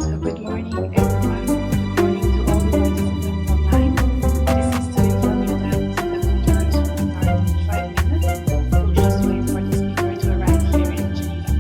So, good morning, everyone. Good morning to all the participants online. This is to inform you that the conference will start in 5 minutes. We'll just wait for the speaker to arrive here in Geneva.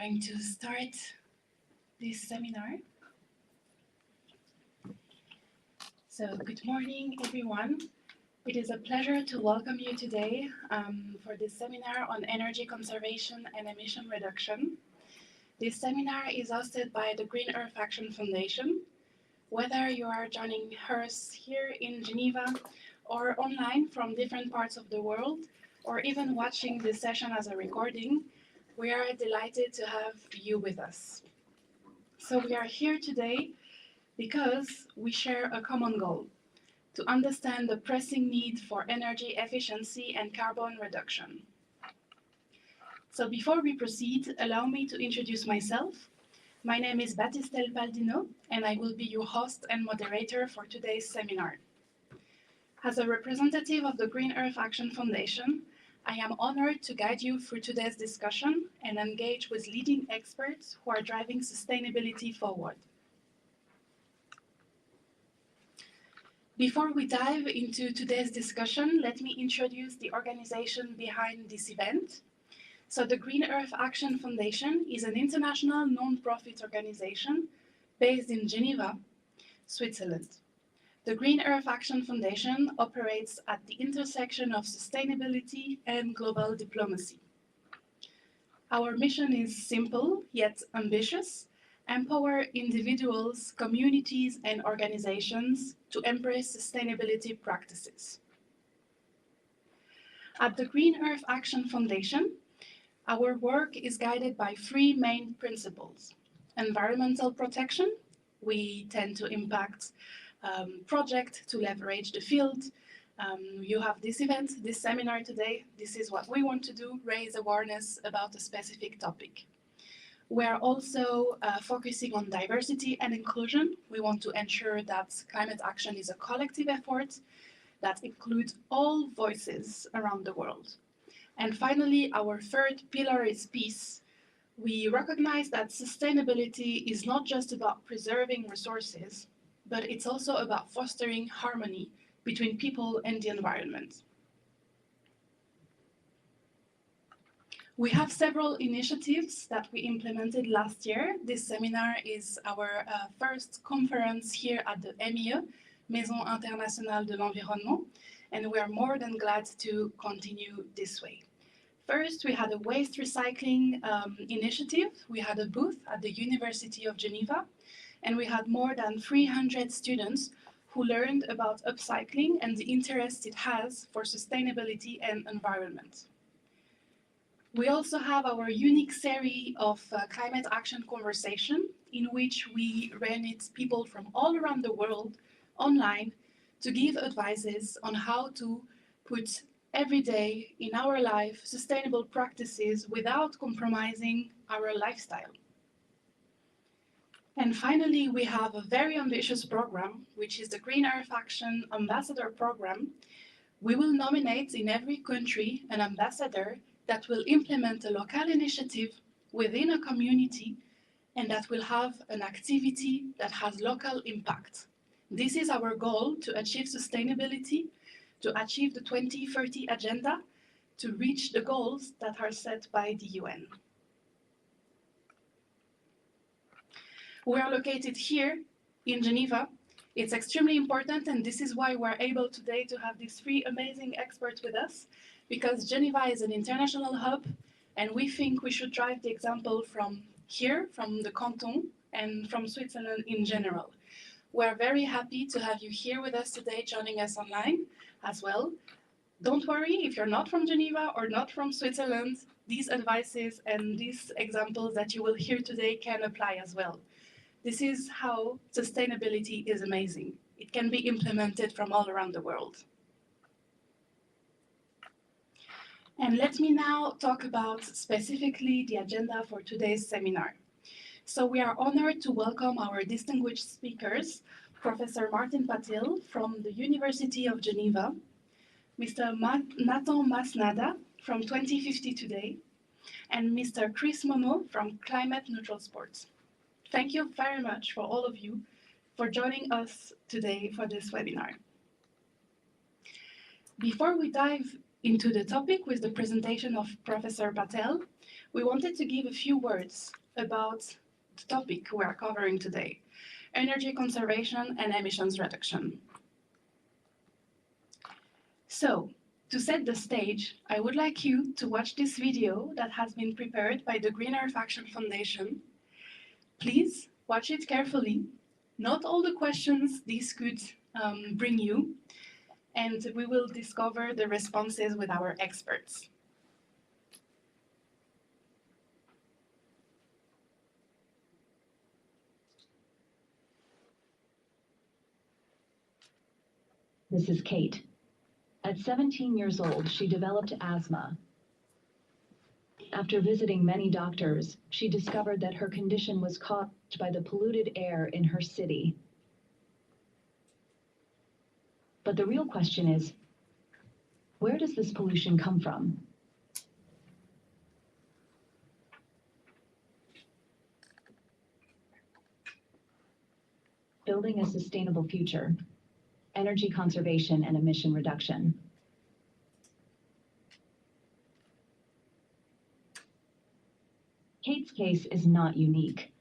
going to start this seminar. So, good morning, everyone. It is a pleasure to welcome you today for this seminar on energy conservation and emission reduction. This seminar is hosted by the Green Earth Action Foundation. Whether you are joining us here in Geneva or online from different parts of the world, or even watching this session as a recording, we are delighted to have you with us. So we are here today because we share a common goal: to understand the pressing need for energy efficiency and carbon reduction. So before we proceed, allow me to introduce myself. My name is Batistelle Paldino, and I will be your host and moderator for today's seminar. As a representative of the Green Earth Action Foundation, I am honored to guide you through today's discussion and engage with leading experts who are driving sustainability forward. Before we dive into today's discussion, let me introduce the organization behind this event. So the Green Earth Action Foundation is an international non-profit organization based in Geneva, Switzerland. The Green Earth Action Foundation operates at the intersection of sustainability and global diplomacy. Our mission is simple yet ambitious: empower individuals, communities, and organizations to embrace sustainability practices. At the Green Earth Action Foundation, our work is guided by three main principles: environmental protection. We tend to impact project to leverage the field. You have this event, this seminar today. This is what we want to do: raise awareness about a specific topic. We are also focusing on diversity and inclusion. We want to ensure that climate action is a collective effort that includes all voices around the world. And finally, our third pillar is peace. We recognize that sustainability is not just about preserving resources, but it's also about fostering harmony between people and the environment. We have several initiatives that we implemented last year. This seminar is our first conference here at the MIE, Maison Internationale de l'Environnement, and we are more than glad to continue this way. First, we had a waste recycling initiative. We had a booth at the University of Geneva, and we had more than 300 students who learned about upcycling and the interest it has for sustainability and environment. We also have our unique series of climate action conversation, in which we reunite people from all around the world online to give advices on how to put every day in our life sustainable practices without compromising our lifestyle. And finally, we have a very ambitious program, which is the Green Earth Action Ambassador Program. We will nominate in every country an ambassador that will implement a local initiative within a community and that will have an activity that has local impact. This is our goal: to achieve sustainability, to achieve the 2030 agenda, to reach the goals that are set by the UN. We are located here in Geneva. It's extremely important, and this is why we're able today to have these three amazing experts with us, because Geneva is an international hub, and we think we should drive the example from here, from the canton, and from Switzerland in general. We're very happy to have you here with us today, joining us online as well. Don't worry if you're not from Geneva or not from Switzerland. These advices and these examples that you will hear today can apply as well. This is how sustainability is amazing. It can be implemented from all around the world. And let me now talk about specifically the agenda for today's seminar. So we are honored to welcome our distinguished speakers, Professor Martin Patil from the University of Geneva, Mr. Nathan Masnada from 2050 Today, and Mr. Chris Momo from Climate Neutral Sports. Thank you very much for all of you for joining us today for this webinar. Before we dive into the topic with the presentation of Professor Patel, we wanted to give a few words about the topic we are covering today: energy conservation and emissions reduction. So, to set the stage, I would like you to watch this video that has been prepared by the Green Earth Action Foundation. Please watch it carefully. Note all the questions this could bring you, and we will discover the responses with our experts. This is Kate. At 17 years old, she developed asthma. After visiting many doctors, she discovered that her condition was caused by the polluted air in her city. But the real question is, where does this pollution come from? Building a sustainable future, energy conservation and emission reduction. Kate's case is not unique.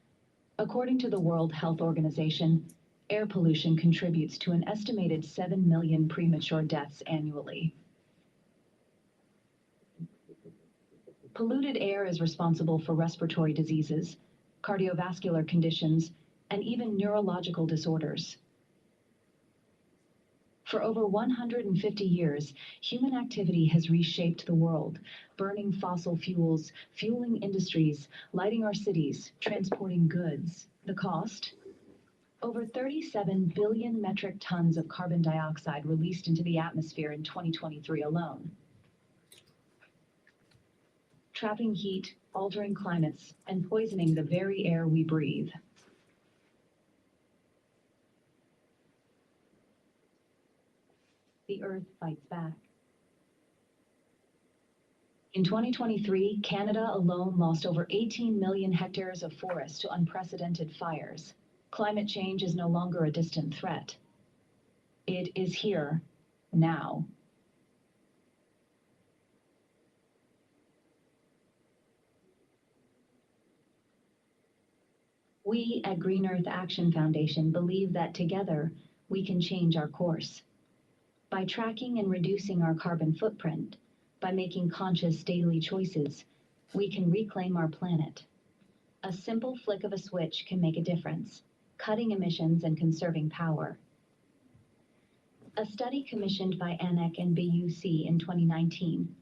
According to the World Health Organization, air pollution contributes to an estimated 7 million premature deaths annually. Polluted air is responsible for respiratory diseases, cardiovascular conditions, and even neurological disorders. For over 150 years, human activity has reshaped the world, burning fossil fuels, fueling industries, lighting our cities, transporting goods. The cost? Over 37 billion metric tons of carbon dioxide released into the atmosphere in 2023 alone. Trapping heat, altering climates, and poisoning the very air we breathe. The Earth fights back. In 2023, Canada alone lost over 18 million hectares of forest to unprecedented fires. Climate change is no longer a distant threat. It is here, now. We at Green Earth Action Foundation believe that together we can change our course. By tracking and reducing our carbon footprint, by making conscious daily choices, we can reclaim our planet. A simple flick of a switch can make a difference, cutting emissions and conserving power. A study commissioned by ANEC and BUC in 2019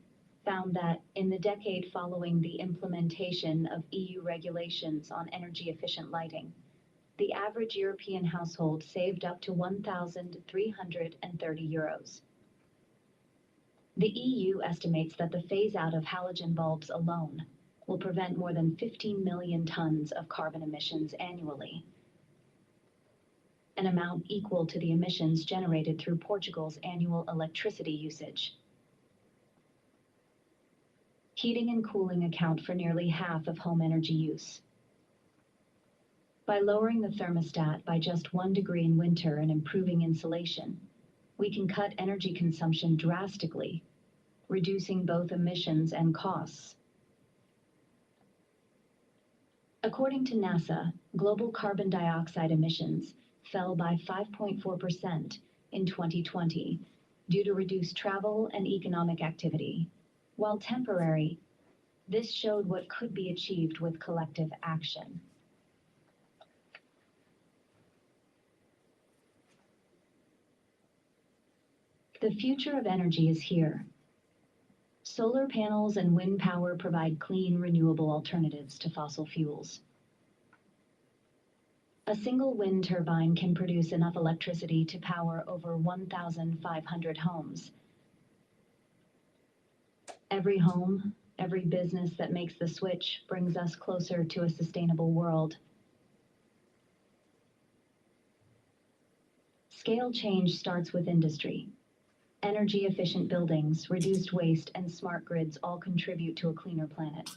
found that in the decade following the implementation of EU regulations on energy-efficient lighting, the average European household saved up to 1,330 euros. The EU estimates that the phase-out of halogen bulbs alone will prevent more than 15 million tons of carbon emissions annually, an amount equal to the emissions generated through Portugal's annual electricity usage. Heating and cooling account for nearly half of home energy use. By lowering the thermostat by just 1 degree in winter and improving insulation, we can cut energy consumption drastically, reducing both emissions and costs. According to NASA, global carbon dioxide emissions fell by 5.4% in 2020 due to reduced travel and economic activity. While temporary, this showed what could be achieved with collective action. The future of energy is here. Solar panels and wind power provide clean, renewable alternatives to fossil fuels. A single wind turbine can produce enough electricity to power over 1,500 homes. Every home, every business that makes the switch brings us closer to a sustainable world. Scale change starts with industry. Energy-efficient buildings, reduced waste, and smart grids all contribute to a cleaner planet.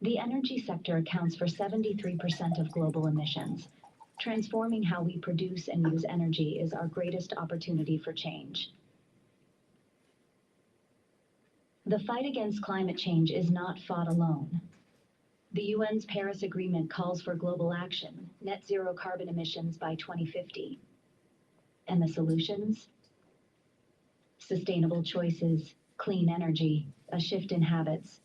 The energy sector accounts for 73% of global emissions. Transforming how we produce and use energy is our greatest opportunity for change. The fight against climate change is not fought alone. The UN's Paris Agreement calls for global action, net zero carbon emissions by 2050. And the solutions? Sustainable choices, clean energy, a shift in habits.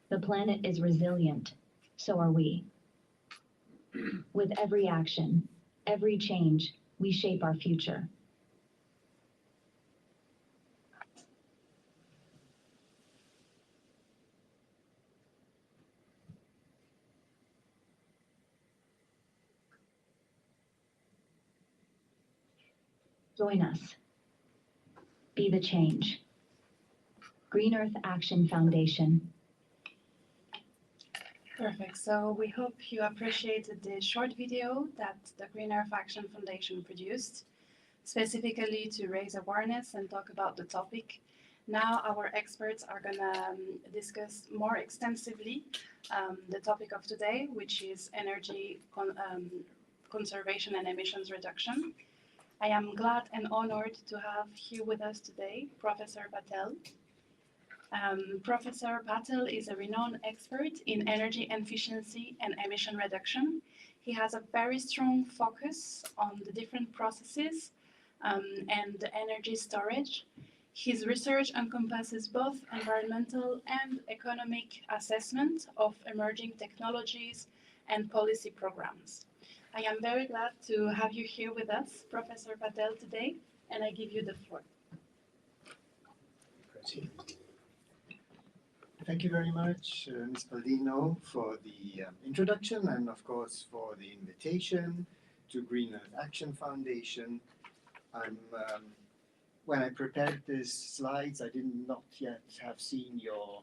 The planet is resilient, so are we. With every action, every change, we shape our future. Join us. Be the change. Green Earth Action Foundation. Perfect. So we hope you appreciated the short video that the Green Earth Action Foundation produced, specifically to raise awareness and talk about the topic. Now our experts are going to discuss more extensively the topic of today, which is energy conservation and emissions reduction. I am glad and honored to have here with us today Professor Patel. Professor Patel is a renowned expert in energy efficiency and emission reduction. He has a very strong focus on the different processes and the energy storage. His research encompasses both environmental and economic assessment of emerging technologies and policy programs. I am very glad to have you here with us, Professor Patel, today, and I give you the floor. Thank you very much, Ms. Baldino, for the introduction and, of course, for the invitation to Green Earth Action Foundation. When I prepared these slides, I did not yet have seen your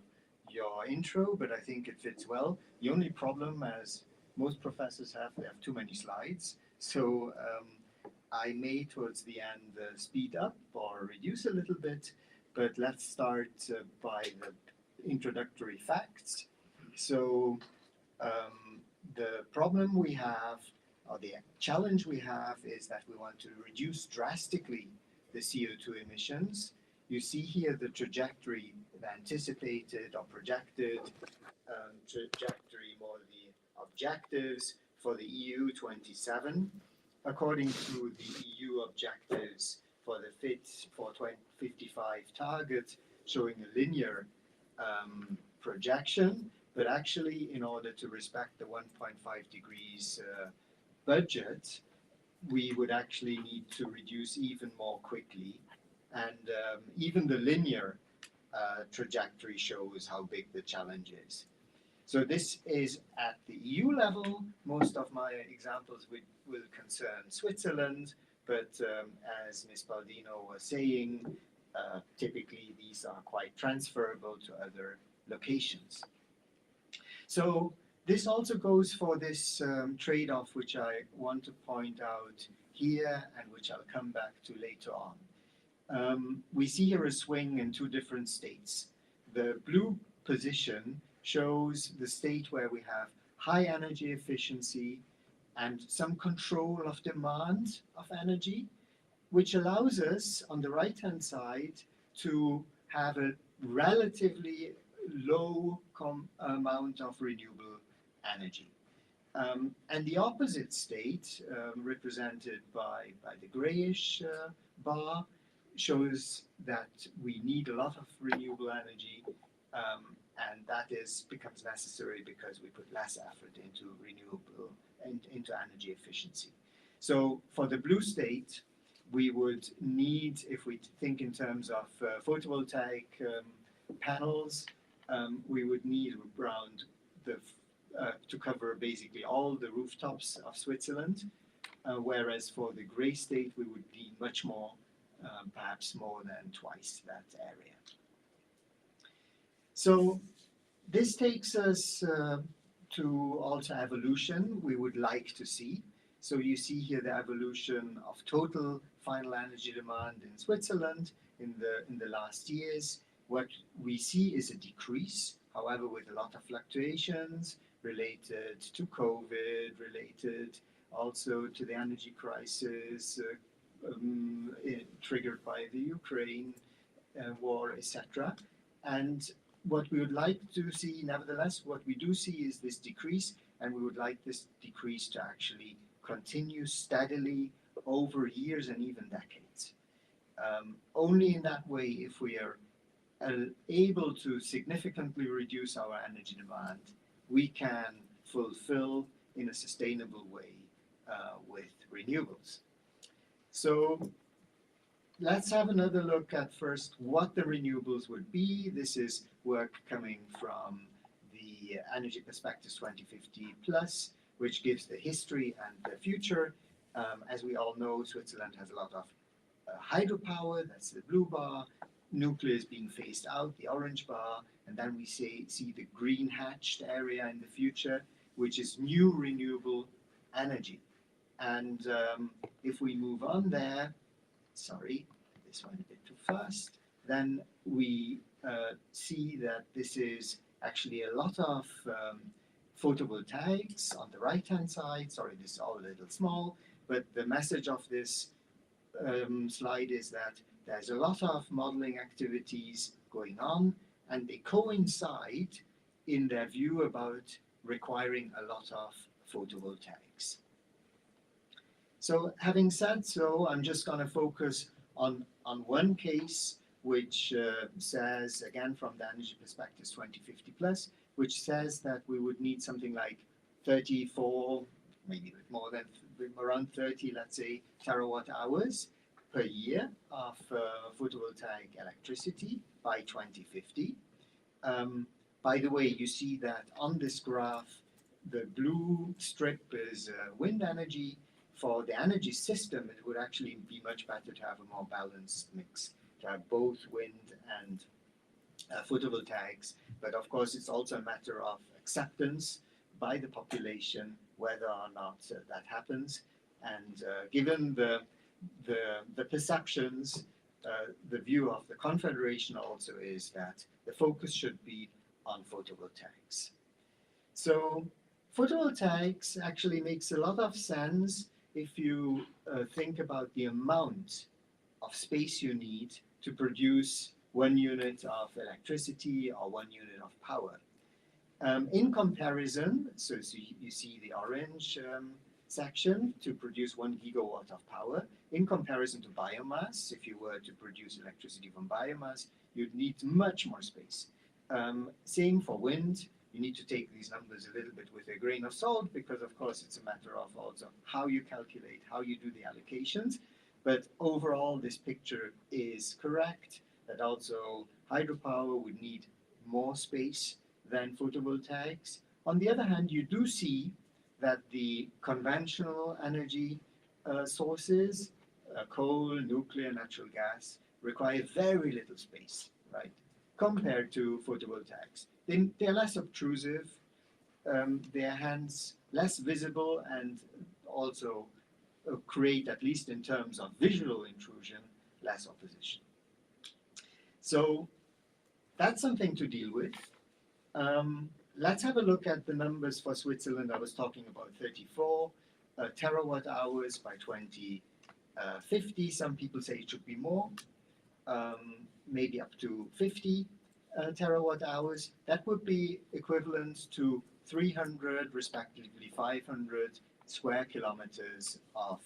intro, but I think it fits well. The only problem, as most professors have, they have too many slides. So I may, towards the end, speed up or reduce a little bit, but let's start by the introductory facts. So the problem we have, or the challenge we have, is that we want to reduce drastically the CO2 emissions. You see here the trajectory, the anticipated or projected trajectory, more the objectives for the EU 27. According to the EU objectives for the Fit for 2055 target, showing a linear projection, but actually in order to respect the 1.5 degrees budget, we would actually need to reduce even more quickly. And even the linear trajectory shows how big the challenge is. So this is at the EU level. Most of my examples will concern Switzerland, but as Ms. Baldino was saying, typically these are quite transferable to other locations. So this also goes for this trade-off, which I want to point out here and which I'll come back to later on. We see here a swing in two different states. The blue position shows the state where we have high energy efficiency and some control of demand of energy, which allows us on the right-hand side to have a relatively low amount of renewable energy. And the opposite state, represented by the grayish bar, shows that we need a lot of renewable energy, and that becomes necessary because we put less effort into renewable and into energy efficiency. So for the blue state, we would need, if we think in terms of photovoltaic panels, we would need around to cover basically all the rooftops of Switzerland, whereas for the gray state, we would need much more, perhaps more than twice that area. So this takes us to also evolution we would like to see. So you see here the evolution of total final energy demand in Switzerland in the last years. What we see is a decrease, however, with a lot of fluctuations related to COVID, related also to the energy crisis triggered by the Ukraine war, etc. And what we would like to see, nevertheless, what we do see is this decrease, and we would like this decrease to actually continue steadily over years and even decades. Only in that way, if we are able to significantly reduce our energy demand, we can fulfill in a sustainable way with renewables. So let's have another look at first what the renewables would be. This is work coming from the Energy Perspectives 2050 Plus, which gives the history and the future. As we all know, Switzerland has a lot of hydropower, that's the blue bar. Nuclear is being phased out, the orange bar, and then we see the green hatched area in the future, which is new renewable energy. And if we move on there, sorry, this went a bit too fast, then we see that this is actually a lot of photovoltaics on the right-hand side. Sorry, this is all a little small, but the message of this slide is that there's a lot of modeling activities going on, and they coincide in their view about requiring a lot of photovoltaics. So having said so, I'm just going to focus on one case which says, again from the Energy Perspectives 2050 Plus, which says that we would need something like 34, maybe a bit more than around 30, let's say, terawatt hours per year of photovoltaic electricity by 2050. By the way, you see that on this graph, the blue strip is wind energy. For the energy system, it would actually be much better to have a more balanced mix, to have both wind and photovoltaics. But of course, it's also a matter of acceptance by the population whether or not that happens. And given the perceptions, the view of the Confederation also is that the focus should be on photovoltaics. So photovoltaics actually makes a lot of sense if you think about the amount of space you need to produce 1 unit of electricity or 1 unit of power. In comparison, so you see the orange section to produce 1 gigawatt of power. In comparison to biomass, if you were to produce electricity from biomass, you'd need much more space. Same for wind. You need to take these numbers a little bit with a grain of salt because, of course, it's a matter of also how you calculate, how you do the allocations. But overall, this picture is correct that also hydropower would need more space than photovoltaics. On the other hand, you do see that the conventional energy sources, coal, nuclear, natural gas, require very little space, right, compared to photovoltaics. They're less obtrusive, they're hence less visible, and also create, at least in terms of visual intrusion, less opposition. So that's something to deal with. Let's have a look at the numbers for Switzerland. I was talking about 34 terawatt hours by 2050. Some people say it should be more, maybe up to 50 terawatt hours. That would be equivalent to 300, respectively 500 square kilometers of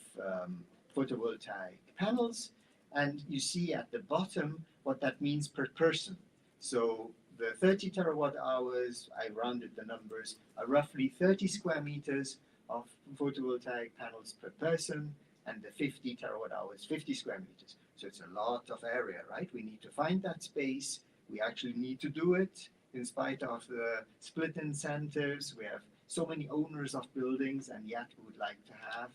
photovoltaic panels. And you see at the bottom what that means per person. So the 30 terawatt hours, I rounded the numbers, are roughly 30 square meters of photovoltaic panels per person, and the 50 terawatt hours, 50 square meters. So it's a lot of area, right? We need to find that space. We actually need to do it in spite of the split incentives. We have so many owners of buildings, and yet we would like to have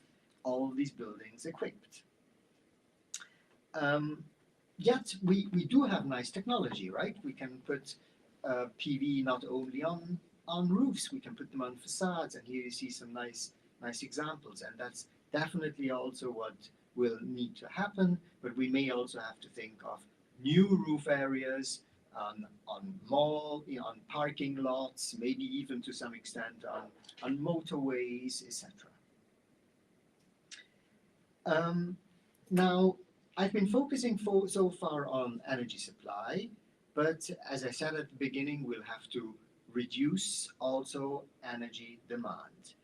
all these buildings equipped. Yet we do have nice technology, right? We can put PV not only on roofs, we can put them on facades, and here you see some nice examples, and that's definitely also what will need to happen. But we may also have to think of new roof areas on mall, on parking lots, maybe even to some extent on motorways, etc. Now, I've been focusing so far on energy supply, But as I said at the beginning, we'll have to reduce also energy demand.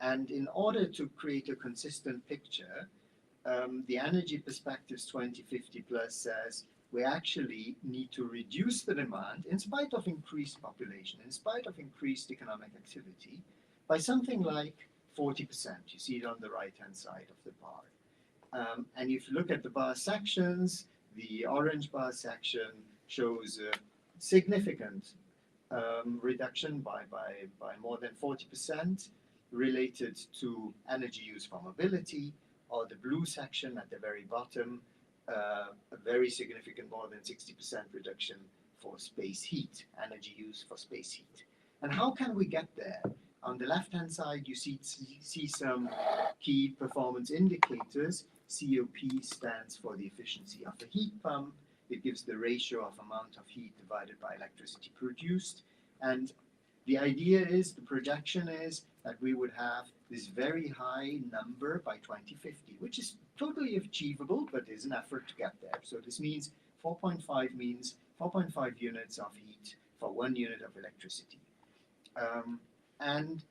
And in order to create a consistent picture, the Energy Perspectives 2050 Plus says we actually need to reduce the demand in spite of increased population, in spite of increased economic activity, by something like 40%. You see it on the right-hand side of the bar. And if you look at the bar sections, the orange bar section shows a significant reduction by more than 40% related to energy use for mobility, or the blue section at the very bottom, a very significant more than 60% reduction for space heat, energy use for space heat. And how can we get there? On the left-hand side, you see some key performance indicators. COP stands for the efficiency of the heat pump. It gives the ratio of amount of heat divided by electricity produced. And the idea is, the projection is, that we would have this very high number by 2050, which is totally achievable, but is an effort to get there. So this means 4.5 means 4.5 units of heat for 1 unit of electricity. And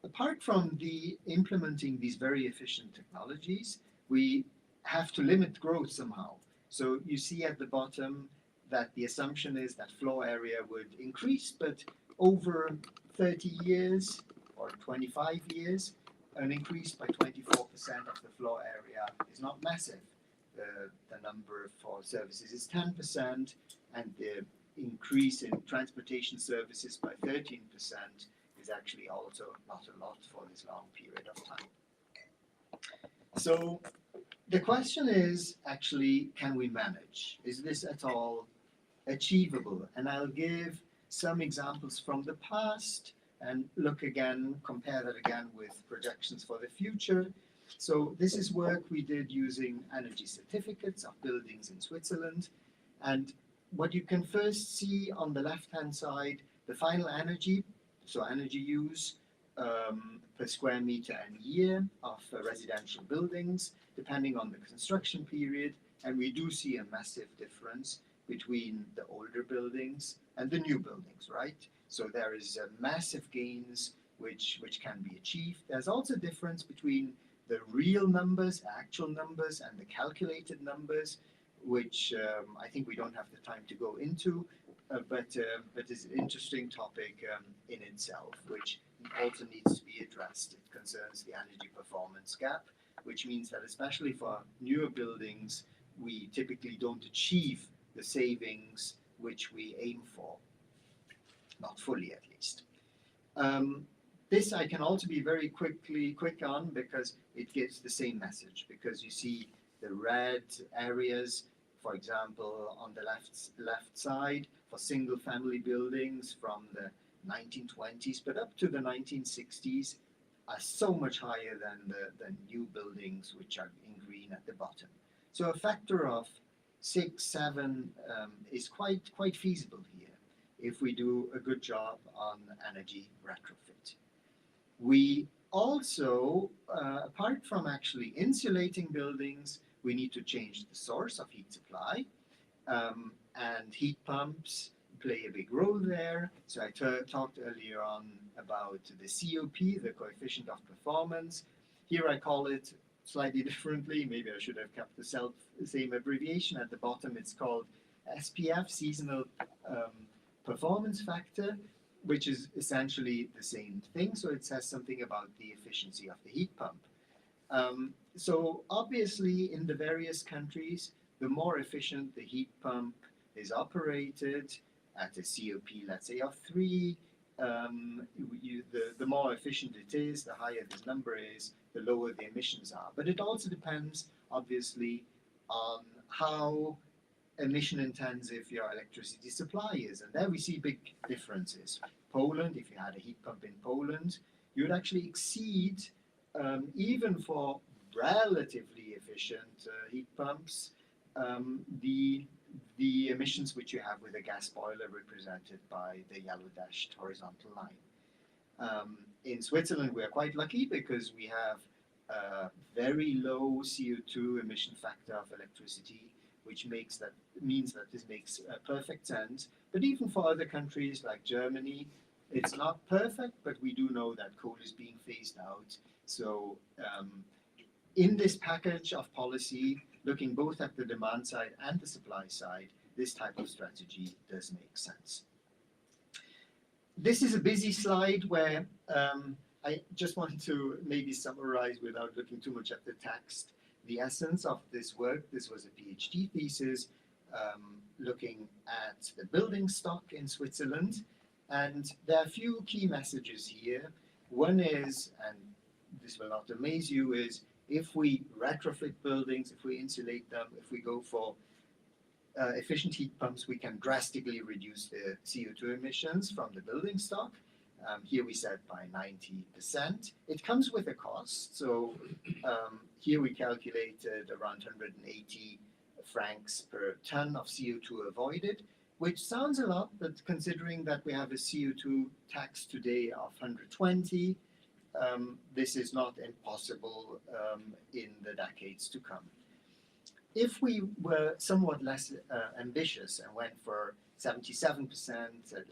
apart from implementing these very efficient technologies, we have to limit growth somehow. So you see at the bottom that the assumption is that floor area would increase, but over 30 years or 25 years, an increase by 24% of the floor area is not massive. The number for services is 10%, and the increase in transportation services by 13% is actually also not a lot for this long period of time. So the question is actually, can we manage? Is this at all achievable? And I'll give some examples from the past and compare that again with projections for the future. So this is work we did using energy certificates of buildings in Switzerland. And what you can first see on the left-hand side, the final energy, so energy use per square meter and year of residential buildings, depending on the construction period. And we do see a massive difference between the older buildings and the new buildings, right? So there is massive gains which can be achieved. There's also a difference between the real numbers, actual numbers, and the calculated numbers, which I think we don't have the time to go into, but is an interesting topic in itself, which also needs to be addressed. It concerns the energy performance gap, which means that especially for newer buildings, we typically don't achieve the savings which we aim for, not fully at least. This I can also be very quick on, because it gives the same message, because you see the red areas, for example, on the left side for single family buildings from the 1920s, but up to the 1960s, are so much higher than the new buildings, which are in green at the bottom. So a factor of 6, 7 is quite feasible here if we do a good job on energy retrofit. We also, apart from actually insulating buildings, we need to change the source of heat supply, and heat pumps play a big role there. So I talked earlier on about the COP, the coefficient of performance. Here I call it slightly differently. Maybe I should have kept the same abbreviation. At the bottom it's called SPF, seasonal performance factor, which is essentially the same thing. So it says something about the efficiency of the heat pump. So obviously in the various countries, the more efficient the heat pump is operated at a COP, let's say, of 3, the more efficient it is, the higher this number is, the lower the emissions are. But it also depends, obviously, on how emission intensive your electricity supply is. And there we see big differences. Poland, if you had a heat pump in Poland, you would actually exceed, even for relatively efficient heat pumps, the emissions which you have with a gas boiler, represented by the yellow dashed horizontal line. In Switzerland, we are quite lucky because we have a very low CO2 emission factor of electricity which means that this makes perfect sense. But even for other countries like Germany, it's not perfect, but we do know that coal is being phased out. So in this package of policy, looking both at the demand side and the supply side, this type of strategy does make sense. This is a busy slide where I just want to maybe summarize without looking too much at the text, the essence of this work. This was a PhD thesis looking at the building stock in Switzerland. And there are a few key messages here. One is, and this will not amaze you, is if we retrofit buildings, if we insulate them, if we go for efficient heat pumps, we can drastically reduce the CO2 emissions from the building stock. Here we said by 90%. It comes with a cost. So here we calculated around 180 francs per ton of CO2 avoided, which sounds a lot, but considering that we have a CO2 tax today of 120, this is not impossible in the decades to come. If we were somewhat less ambitious and went for 77%,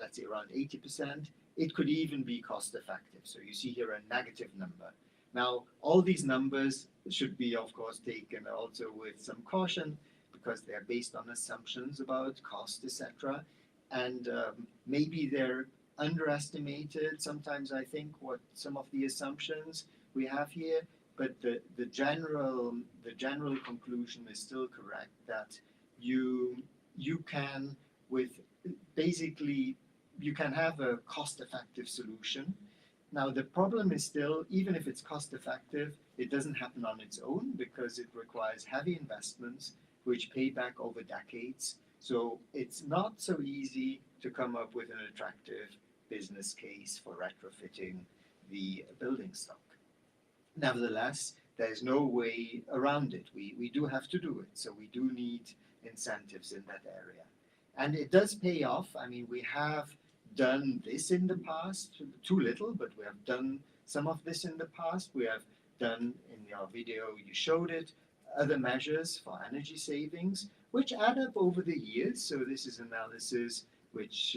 let's say around 80%, it could even be cost effective. So you see here a negative number. Now, all these numbers should be, of course, taken also with some caution because they're based on assumptions about cost, etc. And maybe they're underestimated. Sometimes I think what some of the assumptions we have here, but the general conclusion is still correct that you can have a cost-effective solution. Now the problem is still, even if it's cost-effective, it doesn't happen on its own because it requires heavy investments which pay back over decades. So it's not so easy to come up with an attractive business case for retrofitting the building stock. Nevertheless, there's no way around it. We do have to do it. So we do need incentives in that area. And it does pay off. I mean, we have done this in the past, too little, but we have done some of this in the past. We have done, in your video, you showed it, other measures for energy savings, which add up over the years. So this is analysis which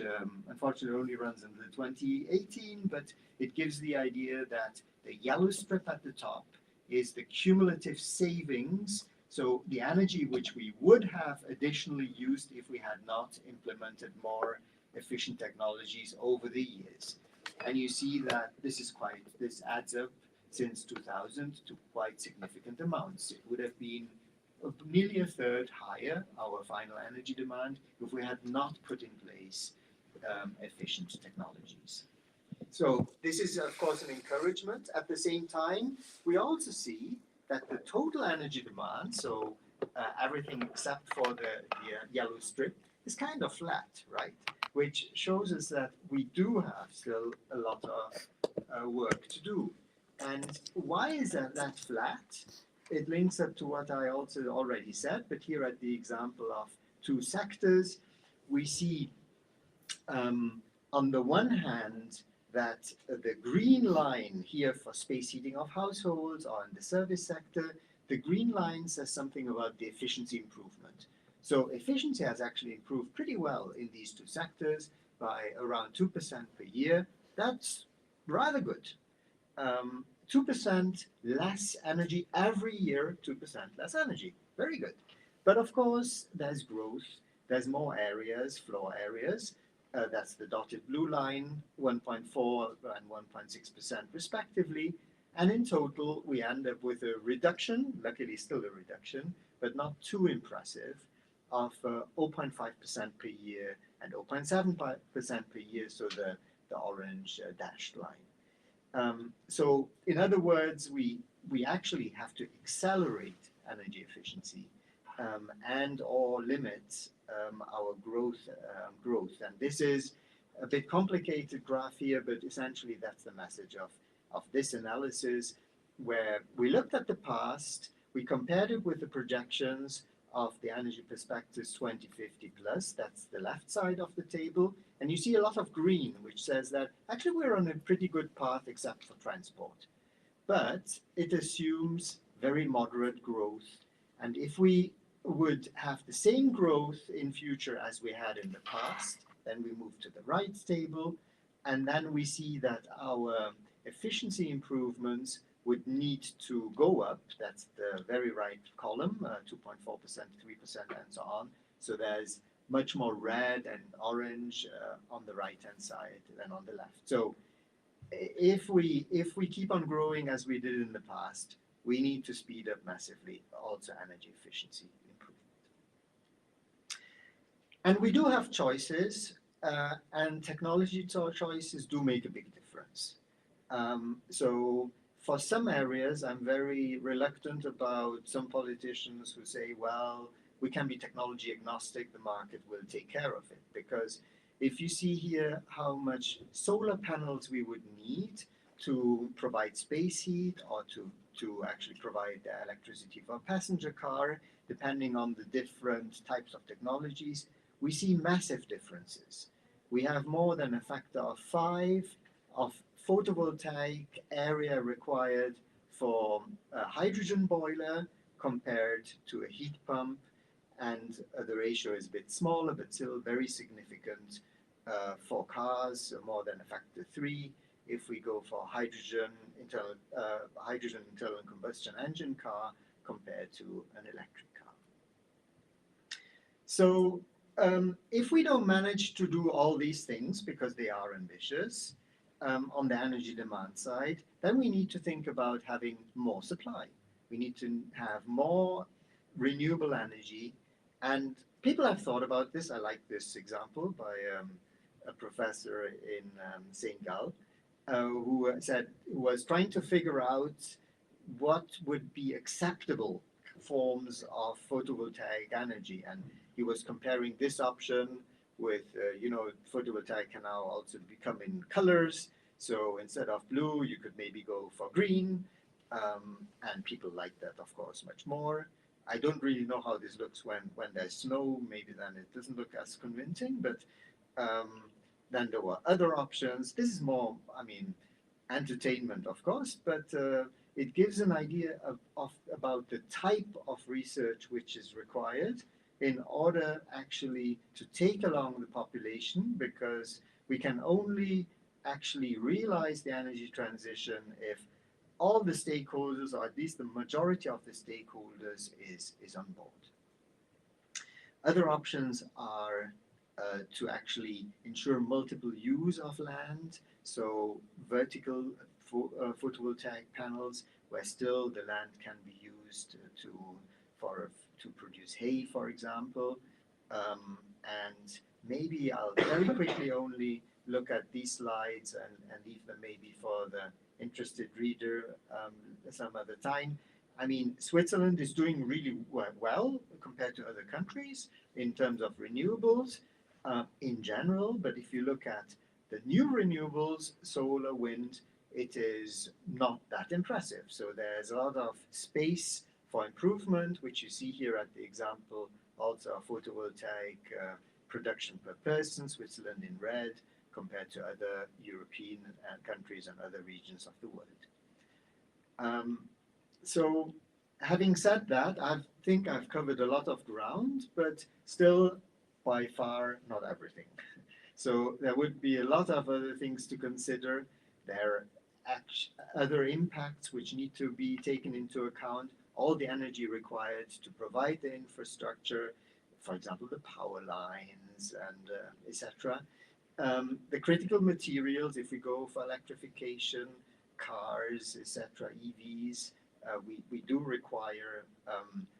unfortunately only runs until 2018, but it gives the idea that the yellow strip at the top is the cumulative savings, so the energy which we would have additionally used if we had not implemented more efficient technologies over the years. And you see that this adds up since 2000 to quite significant amounts. It would have been nearly a third higher, our final energy demand, if we had not put in place efficient technologies. So this is, of course, an encouragement. At the same time, we also see that the total energy demand, so everything except for the yellow strip, is kind of flat, right? Which shows us that we do have still a lot of work to do. And why is that flat? It links up to what I also already said, but here at the example of two sectors, we see on the one hand that the green line here for space heating of households or in the service sector, the green line says something about the efficiency improvement. So efficiency has actually improved pretty well in these two sectors by around 2% per year. That's rather good. 2% less energy every year, 2% less energy. Very good. But of course, there's growth. There's more areas, floor areas. That's the dotted blue line, 1.4 and 1.6% respectively. And in total, we end up with a reduction, luckily still a reduction, but not too impressive, of 0.5% per year and 0.7% per year, so the orange dashed line. So in other words, we actually have to accelerate energy efficiency and or limit our growth. And this is a bit complicated graph here, but essentially that's the message of this analysis, where we looked at the past, we compared it with the projections of the Energy Perspectives 2050 plus, that's the left side of the table, and you see a lot of green, which says that actually we're on a pretty good path except for transport. But it assumes very moderate growth, and if we would have the same growth in future as we had in the past. Then we move to the right table, and then we see that our efficiency improvements would need to go up. That's the very right column, 2.4%, 3%, and so on. So there's much more red and orange on the right-hand side than on the left. So if we keep on growing as we did in the past, we need to speed up massively also energy efficiency improvement. And we do have choices, and technology choices do make a big difference. So for some areas, I'm very reluctant about some politicians who say, well, we can be technology agnostic, the market will take care of it. Because if you see here how much solar panels we would need to provide space heat or to actually provide the electricity for a passenger car, depending on the different types of technologies, we see massive differences. We have more than a factor of 5 of photovoltaic area required for a hydrogen boiler compared to a heat pump, and the ratio is a bit smaller, but still very significant for cars, more than a factor 3. If we go for hydrogen internal combustion engine car compared to an electric car. So if we don't manage to do all these things, because they are ambitious, on the energy demand side, then we need to think about having more supply. We need to have more renewable energy, and people have thought about this. I like this example by a professor in St. Gall, who was trying to figure out what would be acceptable forms of photovoltaic energy, and he was comparing this option with, photovoltaic can now also become in colors. So instead of blue, you could maybe go for green, and people like that, of course, much more. I don't really know how this looks when there's snow. Maybe then it doesn't look as convincing, but then there were other options. This is more, entertainment, of course, but it gives an idea about the type of research which is required in order actually to take along the population, because we can only actually realize the energy transition if all the stakeholders, or at least the majority of the stakeholders, is on board. Other options are to actually ensure multiple use of land, so vertical photovoltaic panels, where still the land can be used to produce hay, for example. And maybe I'll very quickly only look at these slides and leave them maybe for the interested reader some other time. Switzerland is doing really well compared to other countries in terms of renewables in general, but if you look at the new renewables, solar, wind, it is not that impressive. So there's a lot of space for improvement, which you see here at the example also of photovoltaic production per person, Switzerland in red, compared to other European countries and other regions of the world. So having said that, I think I've covered a lot of ground, but still by far not everything. So there would be a lot of other things to consider. There are other impacts which need to be taken into account, all the energy required to provide the infrastructure, for example, the power lines and etc. The critical materials, if we go for electrification, cars, etc., EVs, we do require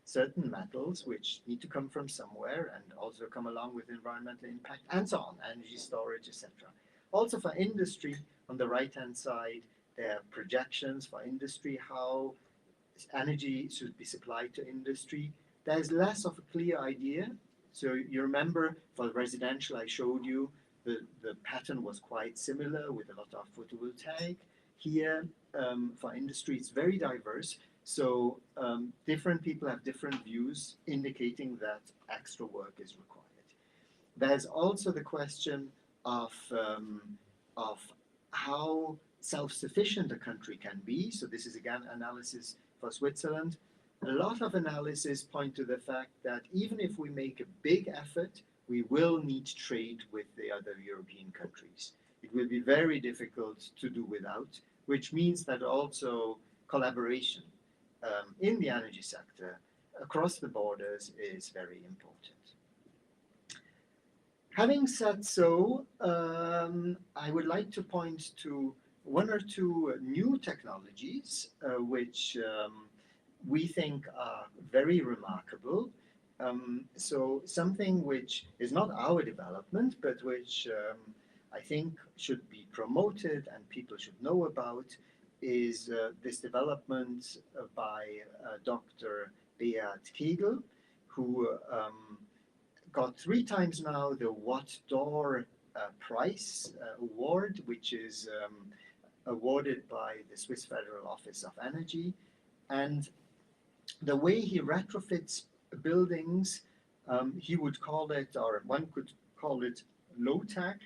certain metals which need to come from somewhere and also come along with environmental impact and so on, energy storage, etc. Also for industry, on the right-hand side, there are projections for industry, how energy should be supplied to industry. There's less of a clear idea. So you remember for residential, I showed you the pattern was quite similar with a lot of photovoltaic. Here, for industry, it's very diverse. So different people have different views, indicating that extra work is required. There's also the question of how self-sufficient a country can be. So this is again analysis for Switzerland. a lot of analysis point to the fact that even if we make a big effort, we will need trade with the other European countries. It will be very difficult to do without, which means that also collaboration in the energy sector across the borders is very important. Having said so, I would like to point to one or two new technologies which we think are very remarkable. So something which is not our development, but which I think should be promoted and people should know about, is this development by Dr. Beat Kegel, who got 3 times now the Watt D'Or Prize award, which is awarded by the Swiss Federal Office of Energy. And the way he retrofits buildings, he would call it, or one could call it low-tech,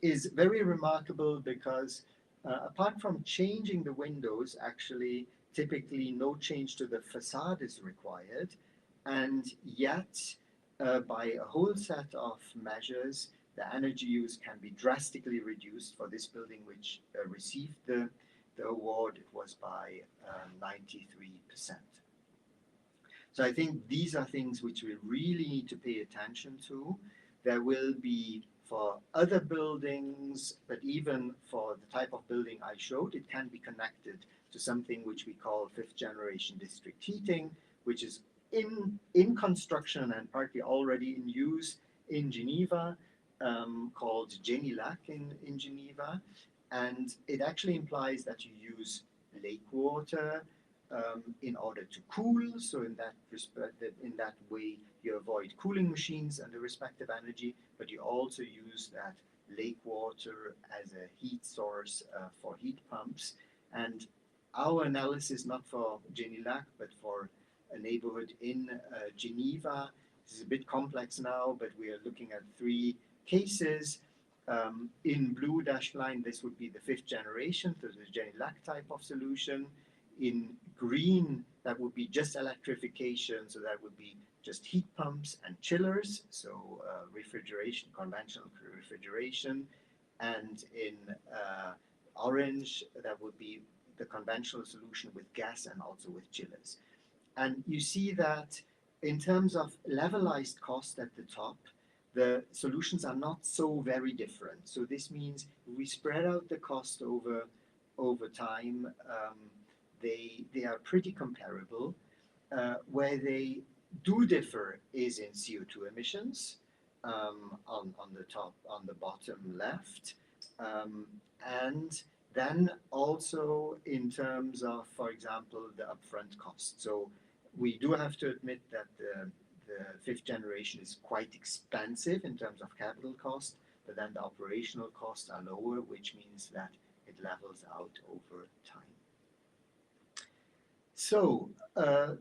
is very remarkable because apart from changing the windows, actually typically no change to the facade is required, and yet by a whole set of measures, the energy use can be drastically reduced. For this building which received the award, it was by 93%. So I think these are things which we really need to pay attention to. There will be for other buildings, but even for the type of building I showed, it can be connected to something which we call 5th generation district heating, which is in construction and partly already in use in Geneva, called Genilac in Geneva. And it actually implies that you use lake water in order to cool. So in that way, you avoid cooling machines and the respective energy, but you also use that lake water as a heat source for heat pumps. And our analysis, not for Genilac, but for a neighborhood in Geneva, this is a bit complex now, but we are looking at 3 cases. In blue dashed line, this would be the 5th generation, so the Genilac type of solution. In green, that would be just electrification, so that would be just heat pumps and chillers, so refrigeration, conventional refrigeration. And in orange, that would be the conventional solution with gas and also with chillers. And you see that in terms of levelized cost at the top, the solutions are not so very different. So this means we spread out the cost over time. They are pretty comparable. Where they do differ is in CO2 emissions on the bottom left, and then also in terms of, for example, the upfront cost. So we do have to admit that the 5th generation is quite expensive in terms of capital cost, but then the operational costs are lower, which means that it levels out over time. So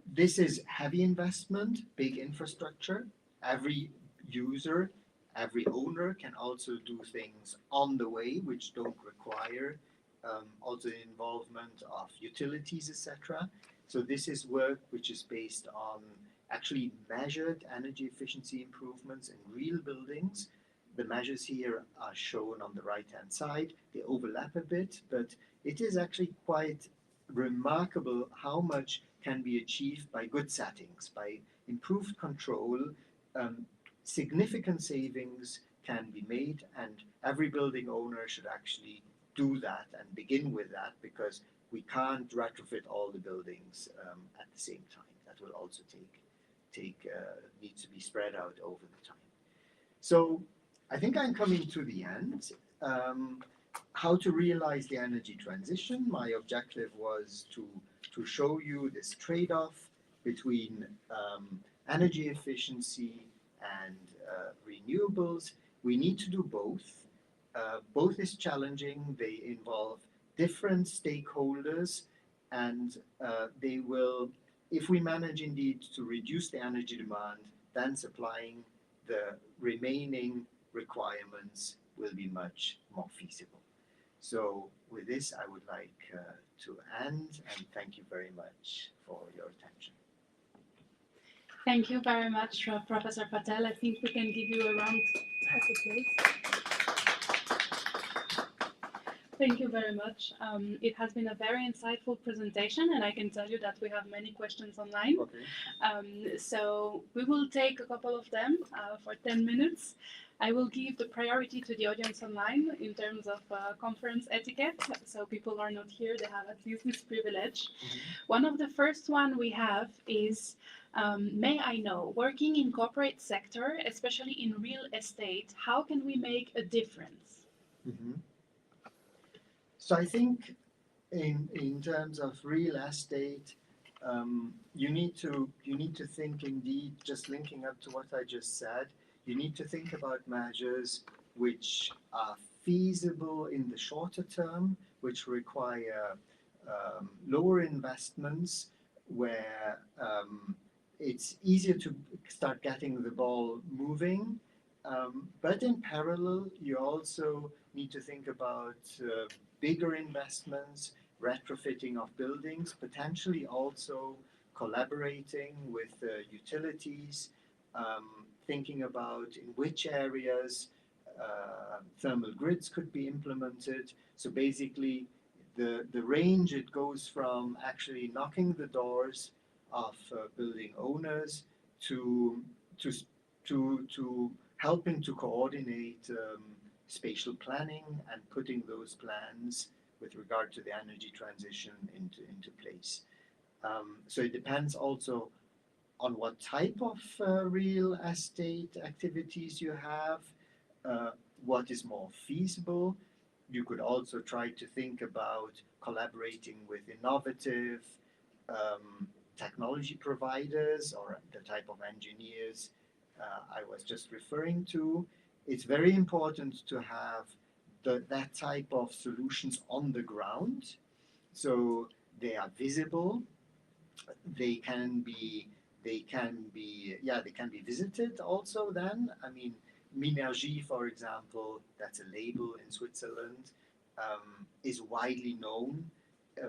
this is heavy investment, big infrastructure. Every user, every owner can also do things on the way which don't require also the involvement of utilities, etc. So this is work which is based on actually measured energy efficiency improvements in real buildings. The measures here are shown on the right-hand side. They overlap a bit, but it is actually quite remarkable how much can be achieved by good settings, by improved control. Significant savings can be made, and every building owner should actually do that and begin with that, because we can't retrofit all the buildings at the same time. That will also needs to be spread out over the time. So I think I'm coming to the end. How to realize the energy transition. My objective was to show you this trade-off between energy efficiency and renewables. We need to do both. Both is challenging. They involve different stakeholders, and they will, if we manage indeed to reduce the energy demand, then supplying the remaining requirements will be much more feasible. So with this, I would like to end, and thank you very much for your attention. Thank you very much, Professor Patel. I think we can give you a round of applause. Thank you very much. It has been a very insightful presentation, and I can tell you that we have many questions online. Okay. So we will take a couple of them for 10 minutes. I will give the priority to the audience online in terms of conference etiquette. So people are not here, they have at least this privilege. One of the first one we have is, may I know, working in corporate sector, especially in real estate, how can we make a difference? Mhm. So I think in terms of real estate, you need to think indeed, just linking up to what I just said, you need to think about measures which are feasible in the shorter term, which require lower investments, where it's easier to start getting the ball moving. But in parallel, you also need to think about bigger investments, retrofitting of buildings, potentially also collaborating with utilities, thinking about in which areas thermal grids could be implemented. So basically, the range, it goes from actually knocking the doors of building owners to helping to coordinate spatial planning and putting those plans with regard to the energy transition into place. So it depends also on what type of real estate activities you have, what is more feasible. You could also try to think about collaborating with innovative technology providers or the type of engineers I was just referring to. It's very important to have that type of solutions on the ground, so they are visible. They can be visited also. Then I mean, Minergie, for example, that's a label in Switzerland, is widely known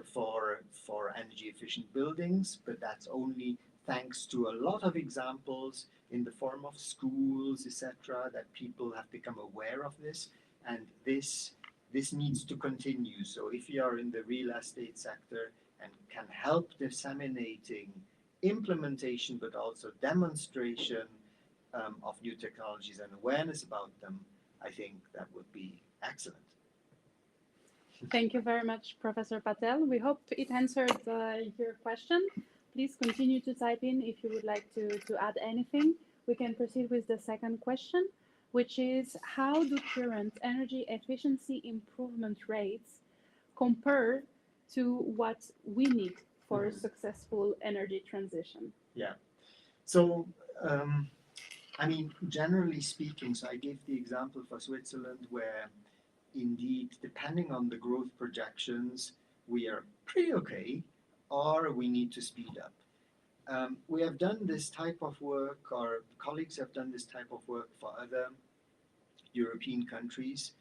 for energy efficient buildings, but that's only thanks to a lot of examples in the form of schools, etc., that people have become aware of this, and this needs to continue. So if you are in the real estate sector and can help disseminating implementation, but also demonstration of new technologies and awareness about them, I think that would be excellent. Thank you very much, Professor Patel. We hope it answered your question. Please continue to type in if you would like to add anything. We can proceed with the second question, which is, how do current energy efficiency improvement rates compare to what we need for a successful energy transition? Yeah. So, I mean, generally speaking, so I gave the example for Switzerland where indeed, depending on the growth projections, we are pretty okay, or we need to speed up. We have done this type of work, our colleagues have done this type of work for other European countries.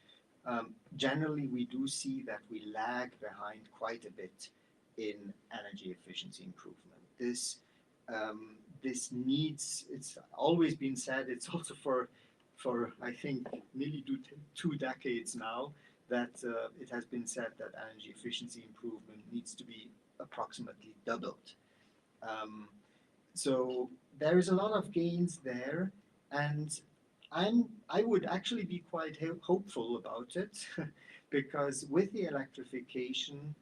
Generally, we do see that we lag behind quite a bit in energy efficiency improvement. This needs, it's always been said, it's also for I think nearly 2 decades now, that it has been said that energy efficiency improvement needs to be approximately doubled. So there is a lot of gains there, and I would actually be quite hopeful about it, because with the electrification,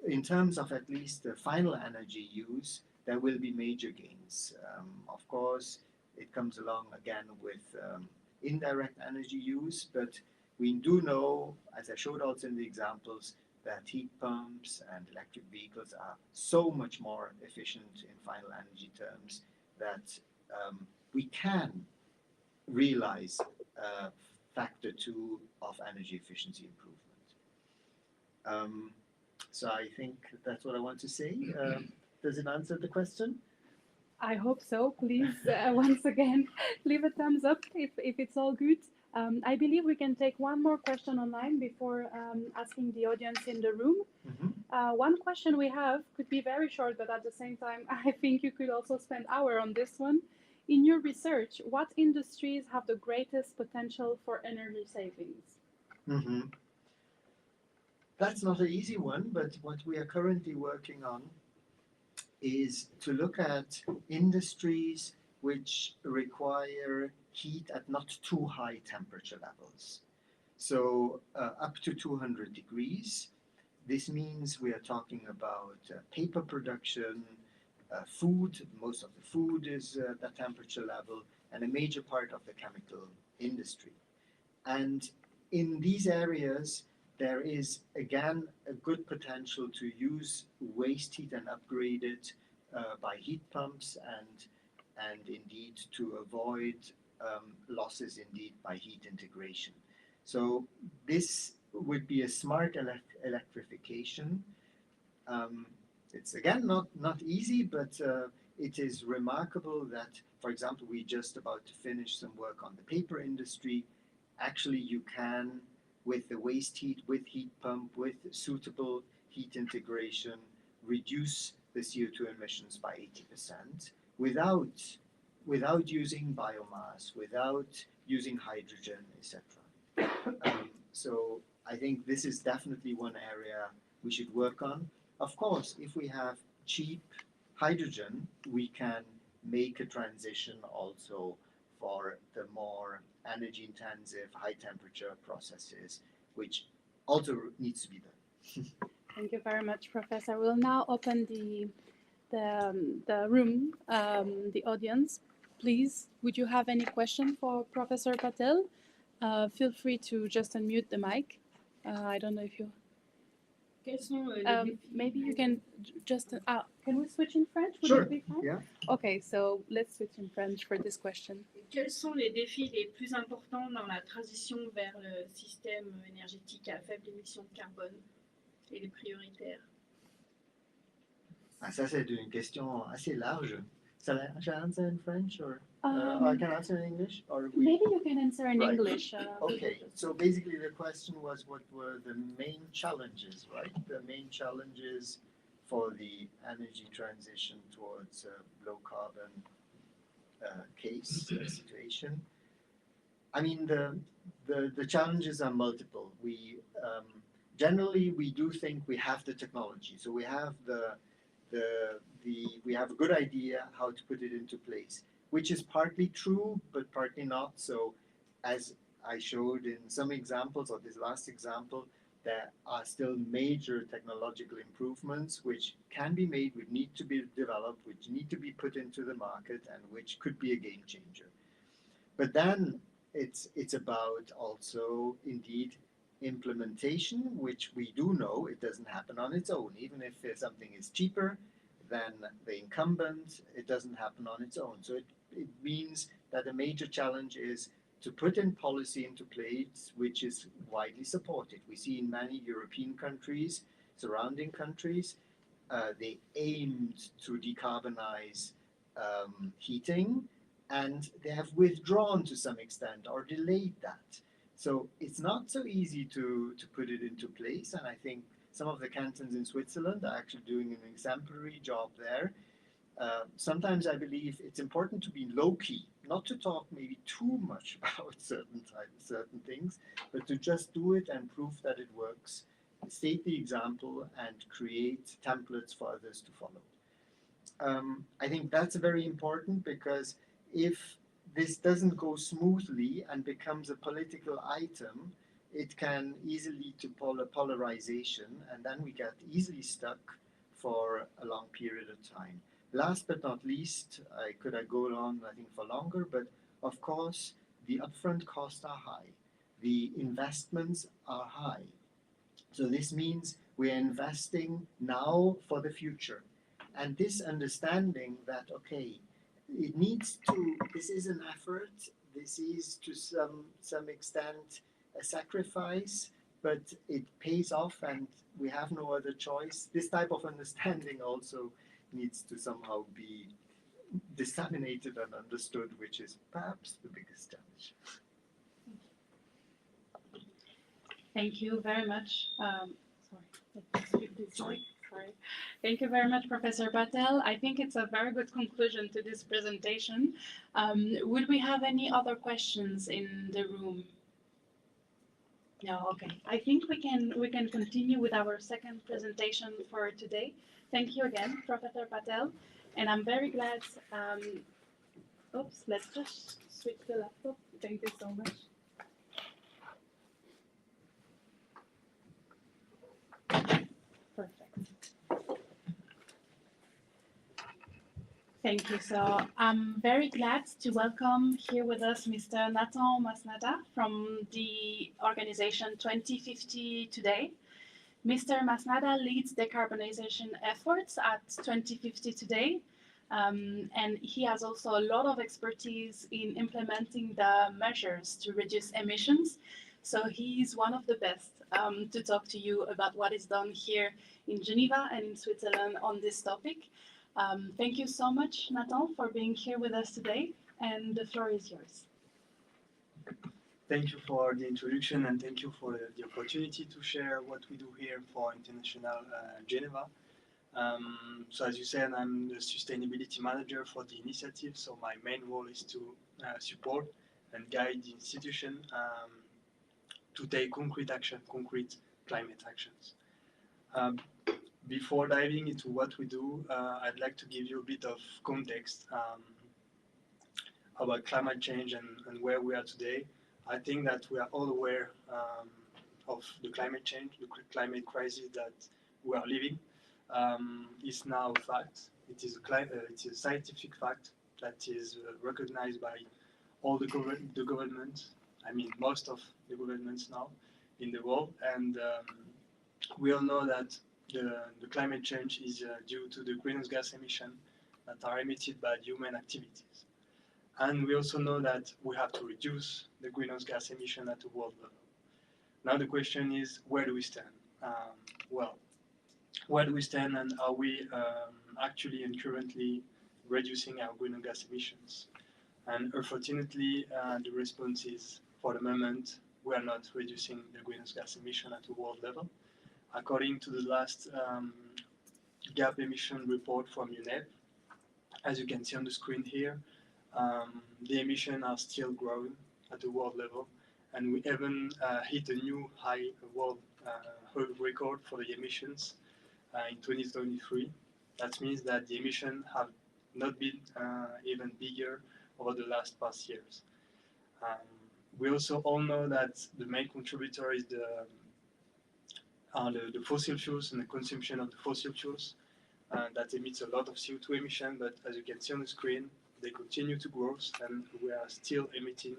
in terms of at least the final energy use, there will be major gains. Of course, it comes along again with indirect energy use, but we do know, as I showed also in the examples, that heat pumps and electric vehicles are so much more efficient in final energy terms that we can realize factor 2 of energy efficiency improvement. So I think that's what I want to say. Does it answer the question? I hope so. Please, once again, leave a thumbs up if it's all good. I believe we can take one more question online before asking the audience in the room. One question we have could be very short, but at the same time, I think you could also spend hour on this one. In your research, what industries have the greatest potential for energy savings? Mhm. That's not an easy one, but what we are currently working on is to look at industries which require heat at not too high temperature levels. So up to 200 degrees. This means we are talking about paper production, food. Most of the food is that temperature level, and a major part of the chemical industry. And in these areas, there is again a good potential to use waste heat and upgrade it by heat pumps and indeed to avoid losses indeed by heat integration. So this would be a smart electrification. It's again not easy, but it is remarkable that, for example, we just about to finish some work on the paper industry. Actually, you can, with the waste heat, with heat pump, with suitable heat integration, reduce the CO2 emissions by 80% without using biomass, without using hydrogen, etc. So I think this is definitely one area we should work on. Of course, if we have cheap hydrogen, we can make a transition also for the more energy intensive, high temperature processes, which also needs to be done. Thank you very much, Professor. We'll now open the room, the audience. Please, would you have any question for Professor Patel? Feel free to just unmute the mic. I don't know if you. Quels sont les défis? Maybe you can just. Can we switch in French? Would Sure. it be fine? Yeah. Okay, so let's switch in French for this question. Quels sont les défis les plus importants dans la transition vers le système énergétique à faible émission de carbone et les prioritaires? Ah, ça, c'est une question assez large. Shall I answer in French or I can answer in English? Or we... Maybe you can answer in Right. English. Okay, so basically the question was what were the main challenges, right? The main challenges for the energy transition towards a low carbon situation. I mean, the challenges are multiple. We generally we do think we have the technology, so we have we have a good idea how to put it into place, which is partly true, but partly not. So, as I showed in some examples, or this last example, there are still major technological improvements which can be made, which need to be developed, which need to be put into the market, and which could be a game changer. But then it's about also indeed implementation, which we do know it doesn't happen on its own. Even if something is cheaper than the incumbent, it doesn't happen on its own. So it means that a major challenge is to put in policy into place which is widely supported. We see in many European countries, surrounding countries, they aimed to decarbonize heating, and they have withdrawn to some extent or delayed that. So it's not so easy to put it into place, and I think some of the cantons in Switzerland are actually doing an exemplary job there. Sometimes I believe it's important to be low-key, not to talk maybe too much about certain things, but to just do it and prove that it works, state the example, and create templates for others to follow. I think that's very important, because if this doesn't go smoothly and becomes a political item, it can easily lead to polarization, and then we get easily stuck for a long period of time. Last but not least, I go on, I think, for longer, but of course, the upfront costs are high. The investments are high. So this means we're investing now for the future. And this understanding that, okay, it needs to, this is an effort, this is to some extent a sacrifice, but it pays off and we have no other choice. This type of understanding also needs to somehow be disseminated and understood, which is perhaps the biggest challenge. Thank you very much. Sorry, let's skip this slide. Sorry. Thank you very much, Professor Patel. I think it's a very good conclusion to this presentation. Would we have any other questions in the room? No, okay. I think we can continue with our second presentation for today. Thank you again, Professor Patel, and I'm very glad. Oops, let's just switch the laptop. Thank you so much. Perfect. Thank you. So I'm very glad to welcome here with us Mr. Nathan Masnada from the organization 2050 Today. Mr. Masnada leads decarbonization efforts at 2050 Today, and he has also a lot of expertise in implementing the measures to reduce emissions. So he's one of the best to talk to you about what is done here in Geneva and in Switzerland on this topic. Thank you so much, Nathan, for being here with us today, and the floor is yours. Thank you for the introduction and thank you for the opportunity to share what we do here for International Geneva. So as you said, I'm the sustainability manager for the initiative, so my main role is to support and guide the institution to take concrete action, concrete climate actions. Before diving into what we do, I'd like to give you a bit of context about climate change and where we are today. I think that we are all aware of the climate change, the climate crisis that we are living. It's now a fact. It is a scientific fact that is recognized by all the governments. I mean, most of the governments now in the world, and we all know that the climate change is due to the greenhouse gas emissions that are emitted by human activities. And we also know that we have to reduce the greenhouse gas emission at the world level. Now the question is, where do we stand? Well, where do we stand, and are we actually and currently reducing our greenhouse gas emissions? And unfortunately, the response is, for the moment, we are not reducing the greenhouse gas emission at the world level. According to the last gap emission report from UNEP, as you can see on the screen here, the emissions are still growing at the world level, and we even hit a new high world record for the emissions in 2023. That means that the emissions have not been even bigger over the past years. We also all know that the main contributor is the fossil fuels and the consumption of the fossil fuels that emits a lot of CO2 emission, but as you can see on the screen, they continue to grow, and we are still emitting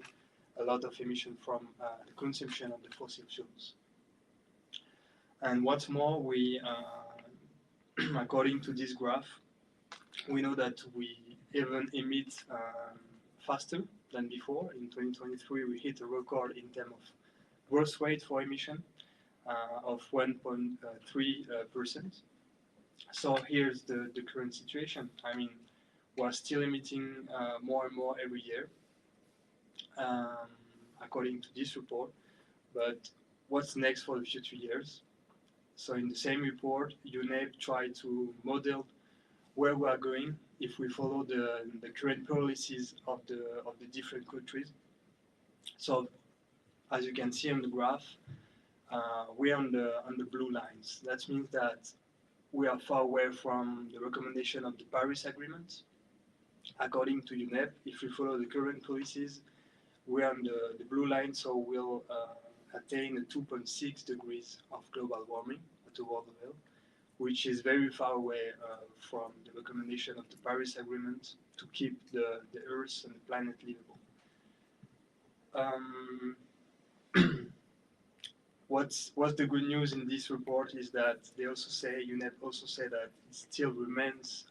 a lot of emission from the consumption of the fossil fuels. And what's more, we, according to this graph, we know that we even emit faster than before. In 2023, we hit a record in terms of growth rate for emission of 1.3%. So here's the current situation. I mean, we're still emitting more and more every year, according to this report. But what's next for the future years? So in the same report, UNEP tried to model where we are going if we follow the current policies of the different countries. So as you can see on the graph, we're on the blue lines. That means that we are far away from the recommendation of the Paris Agreement. According to UNEP, if we follow the current policies, we're on the blue line, so we'll attain 2.6 degrees of global warming at the world level, which is very far away from the recommendation of the Paris Agreement to keep the Earth and the planet livable. What's the good news in this report is that they also say, UNEP also say that it still remains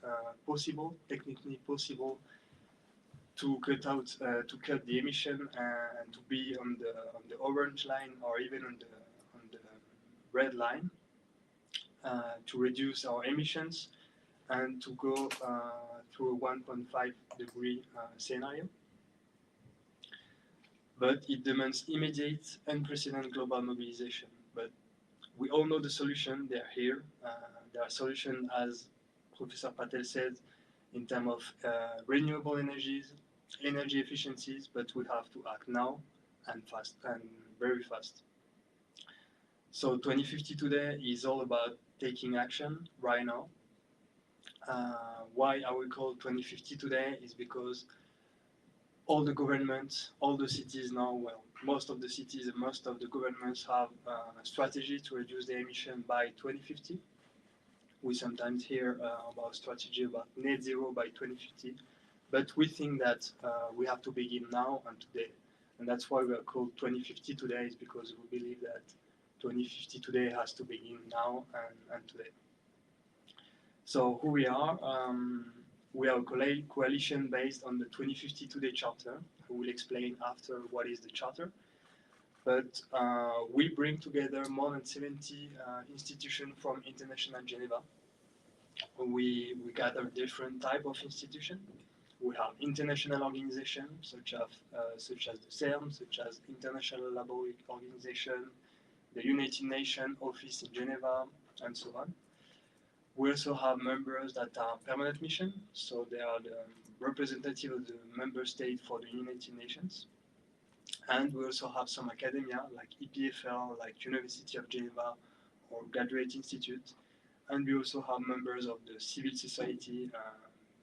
possible, technically possible, to cut the emission and to be on the orange line or even on the red line to reduce our emissions and to go through a 1.5 degree scenario. But it demands immediate, unprecedented global mobilization. we all know the solution, they're here. There are solutions, as Professor Patel said, in terms of renewable energies, energy efficiencies, but we have to act now and fast, and very fast. So 2050 today is all about taking action right now. Why I will call 2050 today is because all the governments, all the cities now, well, most of the cities and most of the governments have a strategy to reduce their emission by 2050. We sometimes hear about strategy about net zero by 2050, but we think that we have to begin now and today. And that's why we are called 2050 today, is because we believe that 2050 today has to begin now and today. So who we are a coalition based on the 2050 Today Charter. I will explain after what is the charter. But we bring together more than 70 institutions from International Geneva. We gather different type of institutions. We have international organizations such as the CERN, such as International Labour Organization, the United Nations office in Geneva, and so on. We also have members that are permanent mission, so they are the representative of the member state for the United Nations. And we also have some academia like EPFL, like University of Geneva or Graduate Institute. And we also have members of the civil society,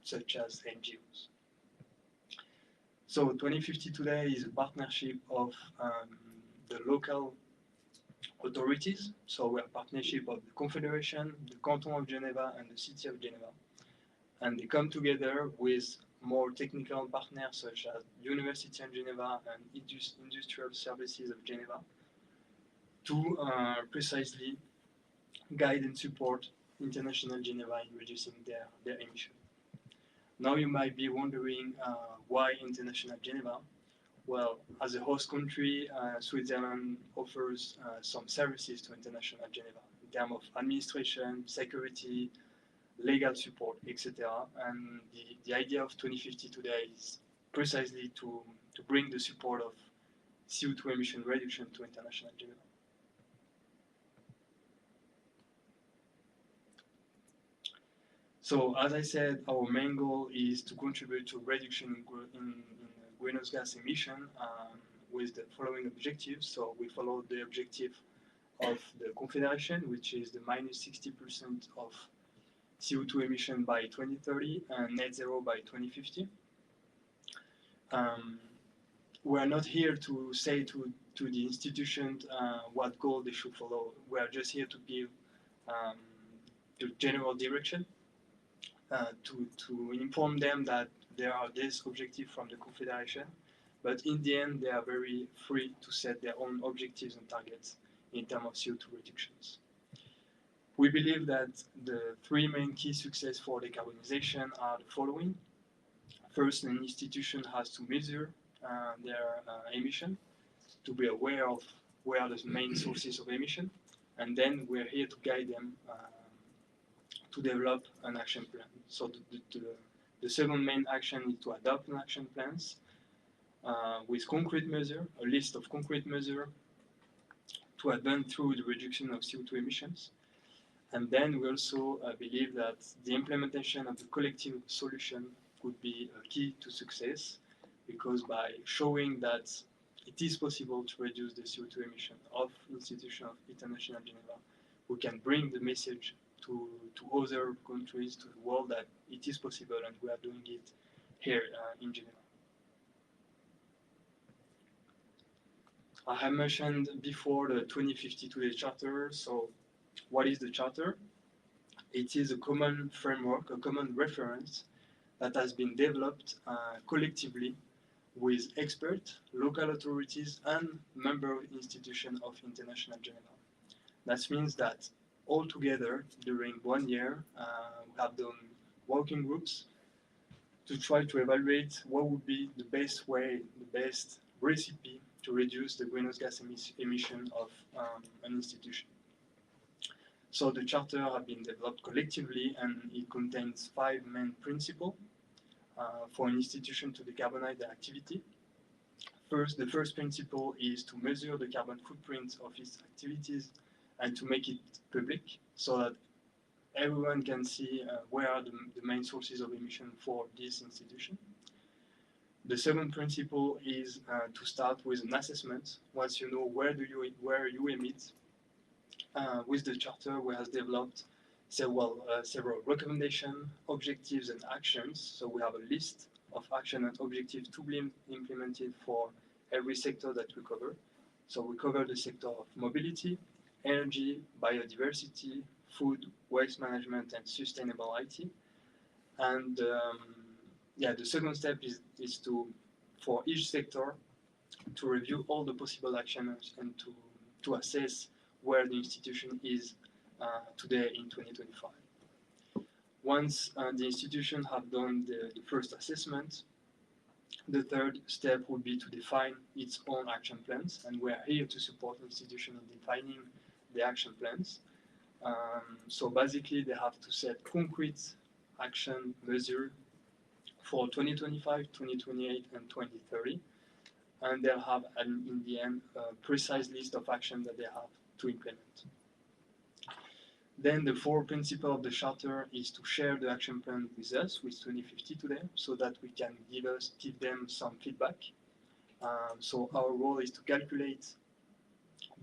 such as NGOs. So 2050 today is a partnership of the local authorities. So we are a partnership of the Confederation, the Canton of Geneva, and the City of Geneva. And they come together with more technical partners such as University of Geneva and Industrial Services of Geneva to precisely guide and support International Geneva in reducing their emission. Now you might be wondering why International Geneva? Well, as a host country, Switzerland offers some services to International Geneva in terms of administration, security, legal support, etc. And the idea of 2050 today is precisely to bring the support of CO2 emission reduction to International Geneva. So, as I said, our main goal is to contribute to reduction in greenhouse gas emission with the following objectives. So, we follow the objective of the Confederation, which is the minus 60% of CO2 emission by 2030 and net zero by 2050. We are not here to say to the institution what goal they should follow. We are just here to give the general direction. To inform them that there are these objectives from the Confederation, but in the end they are very free to set their own objectives and targets in terms of CO2 reductions. We believe that the three main key success for decarbonization are the following. First, an institution has to measure their emission, to be aware of where are the main sources of emission, and then we're here to guide them to develop an action plan. So the second main action is to adopt an action plans with concrete measure, a list of concrete measures to advance through the reduction of CO2 emissions. And then we also believe that the implementation of the collective solution could be a key to success, because by showing that it is possible to reduce the CO2 emission of institution of International Geneva, we can bring the message to other countries, to the world, that it is possible, and we are doing it here in Geneva. I have mentioned before the 2050 Today Charter. So what is the Charter? It is a common framework, a common reference that has been developed collectively with experts, local authorities, and member institutions of International Geneva. That means that all together during 1 year, we have done working groups to try to evaluate what would be the best way, the best recipe to reduce the greenhouse gas emission of an institution. So the charter has been developed collectively, and it contains 5 main principles for an institution to decarbonize their activity. First, the first principle is to measure the carbon footprint of its activities and to make it public so that everyone can see where are the main sources of emission for this institution. The second principle is to start with an assessment. Once you know where you emit, with the charter, we have developed several recommendations, objectives, and actions. So we have a list of action and objectives to be implemented for every sector that we cover. So we cover the sector of mobility, energy, biodiversity, food, waste management, and sustainable IT. And the second step is to, for each sector, to review all the possible actions and to assess where the institution is today in 2025. Once the institution have done the first assessment, the third step would be to define its own action plans, and we are here to support the institution in defining the action plans. So basically, they have to set concrete action measures for 2025, 2028, and 2030, and they'll have, in the end, a precise list of actions that they have to implement. Then the fourth principle of the charter is to share the action plan with us, with 2050 today, so that we can give them some feedback. So our role is to calculate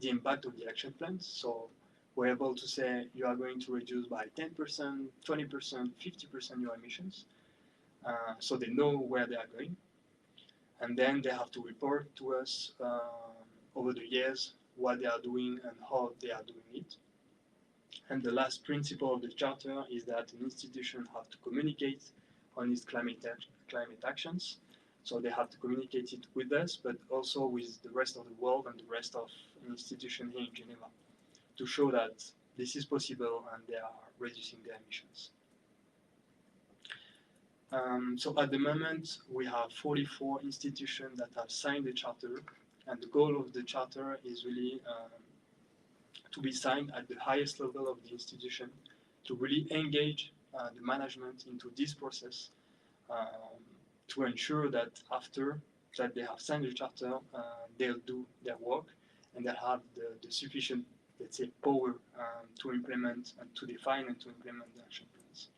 the impact of the action plans. So we're able to say you are going to reduce by 10%, 20%, 50% your emissions. So they know where they are going. And then they have to report to us over the years what they are doing and how they are doing it. And the last principle of the charter is that an institution have to communicate on its climate actions. So they have to communicate it with us, but also with the rest of the world and the rest of institutions here in Geneva, to show that this is possible and they are reducing their emissions. So at the moment, we have 44 institutions that have signed the charter, and the goal of the charter is really to be signed at the highest level of the institution, to really engage the management into this process, to ensure that after that they have signed the charter, they'll do their work and they'll have the sufficient, let's say, power to implement and to define and to implement the action plans.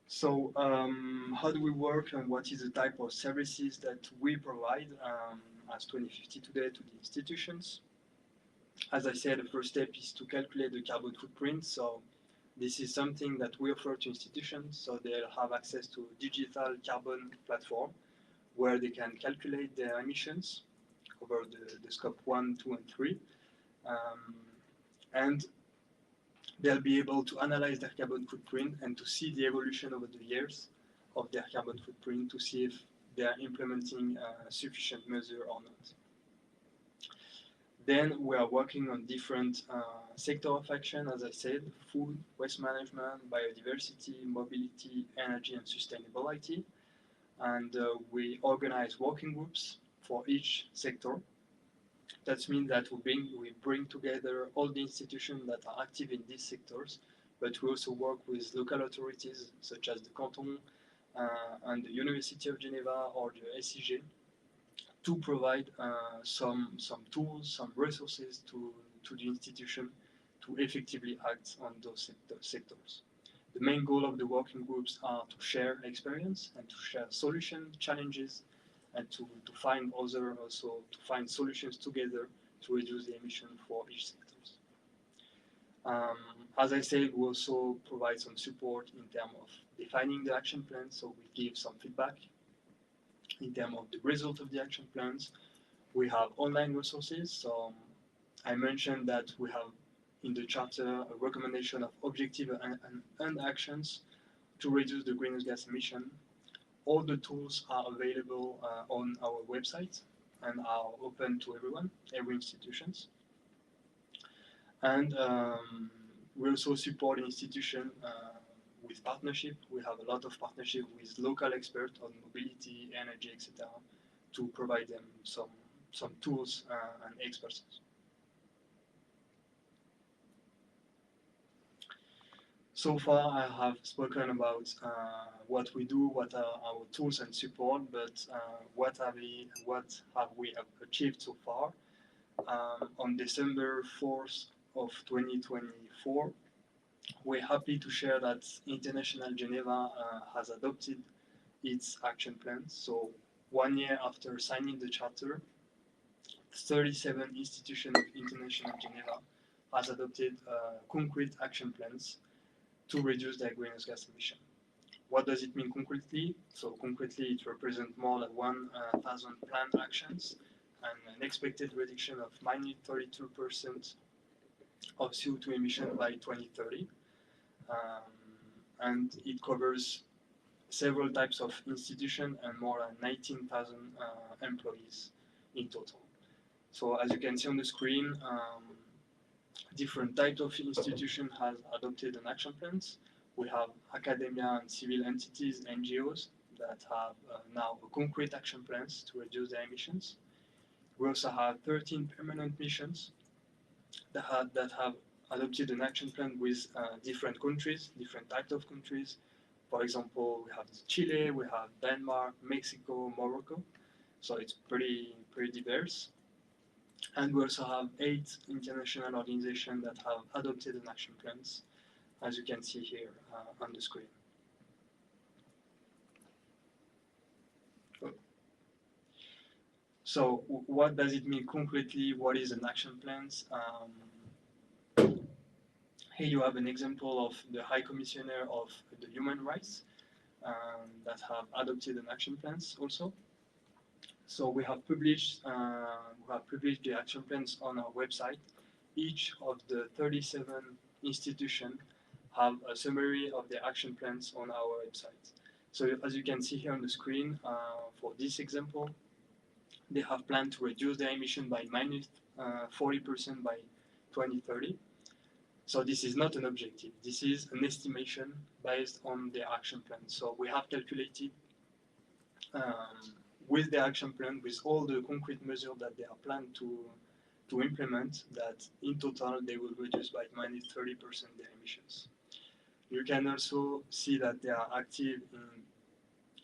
So how do we work and what is the type of services that we provide as 2050 today to the institutions? As I said, the first step is to calculate the carbon footprint. So this is something that we offer to institutions, so they'll have access to a digital carbon platform where they can calculate their emissions over the scope 1, 2, and 3. And they'll be able to analyze their carbon footprint and to see the evolution over the years of their carbon footprint to see if they are implementing sufficient measure or not. Then we are working on different sector of action, as I said: food, waste management, biodiversity, mobility, energy, and sustainability. And we organize working groups for each sector. That means that we bring together all the institutions that are active in these sectors, but we also work with local authorities such as the canton and the University of Geneva or the SCG to provide some tools, some resources to the institution to effectively act on those sectors. The main goal of the working groups are to share experience and to share solutions, challenges, and to find solutions together to reduce the emission for each sector. As I said, we also provide some support in terms of defining the action plan, so we give some feedback in terms of the result of the action plans. We have online resources, so I mentioned that we have in the charter a recommendation of objectives and actions to reduce the greenhouse gas emission. All the tools are available on our website and are open to everyone, every institutions. And we also support institutions with partnership. We have a lot of partnership with local experts on mobility, energy, etc., to provide them some tools and expertise. So far, I have spoken about what we do, what are our tools and support, but what have we achieved so far? On December 4th of 2024, we're happy to share that International Geneva has adopted its action plan. So 1 year after signing the charter, 37 institutions of International Geneva has adopted concrete action plans to reduce their greenhouse gas emission. What does it mean concretely? So concretely, it represents more than 1,000 planned actions and an expected reduction of minus 32% of CO2 emission by 2030. And it covers several types of institutions and more than 19,000 employees in total. So as you can see on the screen, different types of institutions have adopted an action plans. We have academia and civil entities, NGOs, that have now concrete action plans to reduce their emissions. We also have 13 permanent missions that have adopted an action plan with different countries, different types of countries. For example, we have Chile, we have Denmark, Mexico, Morocco. So it's pretty diverse. And we also have 8 international organizations that have adopted an action plans, as you can see here on the screen. So what does it mean concretely? What is an action plan? Here you have an example of the High Commissioner of the Human Rights that have adopted an action plans also. So we have published the action plans on our website. Each of the 37 institutions have a summary of their action plans on our website. So as you can see here on the screen, for this example, they have planned to reduce their emission by minus 40% by 2030. So this is not an objective. This is an estimation based on their action plan. So we have calculated with the action plan, with all the concrete measures that they are planned to implement, that in total they will reduce by minus 30% their emissions. You can also see that they are active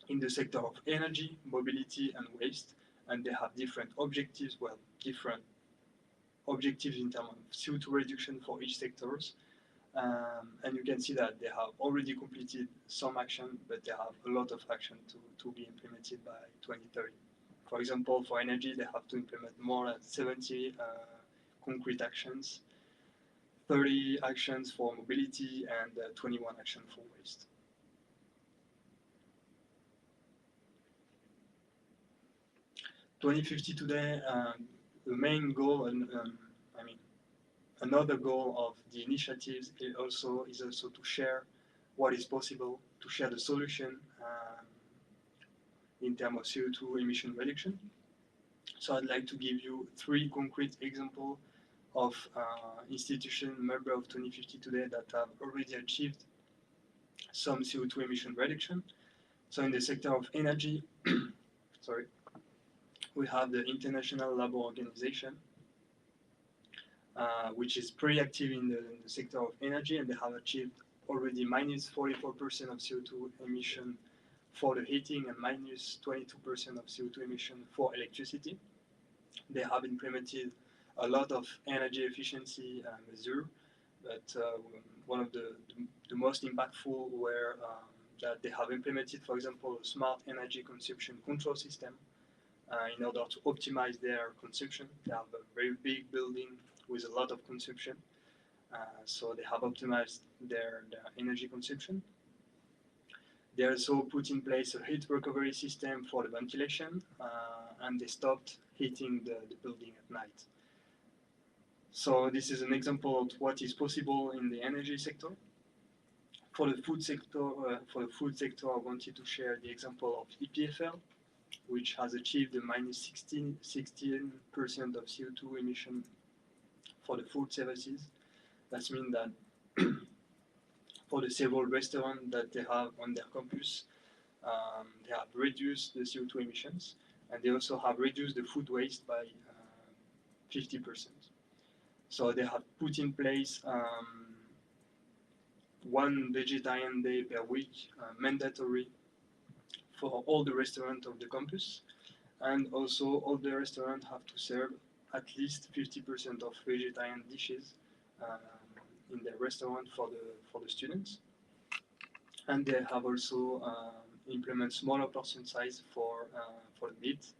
in the sector of energy, mobility, and waste, and they have different objectives, different objectives in terms of CO2 reduction for each sectors. And you can see that they have already completed some action, but they have a lot of action to be implemented by 2030. For example, for energy, they have to implement more than 70 concrete actions, 30 actions for mobility, and 21 actions for waste. (2050) today, the main goal, another goal of the initiatives is also to share what is possible, to share the solution in terms of CO2 emission reduction. So I'd like to give you 3 concrete examples of institutions, members of 2050 today, that have already achieved some CO2 emission reduction. So in the sector of energy, we have the International Labour Organization, which is pretty active in the sector of energy, and they have achieved already minus 44% of CO2 emission for the heating and minus 22% of CO2 emission for electricity. They have implemented a lot of energy efficiency measures, but one of the most impactful were that they have implemented, for example, a smart energy consumption control system in order to optimize their consumption. They have a very big building with a lot of consumption, so they have optimized their energy consumption. They also put in place a heat recovery system for the ventilation, and they stopped heating the building at night. So this is an example of what is possible in the energy sector. For the food sector, I wanted to share the example of EPFL, which has achieved a minus 16% of CO2 emission for the food services. That means that for the several restaurants that they have on their campus, they have reduced the CO2 emissions, and they also have reduced the food waste by 50%. So they have put in place one vegetarian day per week mandatory for all the restaurants of the campus, and also all the restaurants have to serve at least 50% of vegetarian dishes in their restaurant for the students. And they have also implement smaller portion size for meat,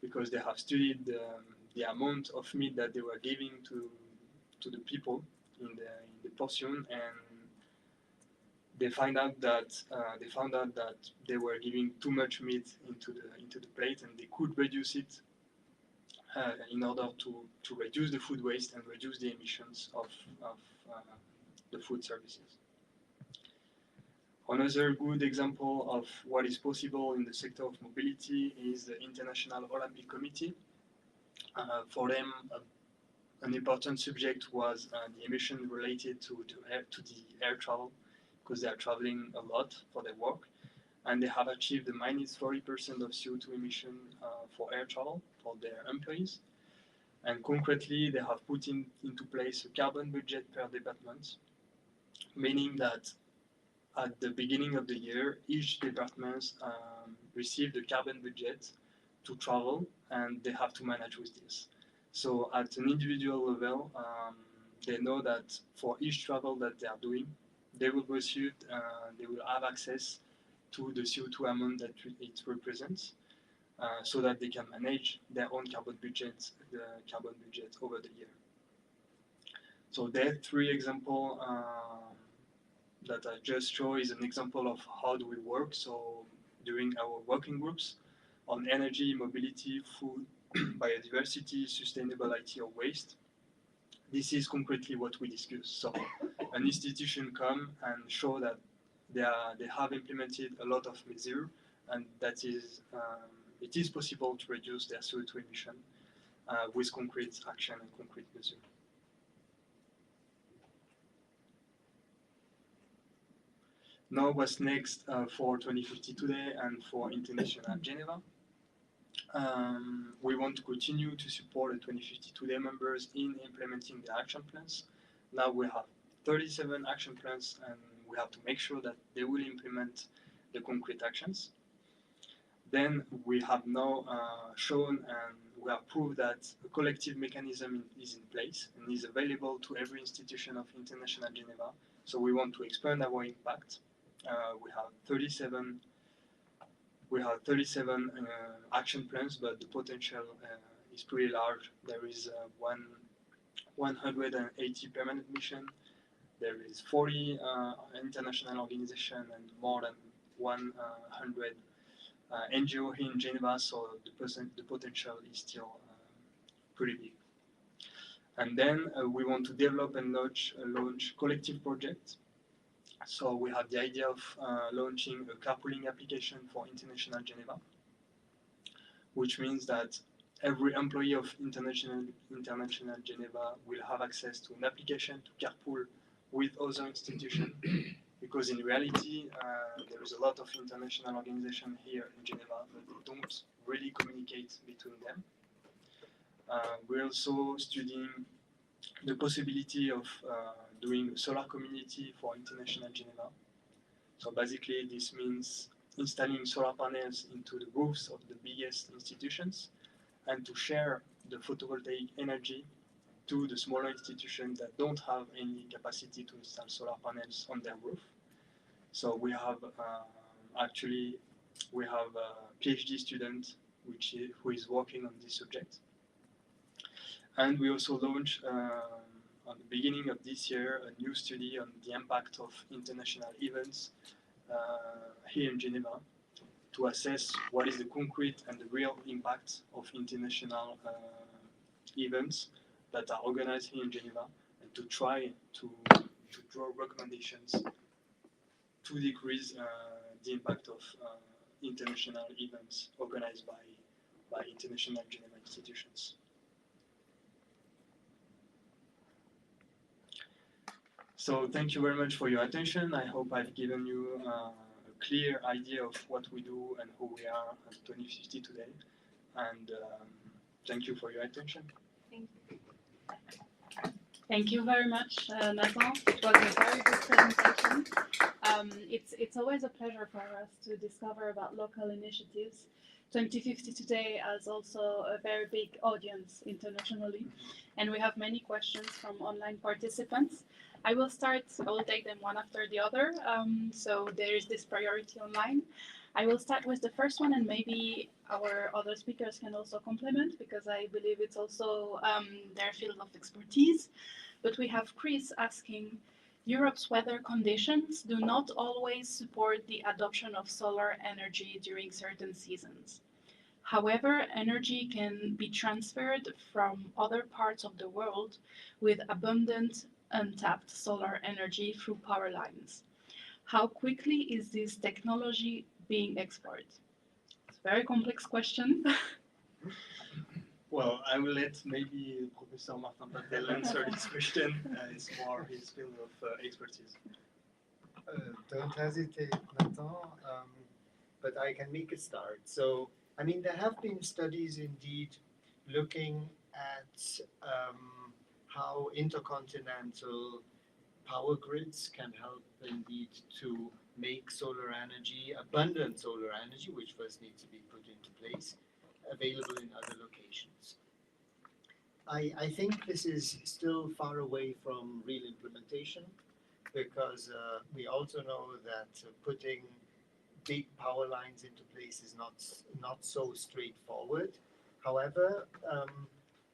because they have studied the amount of meat that they were giving to the people in the portion, and they found out that they were giving too much meat into the plate, and they could reduce it in order to reduce the food waste and reduce the emissions of the food services. Another good example of what is possible in the sector of mobility is the International Olympic Committee. For them, an important subject was the emission related to the air travel, because they are traveling a lot for their work, and they have achieved a -40% of CO2 emission for air travel for their employees. And concretely, they have put into place a carbon budget per department, meaning that at the beginning of the year, each department received a carbon budget to travel, and they have to manage with this. So at an individual level, they know that for each travel that they are doing, they will have access to the CO2 amount that it represents, so that they can manage their own carbon budget over the year. So there are three examples that I just show is an example of how do we work. So during our working groups on energy, mobility, food, biodiversity, sustainable IT or waste, this is concretely what we discuss. So an institution come and show that they have implemented a lot of measures, and that is it is possible to reduce their CO2 emission with concrete action and concrete measures. Now, what's next for 2050 Today and for International Geneva? We want to continue to support the 2050 Today members in implementing the action plans. Now we have 37 action plans, and we have to make sure that they will implement the concrete actions. Then we have now shown and we have proved that a collective mechanism is in place and is available to every institution of International Geneva. So we want to expand our impact. We have 37 action plans, but the potential is pretty large. There is 180 permanent mission. There is 40 international organizations and more than 100 NGO here in Geneva. So the potential is still pretty big. And then we want to develop and launch collective projects. So we have the idea of launching a carpooling application for International Geneva, which means that every employee of International Geneva will have access to an application to carpool with other institutions, because in reality there is a lot of international organizations here in Geneva, but they don't really communicate between them. We're also studying the possibility of doing a solar community for International Geneva. So basically this means installing solar panels into the roofs of the biggest institutions and to share the photovoltaic energy to the smaller institutions that don't have any capacity to install solar panels on their roof. So we have a PhD student who is working on this subject. And we also launched on the beginning of this year a new study on the impact of international events here in Geneva, to assess what is the concrete and the real impact of international events that are organized here in Geneva, and to try to draw recommendations to decrease the impact of international events organized by International Geneva institutions. So thank you very much for your attention. I hope I've given you a clear idea of what we do and who we are at 2050 Today. And thank you for your attention. Thank you. Thank you very much, Nathan. It was a very good presentation. It's always a pleasure for us to discover about local initiatives. 2050 today has also a very big audience internationally, and we have many questions from online participants. I will take them one after the other. So there is this priority online. I will start with the first one, and maybe our other speakers can also complement because I believe it's also their field of expertise. But we have Chris asking, Europe's weather conditions do not always support the adoption of solar energy during certain seasons. However, energy can be transferred from other parts of the world with abundant, untapped solar energy through power lines. How quickly is this technology being explored? It's a very complex question. Well, I will let maybe Professor Martin Patel answer this question. It's more his field of expertise. Don't hesitate, Nathan, but I can make a start. So, I mean, there have been studies indeed looking at how intercontinental power grids can help indeed to make solar energy, abundant solar energy, which first needs to be put into place, available in other locations. I think this is still far away from real implementation because we also know that putting big power lines into place is not so straightforward. However,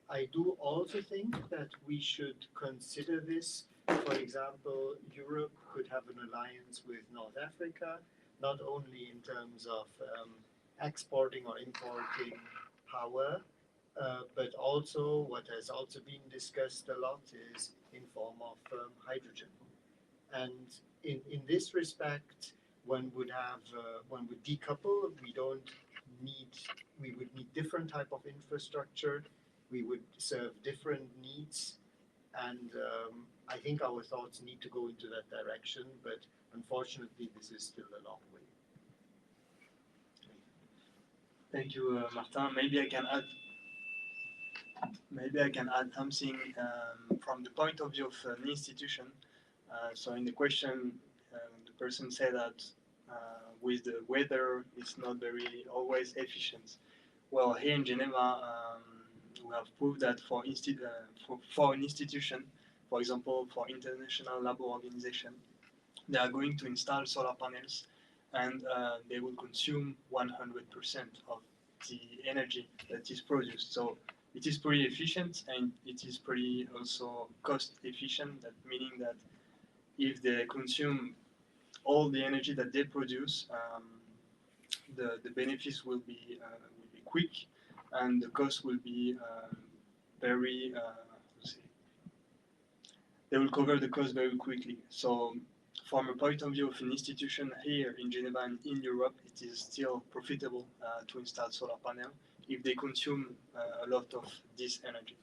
I do also think that we should consider this. For example, Europe could have an alliance with North Africa, not only in terms of exporting or importing power, but also what has also been discussed a lot is in form of hydrogen. And in this respect, one would decouple. We would need different type of infrastructure. We would serve different needs, and I think our thoughts need to go into that direction. But unfortunately, this is still a long way. Thank you, Martin. Maybe I can add something from the point of view of an institution. So in the question, the person said that with the weather, it's not very always efficient. Well, here in Geneva, we have proved that for an institution, for example, for International Labour Organization, they are going to install solar panels, and they will consume 100% of the energy that is produced. So it is pretty efficient, and it is pretty also cost efficient. That meaning that if they consume all the energy that they produce, the benefits will be quick, and the cost will be very. They will cover the cost very quickly. So, from a point of view of an institution here in Geneva and in Europe, it is still profitable to install solar panel if they consume a lot of this energy.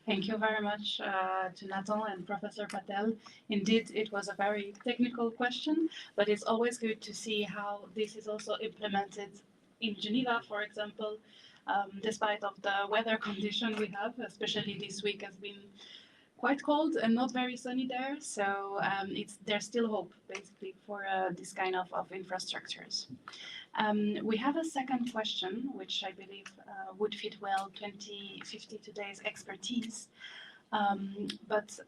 Thank you very much to Nathan and Professor Patel. Indeed, it was a very technical question, but it's always good to see how this is also implemented in Geneva, for example, despite of the weather condition we have, especially this week has been quite cold and not very sunny there. So there's still hope, basically, for this kind of infrastructures. We have a second question, which I believe would fit well 2050 today's expertise. But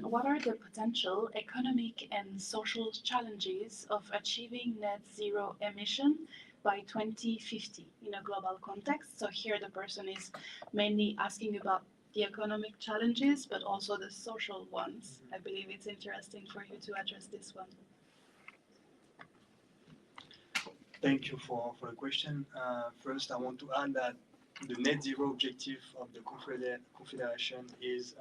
what are the potential economic and social challenges of achieving net zero emission by 2050 in a global context? So here the person is mainly asking about the economic challenges, but also the social ones. I believe it's interesting for you to address this one. Thank you for the question. First, I want to add that the net zero objective of the Confederation is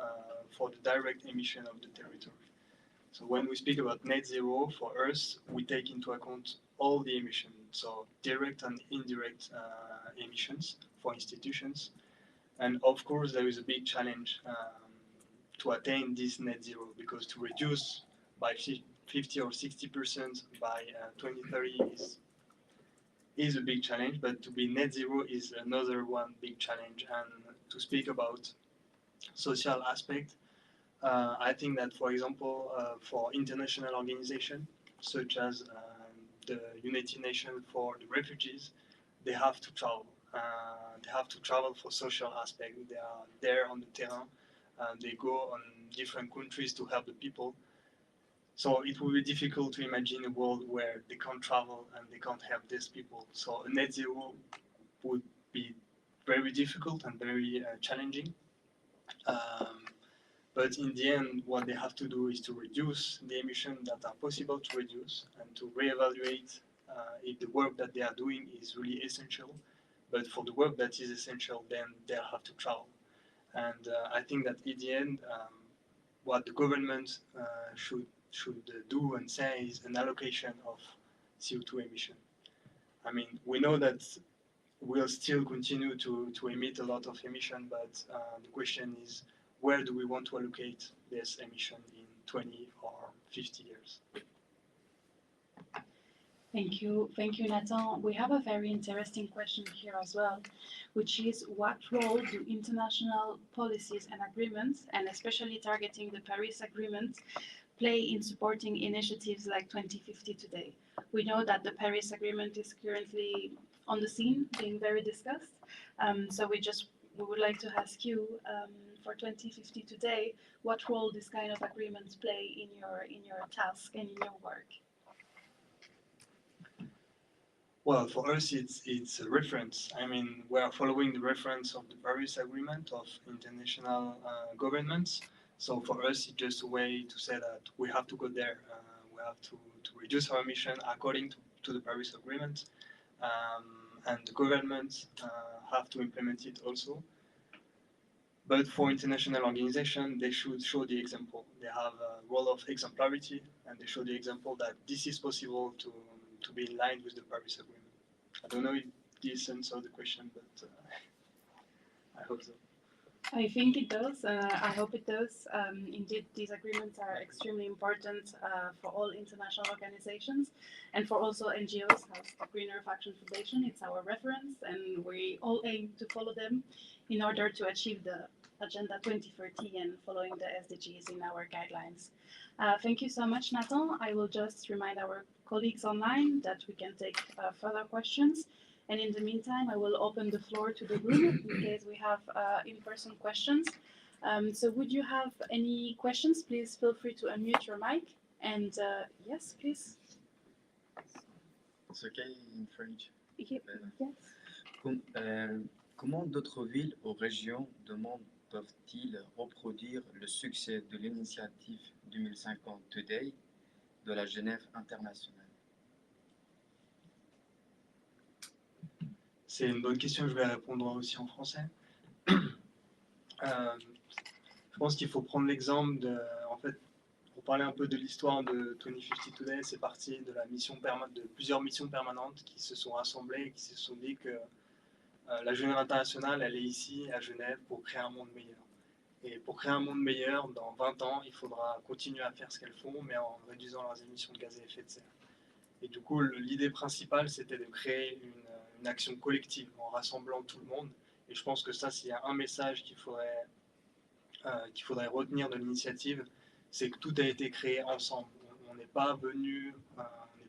for the direct emission of the territory. So when we speak about net zero, for us, we take into account all the emissions, so direct and indirect emissions for institutions. And of course, there is a big challenge to attain this net zero, because to reduce by 50 or 60% by 2030 is a big challenge, but to be net zero is another one big challenge. And to speak about social aspect. I think that, for example, for international organizations such as the United Nations for the Refugees, they have to travel. They have to travel for social aspect. They are there on the terrain. They go on different countries to help the people. So it will be difficult to imagine a world where they can't travel and they can't help these people. So a net zero would be very difficult and very challenging. But in the end, what they have to do is to reduce the emissions that are possible to reduce and to reevaluate if the work that they are doing is really essential. But for the work that is essential, then they'll have to travel. And I think that in the end, what the government should do and say is an allocation of CO2 emission. I mean, we know that we'll still continue to emit a lot of emission, but the question is, where do we want to allocate this emission in 20 or 50 years? Thank you, Nathan. We have a very interesting question here as well, which is what role do international policies and agreements, and especially targeting the Paris Agreement, play in supporting initiatives like 2050 today? We know that the Paris Agreement is currently on the scene, being very discussed. So we would like to ask you, for 2050 today, what role this kind of agreements play in your task and in your work? Well, for us, it's a reference. I mean, we are following the reference of the Paris Agreement of international governments. So for us, it's just a way to say that we have to go there. We have to reduce our emission according to the Paris Agreement. And the governments have to implement it also. But for international organizations, they should show the example. They have a role of exemplarity, and they show the example that this is possible to be in line with the Paris Agreement. I don't know if this answers the question, but I hope so. I think it does. I hope it does. Indeed, these agreements are extremely important for all international organizations and for also NGOs, as the Green Earth Action Foundation. It's our reference, and we all aim to follow them in order to achieve the Agenda 2030 and following the SDGs in our guidelines. Thank you so much, Nathan. I will just remind our colleagues online that we can take further questions. And in the meantime, I will open the floor to the room in case we have in-person questions. So would you have any questions? Please feel free to unmute your mic. And yes, please. It's okay in French. Yes. Comment d'autres villes ou régions du monde peuvent-ils reproduire le succès de l'initiative 2050 Today de la Genève internationale? C'est une bonne question, je vais répondre aussi en français. Je pense qu'il faut prendre l'exemple en fait, pour parler un peu de l'histoire de 2050 Today, c'est parti de de plusieurs missions permanentes qui se sont rassemblées et qui se sont dit que la Genève internationale, elle est ici à Genève pour créer un monde meilleur. Et pour créer un monde meilleur, dans 20 ans, il faudra continuer à faire ce qu'elles font, mais en réduisant leurs émissions de gaz à effet de serre. Et du coup, l'idée principale, c'était de créer une action collective en rassemblant tout le monde. Et je pense que ça, s'il y a un message qu'il faudrait retenir de l'initiative, c'est que tout a été créé ensemble. On n'est pas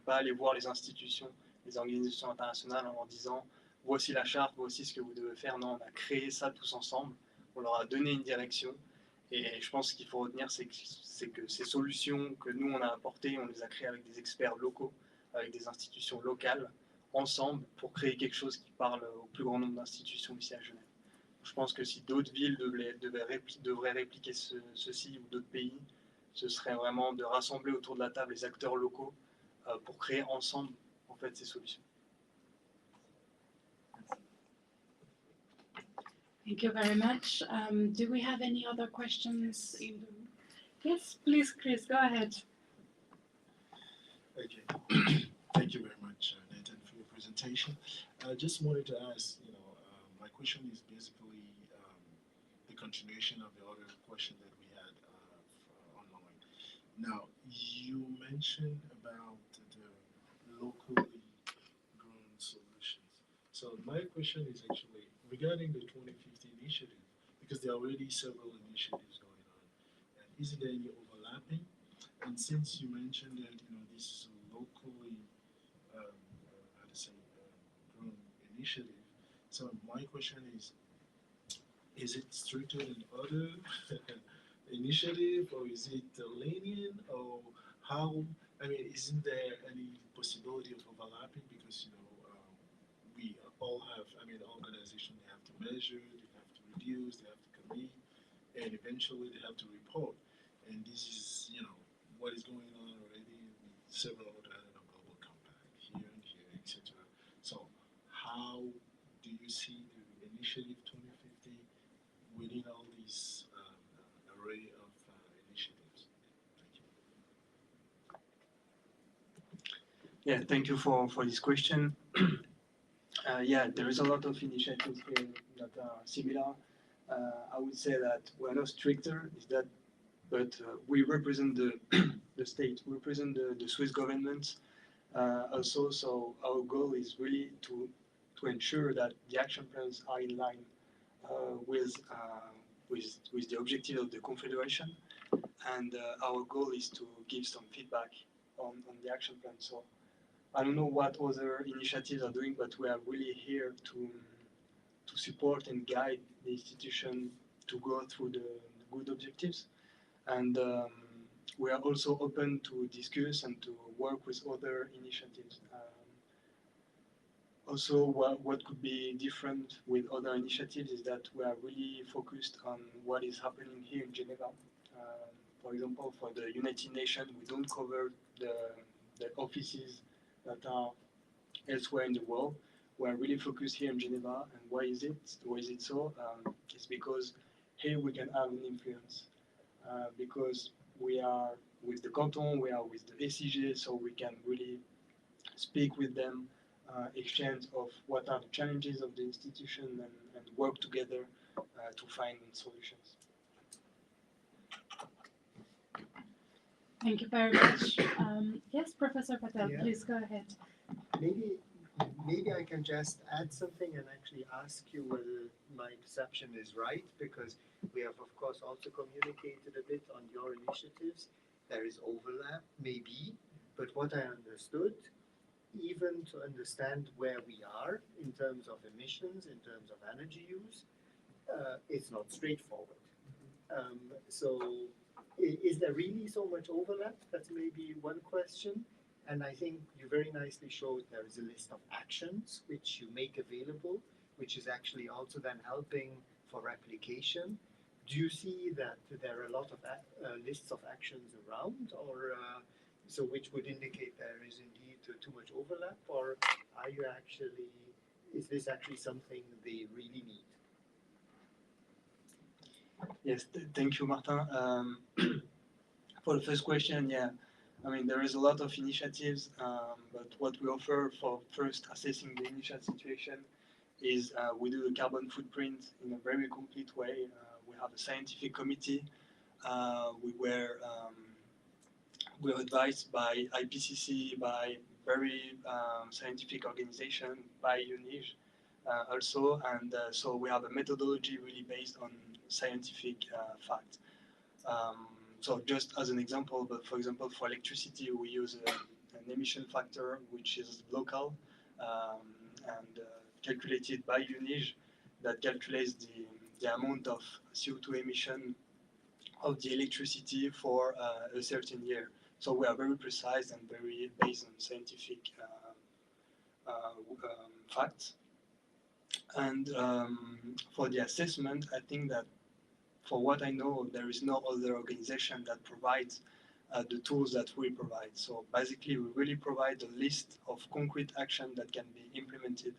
allé voir les institutions, les organisations internationales en leur disant voici la charte, voici ce que vous devez faire. Non, on a créé ça tous ensemble, on leur a donné une direction. Et je pense qu'il faut retenir, c'est que ces solutions que nous, on a apportées, on les a créées avec des experts locaux, avec des institutions locales, ensemble, pour créer quelque chose qui parle au plus grand nombre d'institutions ici à Genève. Je pense que si d'autres villes devraient répliquer ceci ou d'autres pays, ce serait vraiment de rassembler autour de la table les acteurs locaux pour créer ensemble en fait, ces solutions. Thank you very much. Do we have any other questions in the room? Yes, please, Chris, go ahead. Okay. Thank you very much, Nathan, for your presentation. I just wanted to ask, my question is basically the continuation of the other question that we had online. Now, you mentioned about the locally grown solutions. So my question is actually regarding the 2050 initiative, because there are already several initiatives going on. And is there any overlapping? And since you mentioned that this is a locally how to say grown initiative, so my question is it stricter than other initiative, or is it lenient, or how? I mean, isn't there any possibility of overlapping? Because we all have. I mean, organizations, they have to measure, they have to reduce, they have to commit, and eventually they have to report. And this is what is going on already with several other global compact here and here, etc. So how do you see the initiative 2050 within all these array of initiatives? Thank you. Yeah, thank you for this question. Yeah, there is a lot of initiatives here that are similar. I would say that we're not stricter, but we represent the the state, we represent the Swiss government also. So our goal is really to ensure that the action plans are in line with the objective of the Confederation, and our goal is to give some feedback on the action plan. So I don't know what other initiatives are doing, but we are really here to support and guide the institution to go through the good objectives. And we are also open to discuss and to work with other initiatives. Also, what could be different with other initiatives is that we are really focused on what is happening here in Geneva. For example, for the United Nations, we don't cover the offices that are elsewhere in the world. We are really focused here in Geneva. And why is it? Why is it so? It's because here we can have an influence. Because we are with the canton, we are with the SCG, so we can really speak with them, exchange of what are the challenges of the institution, and work together to find solutions. Thank you very much. Yes, Professor Patel, Yeah. please go ahead. Maybe I can just add something and actually ask you whether my perception is right, because we have of course also communicated a bit on your initiatives. There is overlap, maybe, but what I understood, even to understand where we are in terms of emissions, in terms of energy use, it's not straightforward. So is there really so much overlap? That's maybe one question. And I think you very nicely showed there is a list of actions which you make available, which is actually also then helping for replication. Do you see that there are a lot of lists of actions around, or so which would indicate there is indeed too much overlap, or is this actually something they really need? Yes, thank you, Martin. For the first question, yeah, I mean, there is a lot of initiatives, but what we offer for first assessing the initial situation is we do the carbon footprint in a very complete way. We have a scientific committee. We were advised by IPCC, by very scientific organization, by UNIGE also, and so we have a methodology really based on scientific facts. So just as an example, but for example, for electricity, we use an emission factor which is local and calculated by UNIGE, that calculates the amount of CO2 emission of the electricity for a certain year. So we are very precise and very based on scientific facts. And for the assessment, I think that for what I know, there is no other organization that provides the tools that we provide. So basically, we really provide a list of concrete action that can be implemented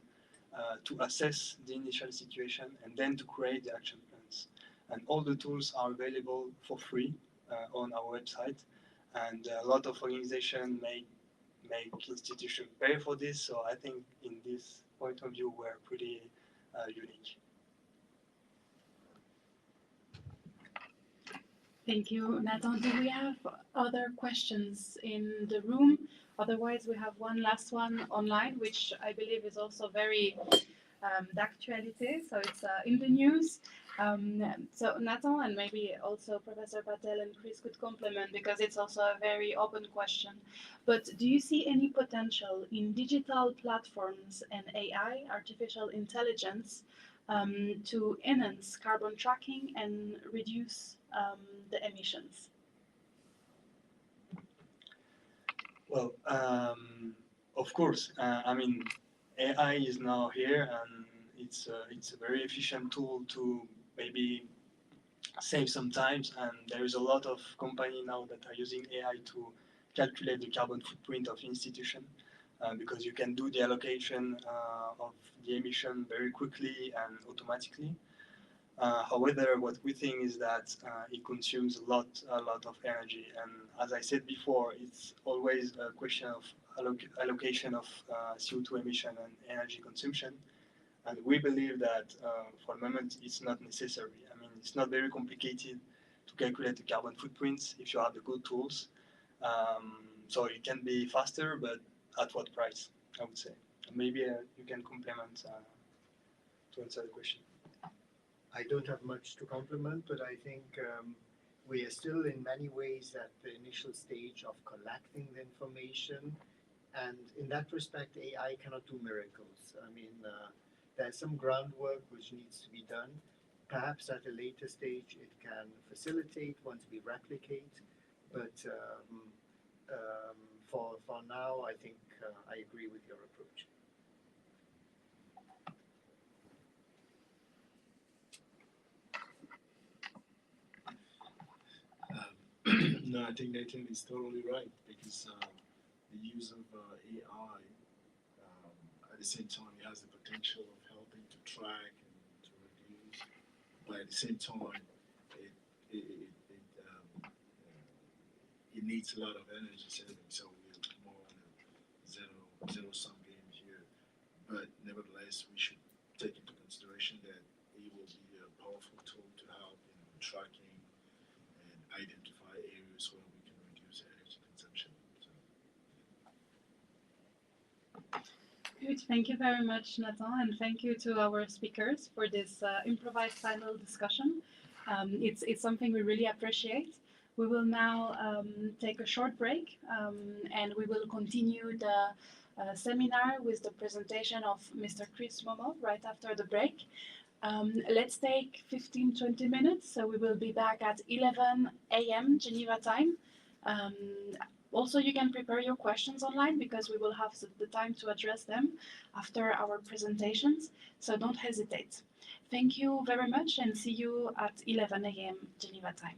to assess the initial situation and then to create the action plans. And all the tools are available for free on our website. And a lot of organizations make institutions pay for this. So I think in this point of view, we're pretty unique. Thank you, Nathan. Do we have other questions in the room? Otherwise, we have one last one online, which I believe is also very d'actualité. So it's in the news. So Nathan and maybe also Professor Patel and Chris could complement because it's also a very open question. But do you see any potential in digital platforms and AI, artificial intelligence, to enhance carbon tracking and reduce the emissions? Well, of course. I mean, AI is now here, and it's a very efficient tool to maybe save some time. And there is a lot of companies now that are using AI to calculate the carbon footprint of institution, because you can do the allocation of the emission very quickly and automatically. However, what we think is that it consumes a lot of energy, and as I said before, it's always a question of allocation of CO2 emission and energy consumption. And we believe that for the moment it's not necessary. I mean, it's not very complicated to calculate the carbon footprints if you have the good tools. So it can be faster, but at what price? I would say. Maybe you can complement to answer the question. I don't have much to complement, but I think we are still in many ways at the initial stage of collecting the information. And in that respect, AI cannot do miracles. I mean, there's some groundwork which needs to be done. Perhaps at a later stage it can facilitate once we replicate. But for now, I think I agree with your approach. No, I think Nathan is totally right because the use of AI at the same time it has the potential of helping to track and to reduce, but at the same time it needs a lot of energy saving. So we're more on a zero sum game here, but nevertheless we should take into consideration that it will be a powerful tool to help in tracking and identify areas where we can reduce energy consumption. So. Good. Thank you very much, Nathan, and thank you to our speakers for this improvised panel discussion. It's something we really appreciate. We will now take a short break, and we will continue the seminar with the presentation of Mr. Chris Momo right after the break. Let's take 15-20 minutes, so we will be back at 11 a.m. Geneva time. Also, you can prepare your questions online because we will have the time to address them after our presentations, so don't hesitate. Thank you very much and see you at 11 a.m. Geneva time.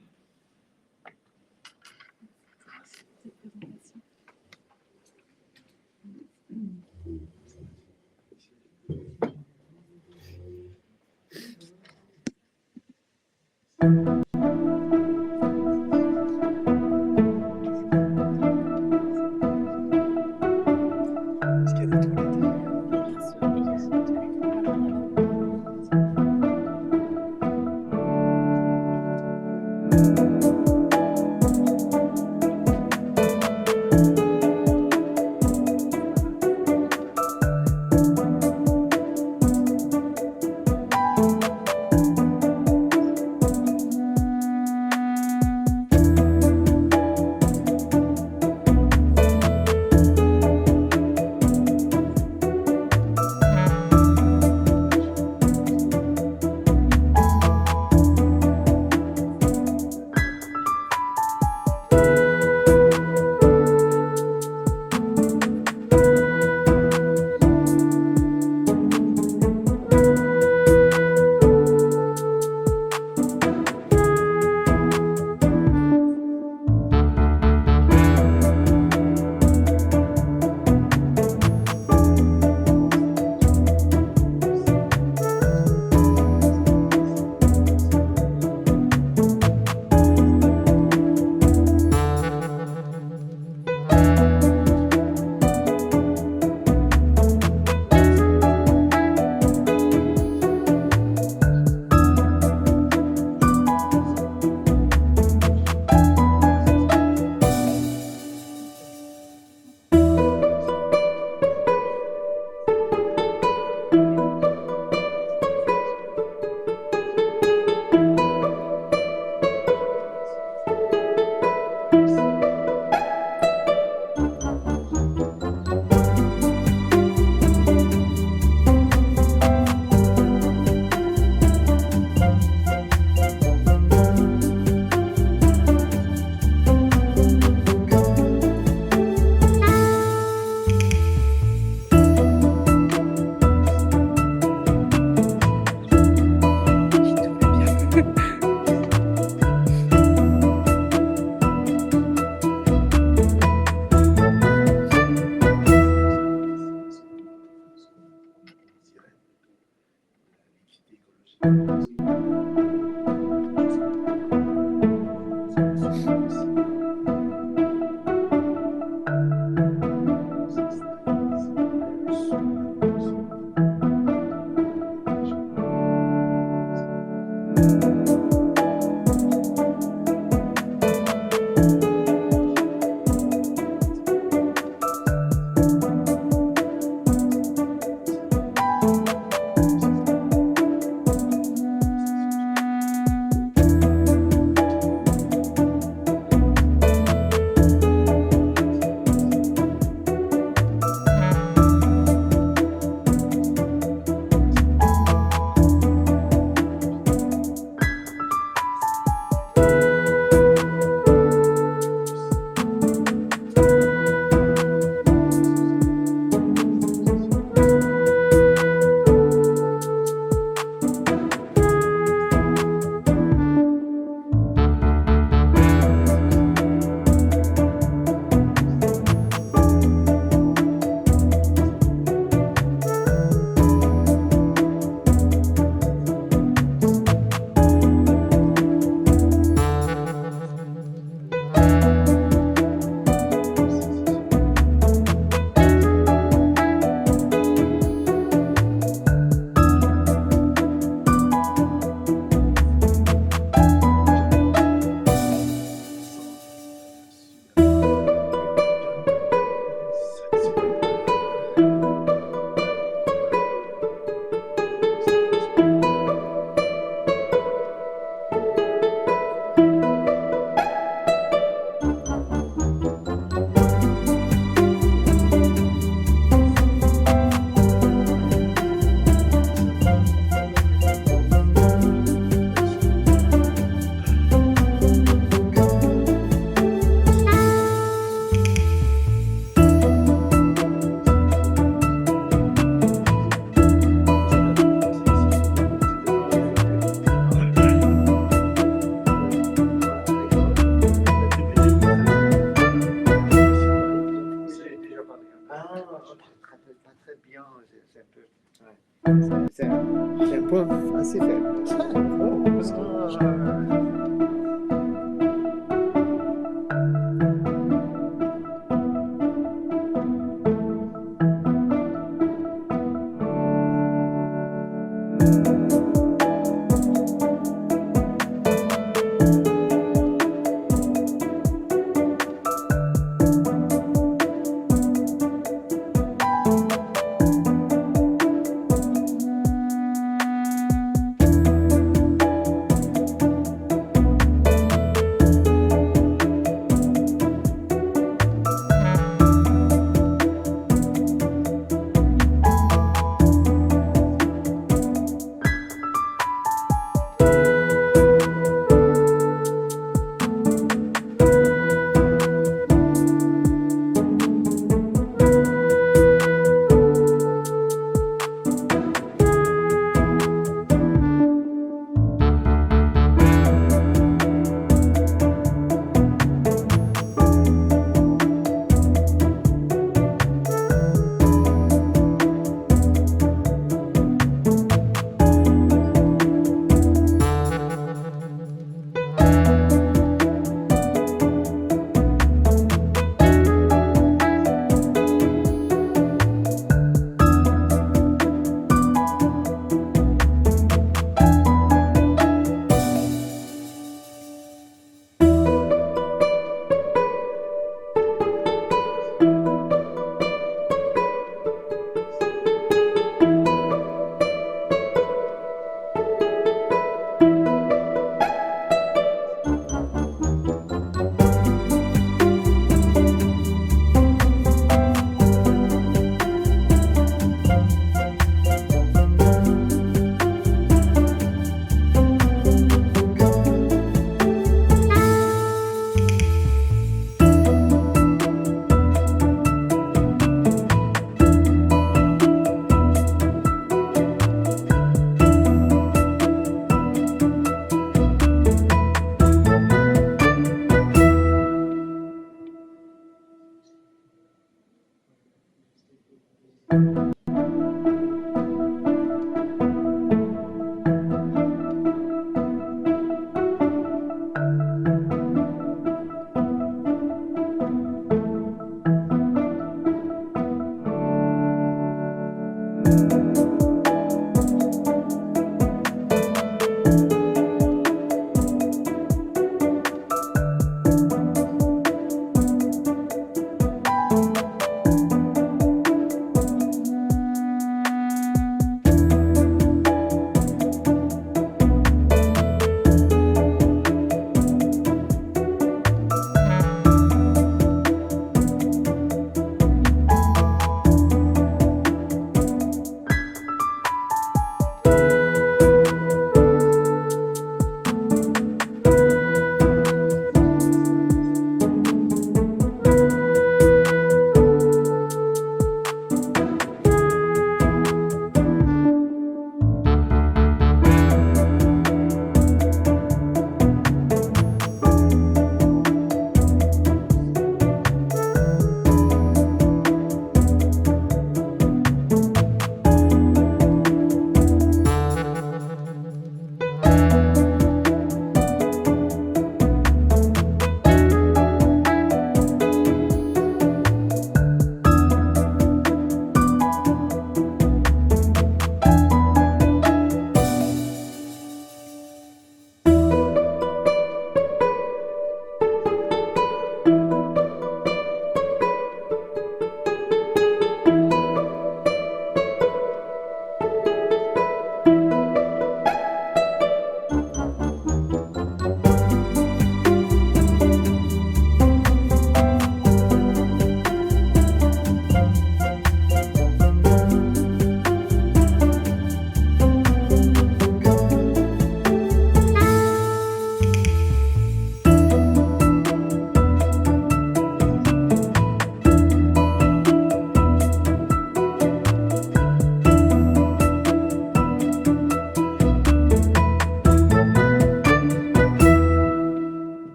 C'est un peu assez faible.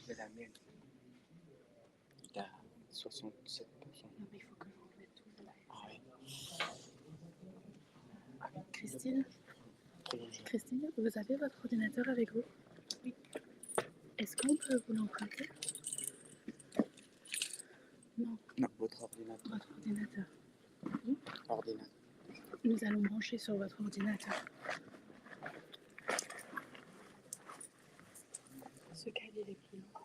C'est la même. Il a 67%. Non, mais il faut que j'enlève tout le live. Ah oui. Christine, Prolongez. Christine, vous avez votre ordinateur avec vous? Oui. Est-ce qu'on peut vous l'emprunter? Non, Non, votre ordinateur. votre ordinateur. Ordinateur. Nous allons brancher sur votre ordinateur. Ce câble, il est plus long.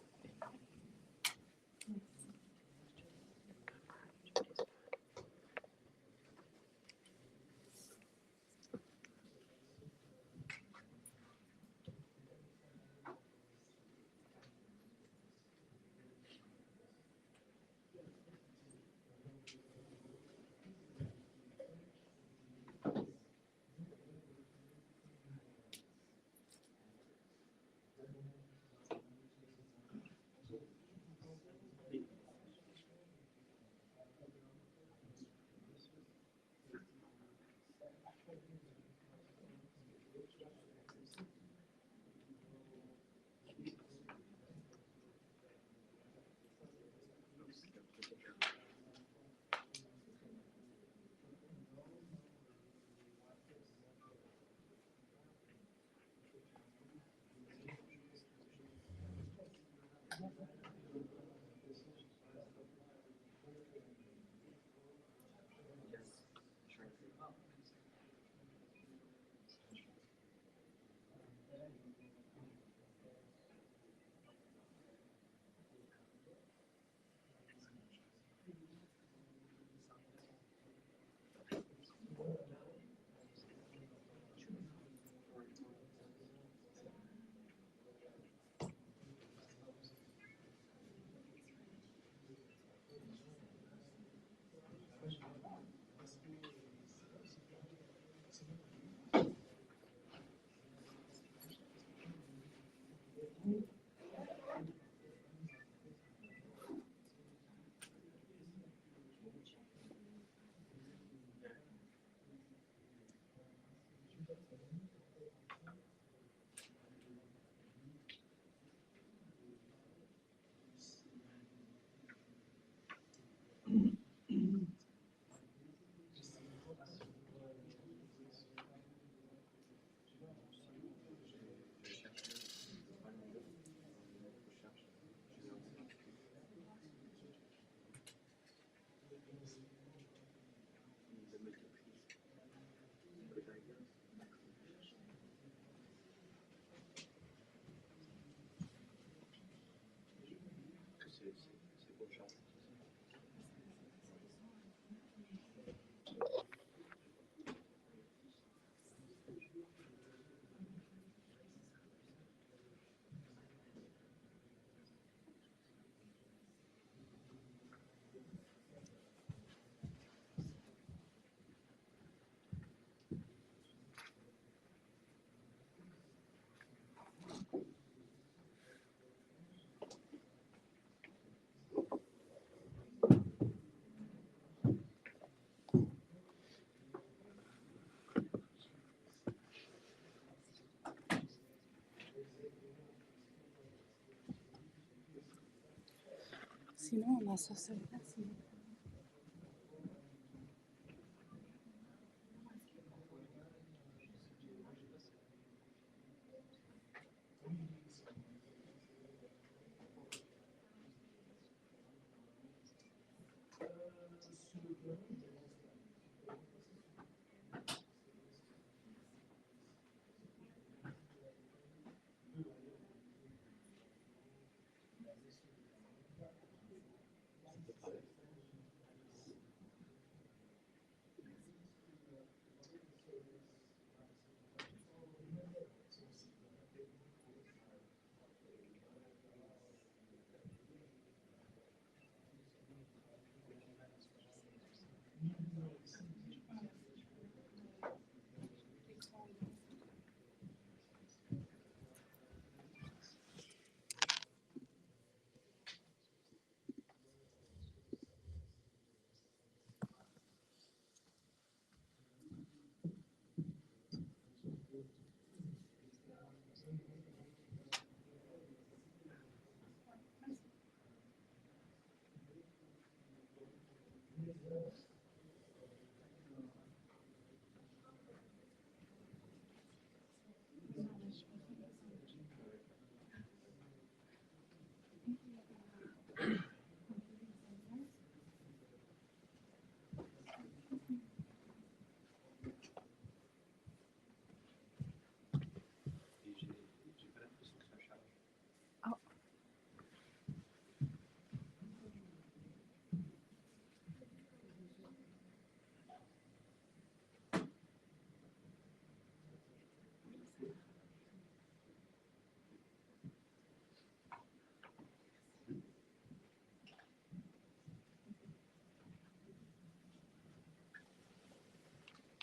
Sinon, on a ça seul. Merci.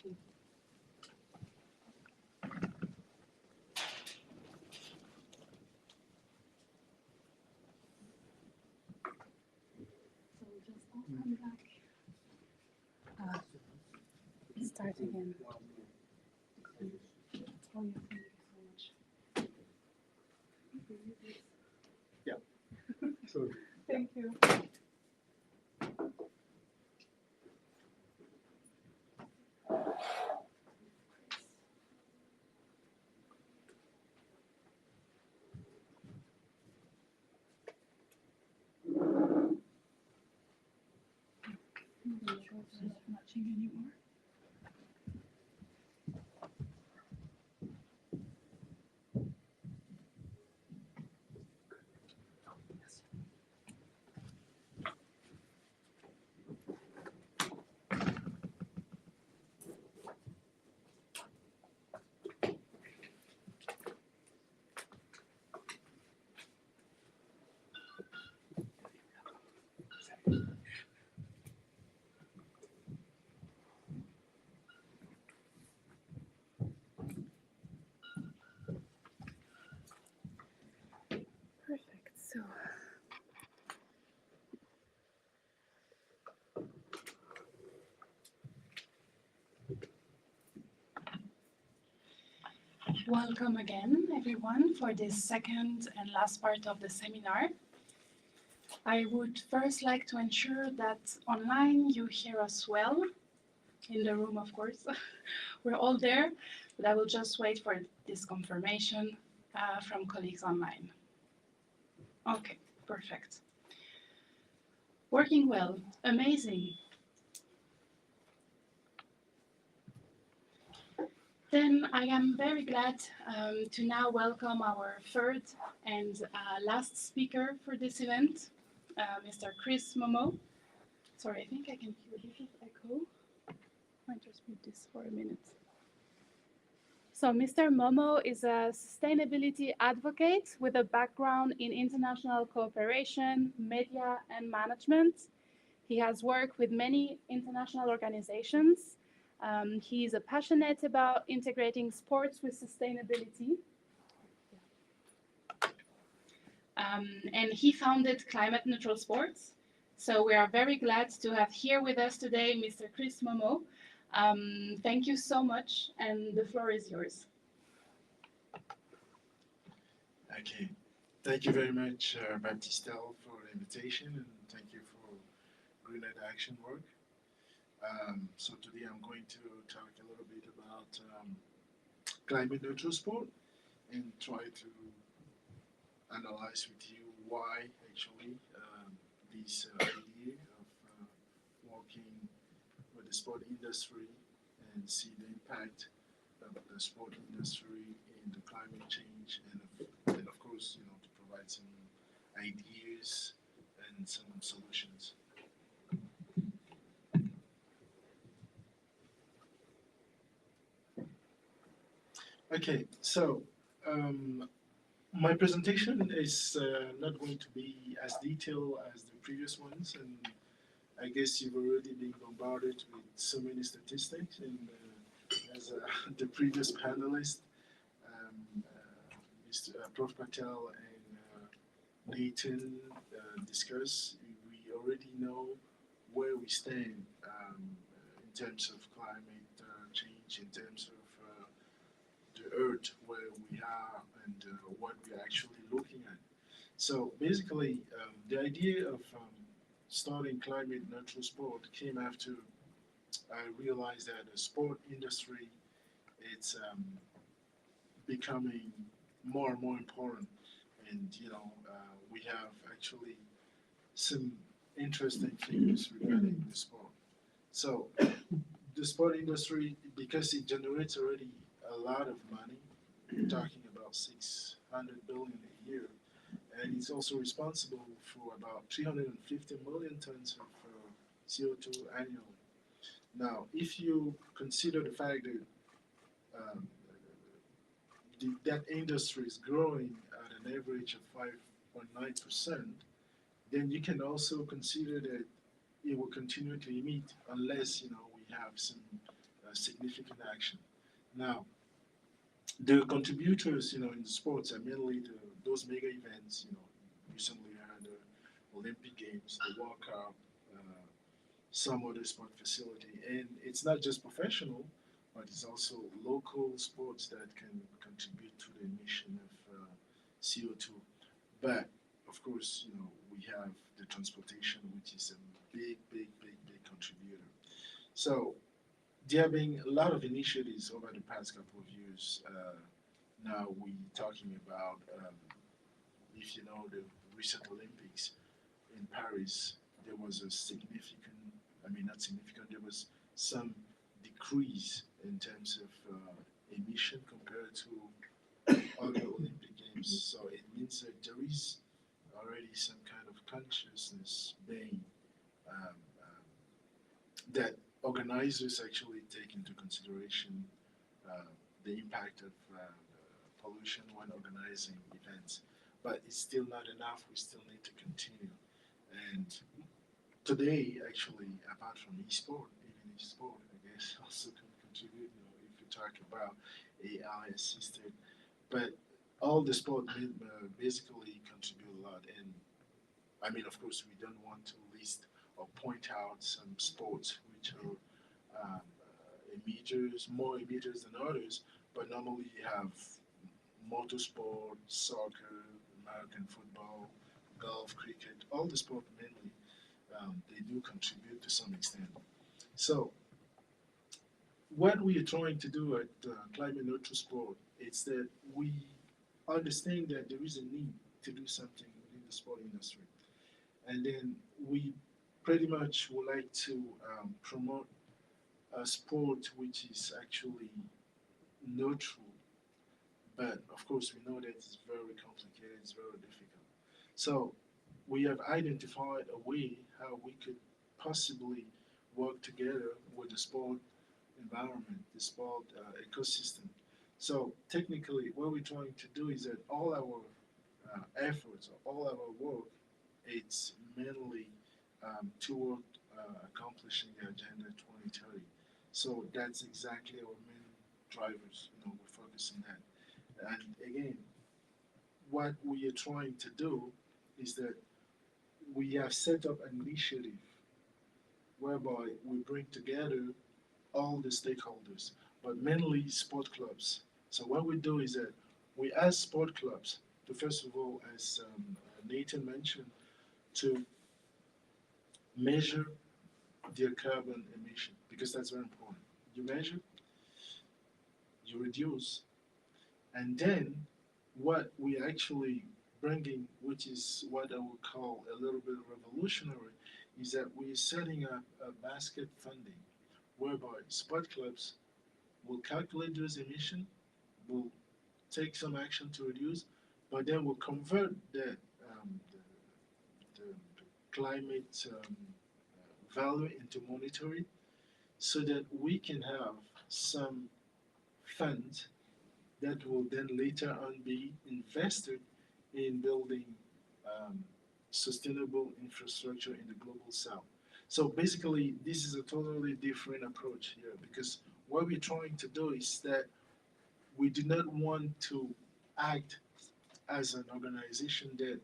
So just open back. Start again. Oh, yeah, thank you so much. So Thank you. Not sure if it's not matching anymore. Perfect. So welcome again, everyone, for this second and last part of the seminar. I would first like to ensure that online you hear us well. In the room, of course, we're all there, but I will just wait for this confirmation from colleagues online. Okay, perfect. Working well, amazing. Then I am very glad to now welcome our third and last speaker for this event, Mr. Chris Momo. Sorry, I think I can hear a bit of echo. Might just mute this for a minute. So Mr. Momo is a sustainability advocate with a background in international cooperation, media, and management. He has worked with many international organizations. He is passionate about integrating sports with sustainability. And he founded Climate Neutral Sports. So we are very glad to have here with us today Mr. Chris Momo. Thank you so much, and the floor is yours. Okay, thank you very much, Baptistel, for the invitation, and thank you for Greenlight Action work. So today I'm going to talk a little bit about climate neutral sport and try to analyze with you why actually this idea of working with the sport industry and see the impact of the sport industry in the climate change, and of course, you know, to provide some ideas and some solutions. Okay, so my presentation is not going to be as detailed as the previous ones, and I guess you've already been bombarded with so many statistics, and as the previous panelist, Mr. Prof. Patel and Nathan discussed, we already know where we stand in terms of climate change, in terms of the earth where we are and what we are actually looking at. So basically, the idea of starting climate neutral sport came after I realized that the sport industry, it's becoming more and more important, and you know, we have actually some interesting figures regarding the sport. So the sport industry, because it generates already a lot of money, we're talking about 600 billion a year, and it's also responsible for about 350 million tons of CO2 annually. Now, if you consider the fact that that industry is growing at an average of 5.9%, then you can also consider that it will continue to emit unless, you know, we have some significant action. Now, the contributors, in sports are mainly those mega events. Recently we had the Olympic Games, the World Cup, some other sport facility, and it's not just professional, but it's also local sports that can contribute to the emission of CO2. But of course, we have the transportation, which is a big contributor. So there have been a lot of initiatives over the past couple of years. Now we talking about, if you know the recent Olympics in Paris, there was a significant, not significant, there was some decrease in terms of emission compared to other Olympic Games. So it means that there is already some kind of consciousness being that organizers actually take into consideration the impact of pollution when organizing events. But it's still not enough. We still need to continue. And today, actually, apart from e-sport, even e-sport, I guess, also can contribute. If you talk about AI assisted, but all the sport basically contribute a lot. And of course, we don't want to list or point out some sports which are more emitters than others, but normally you have motorsport, soccer, American football, golf, cricket, all the sport mainly, they do contribute to some extent. So what we are trying to do at Climate Neutral Sport is that we understand that there is a need to do something in the sport industry. And then we pretty much would like to promote a sport which is actually neutral. But of course, we know that it's very complicated, it's very difficult. So we have identified a way how we could possibly work together with the sport environment, the sport ecosystem. So technically, what we're trying to do is that all our efforts, all our work, it's mainly toward accomplishing the Agenda 2030. So that's exactly our main drivers. We're focusing on that. And again, what we are trying to do is that we have set up an initiative whereby we bring together all the stakeholders, but mainly sport clubs. So what we do is that we ask sport clubs to, first of all, as Nathan mentioned, to measure their carbon emission, because that's very important. You measure, you reduce, and then what we are actually bringing, which is what I would call a little bit revolutionary, is that we are setting up a basket funding whereby sport clubs will calculate those emissions, will take some action to reduce, but then will convert the climate value into monetary, so that we can have some funds that will then later on be invested in building sustainable infrastructure in the global south. So basically, this is a totally different approach here, because what we're trying to do is that we do not want to act as an organization that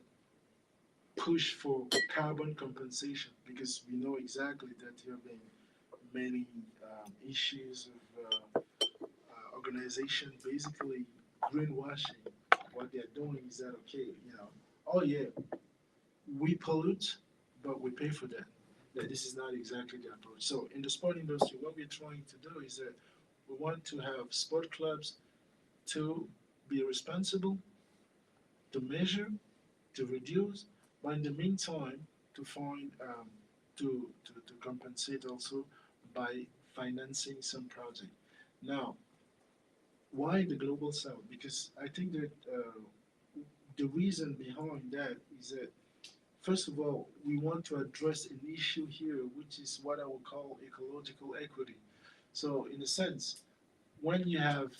push for carbon compensation, because we know exactly that there have been many issues of organization basically greenwashing. What they're doing is that, okay, oh yeah, we pollute, but we pay for that. That this is not exactly the approach. So in the sport industry, what we're trying to do is that we want to have sport clubs to be responsible, to measure, to reduce, but in the meantime, to find to compensate also by financing some project. Now, why the global south? Because I think that the reason behind that is that, first of all, we want to address an issue here, which is what I would call ecological equity. So, in a sense, when you have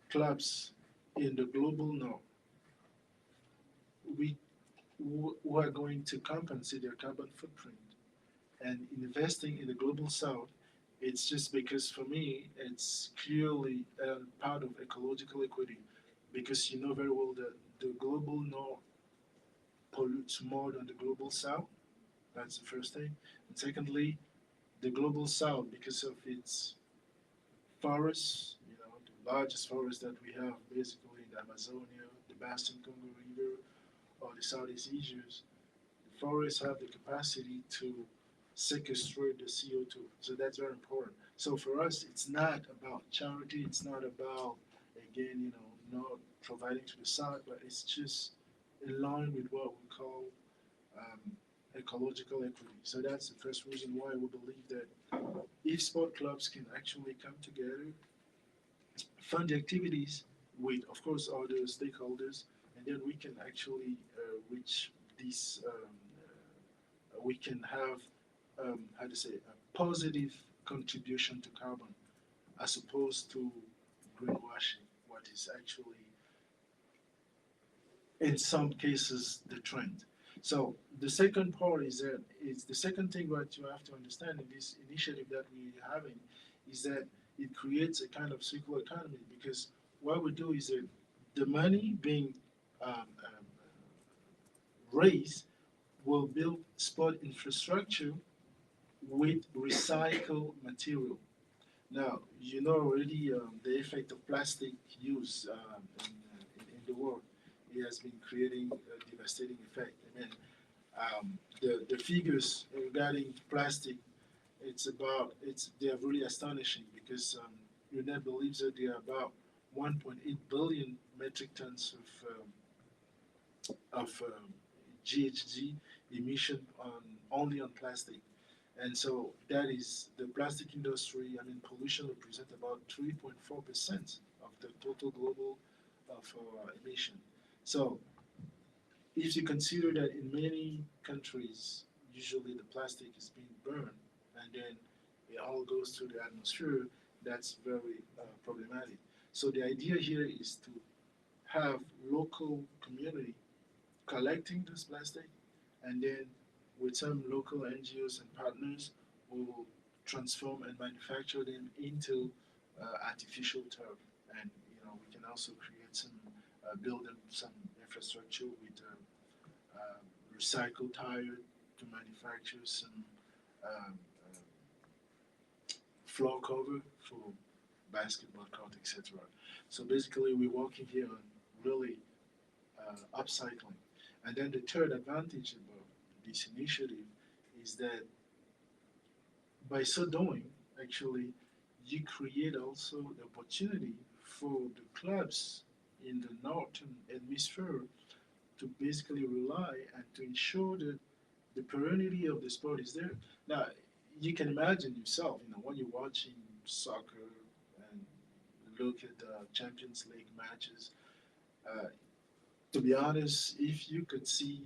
clubs in the global north, who are going to compensate their carbon footprint, and investing in the global south, it's just because for me, it's clearly part of ecological equity, because you know very well that the global north pollutes more than the global south. That's the first thing. And secondly, the global south, because of its forests, the largest forest that we have basically in the Amazonia, the Baston Congo River, or the Southeast Asians, the forests have the capacity to sequestrate the CO2. So that's very important. So for us, it's not about charity. It's not about, again, not providing to the South, but it's just in line with what we call um, ecological equity. So that's the first reason why we believe that if sport clubs can actually come together, fund the activities with, of course, other stakeholders, and then we can actually reach these. We can have, how to say, a positive contribution to carbon, as opposed to greenwashing, what is actually, in some cases, the trend. So the second part is that it's the second thing that you have to understand in this initiative that we're having is that it creates a kind of circular economy, because what we do is that the money being raised will build sport infrastructure with recycled material. Now, you know already the effect of plastic use in the world. It has been creating a devastating effect. I mean, the figures regarding plastic, they are really astonishing, because UNEP believes that there are about 1.8 billion metric tons of GHG emission only on plastic. And so that is the plastic industry. I mean, pollution represents about 3.4% of the total global of emission. So if you consider that in many countries, usually the plastic is being burned and then it all goes to the atmosphere, that's very problematic. So the idea here is to have local community collecting this plastic, and then with some local NGOs and partners, we will transform and manufacture them into artificial turf. And we can also create some, build them some infrastructure with recycled tire to manufacture some um, floor cover for basketball court, etc. So basically, we're working here on really upcycling. And then the third advantage about this initiative is that by so doing, actually, you create also the opportunity for the clubs in the northern hemisphere to basically rely and to ensure that the perennity of the sport is there. Now, you can imagine yourself, when you're watching soccer and look at the Champions League matches. To be honest, if you could see,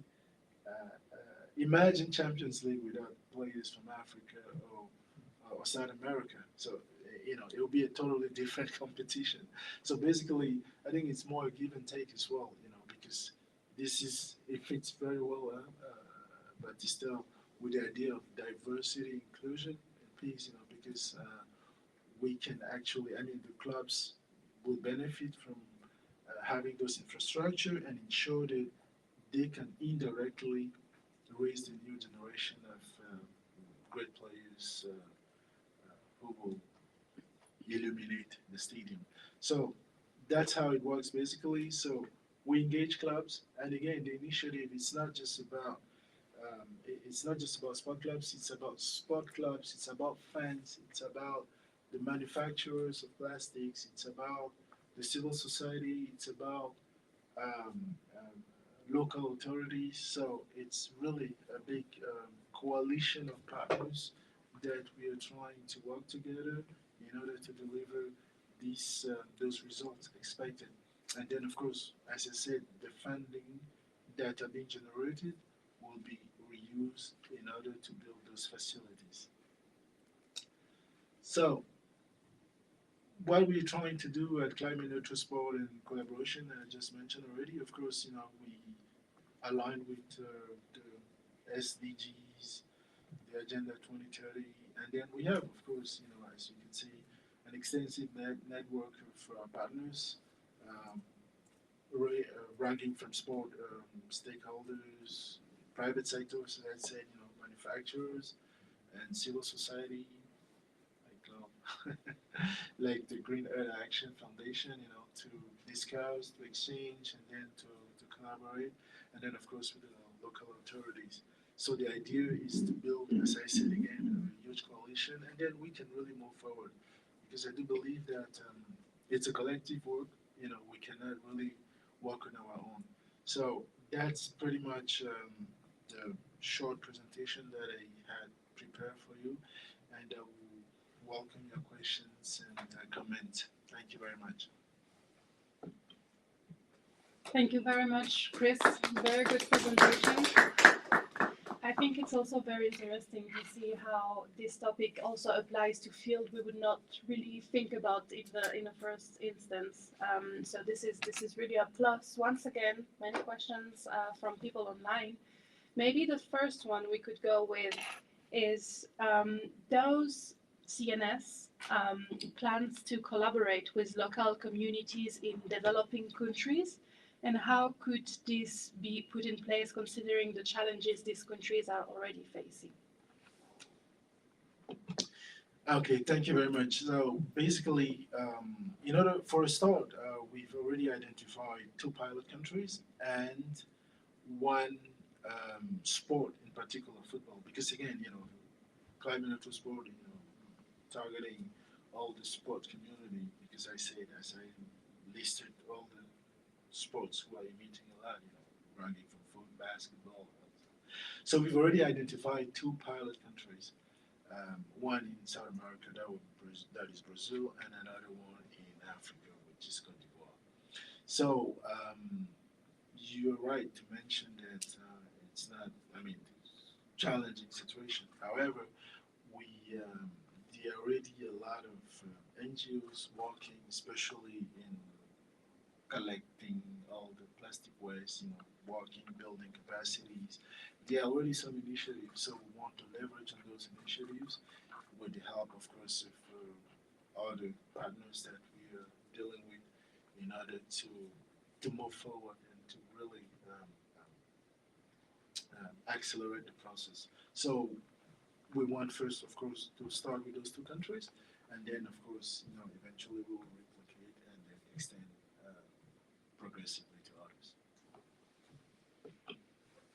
imagine Champions League without players from Africa or South America. So, it will be a totally different competition. So basically, I think it's more a give and take as well, because it fits very well, but still with the idea of diversity, inclusion, and peace, because we can actually, the clubs will benefit from having those infrastructure and ensure that they can indirectly raise the new generation of great players who will illuminate the stadium. So that's how it works basically. So we engage clubs, and again, the initiative it's not just about sport clubs. It's about sport clubs. It's about fans. It's about the manufacturers of plastics. It's about the civil society. It's about local authorities. So it's really a big coalition of partners that we are trying to work together in order to deliver those results expected. And then, of course, as I said, the funding that are being generated will be reused in order to build those facilities. So, what we're trying to do at Climate Neutral Sport in collaboration, I just mentioned already, of course, we align with the SDGs, the Agenda 2030, and then we have, of course, as you can see, an extensive network of partners, um, ranging from sport stakeholders, private sectors, as I said, manufacturers, and civil society, like like the Green Earth Action Foundation, to discuss, to exchange, and then to collaborate, and then of course with the local authorities. So the idea is to build, as I said again, a huge coalition, and then we can really move forward. Because I do believe that it's a collective work. We cannot really work on our own. So that's pretty much the short presentation that I had prepared for you, and I will welcome your questions and comments. Thank you very much. Thank you very much, Chris. Very good presentation. I think it's also very interesting to see how this topic also applies to field we would not really think about in the first instance. So this is really a plus. Once again, many questions from people online. Maybe the first one we could go with is those CNS plans to collaborate with local communities in developing countries, and how could this be put in place considering the challenges these countries are already facing? Okay, thank you very much. So basically, for a start, we've already identified 2 pilot countries and 1 sport in particular, football. Because again, climate neutral sport, targeting all the sport community. Because as I listed all the sports who are emitting a lot, ranging from football, basketball. So we've already identified 2 pilot countries. One in South America, that is Brazil, and another one in Africa, which is Cote d'Ivoire. So you're right to mention that it's not, challenging situation. However, there are already a lot of NGOs working, especially in collecting all the plastic waste, working, building capacities. There are already some initiatives, so we want to leverage on those initiatives with the help, of course, of other partners that we are dealing with in order to move forward and to really accelerate the process. So we want first, of course, to start with those 2 countries, and then, of course, eventually we will replicate and then extend progressively to others.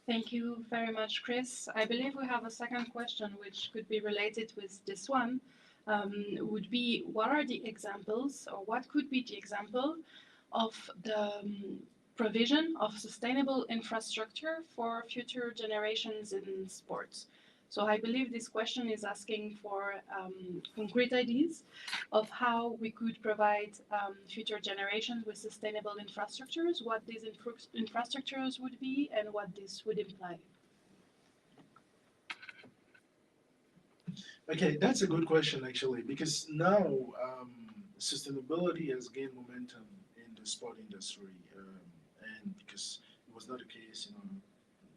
Thank you very much, Chris. I believe we have a second question which could be related with this one. Would be, what are the examples, or what could be the example of the provision of sustainable infrastructure for future generations in sports? So I believe this question is asking for concrete ideas of how we could provide future generations with sustainable infrastructures, what these infrastructures would be, and what this would imply. Okay, that's a good question actually, because now sustainability has gained momentum in the sport industry, and because it was not the case,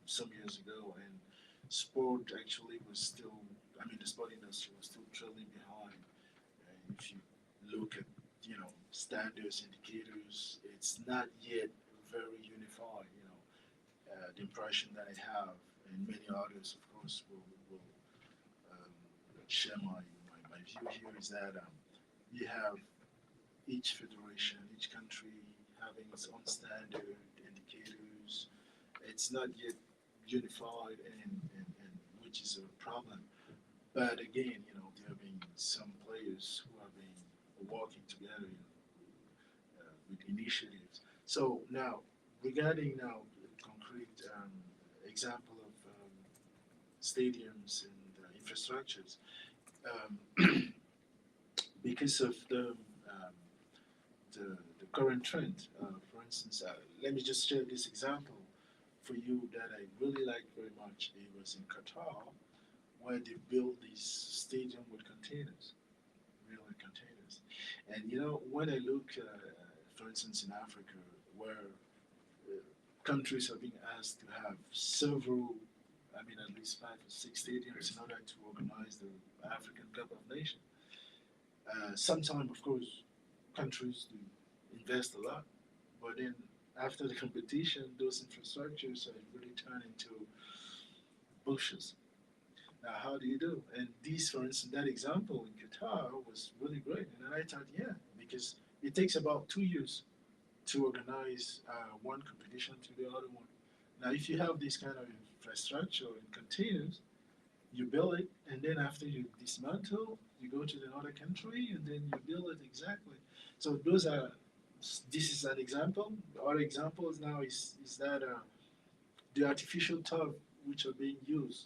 some years ago, and sport actually was still, the sport industry was still trailing behind. And if you look at, standards, indicators, it's not yet very unified, the impression that I have, and many others, of course, will share my view here, is that you have each federation, each country having its own standard indicators. It's not yet unified, and which is a problem. But again, there have been some players who have been working together with initiatives. So now, regarding now concrete example of stadiums and infrastructures, because of the current trend, for instance, let me just share this example for you that I really like very much. It was in Qatar, where they built this stadium with containers, real containers. And when I look, for instance, in Africa, where countries are being asked to have several I mean, at least 5 or 6 stadiums in order to organize the African Cup of Nations. Sometimes, of course, countries do invest a lot, but then after the competition, those infrastructures are really turned into bushes. Now, how do you do? And this, for instance, that example in Qatar was really great. And then I thought, yeah, because it takes about 2 years to organize one competition to the other one. Now, if you have this kind of infrastructure and containers, you build it, and then after you dismantle, you go to another country, and then you build it exactly. So those are. This is an example. Other examples now is that the artificial turf which are being used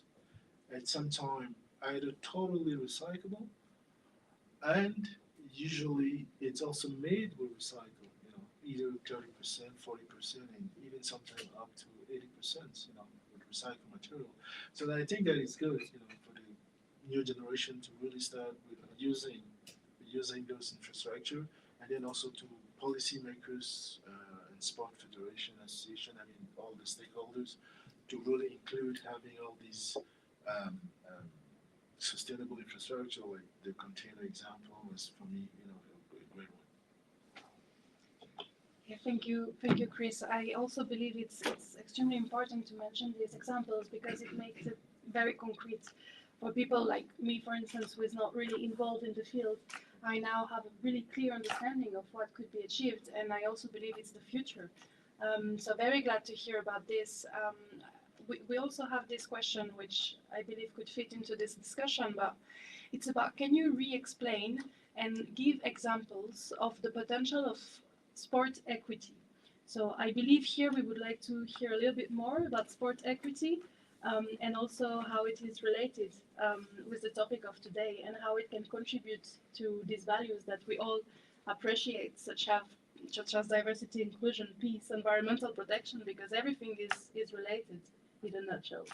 at some time either totally recyclable, and usually it's also made with recycle. Either 30%, 40%, and even sometimes up to 80%. With recycled material. So I think that it's good. For the new generation to really start with using those infrastructure, and then also to policymakers and sport federation, association. I mean, all the stakeholders to really include having all these sustainable infrastructure, like the container example was for me, a great one. Yeah, thank you, Chris. I also believe it's extremely important to mention these examples because it makes it very concrete for people like me, for instance, who is not really involved in the field. I now have a really clear understanding of what could be achieved, and I also believe it's the future. So very glad to hear about this. We also have this question, which I believe could fit into this discussion, but it's about, can you re-explain and give examples of the potential of sport equity? So I believe here we would like to hear a little bit more about sport equity, and also how it is related with the topic of today and how it can contribute to these values that we all appreciate, such as diversity, inclusion, peace, environmental protection, because everything is related in a nutshell.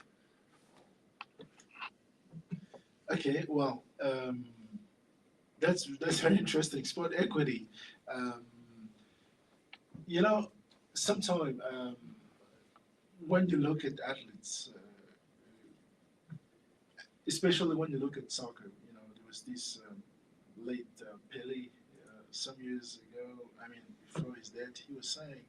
Okay, well, that's very interesting. Sport equity. Sometimes when you look at athletes, especially when you look at soccer, there was this late Pele some years ago. I mean, before his death, he was saying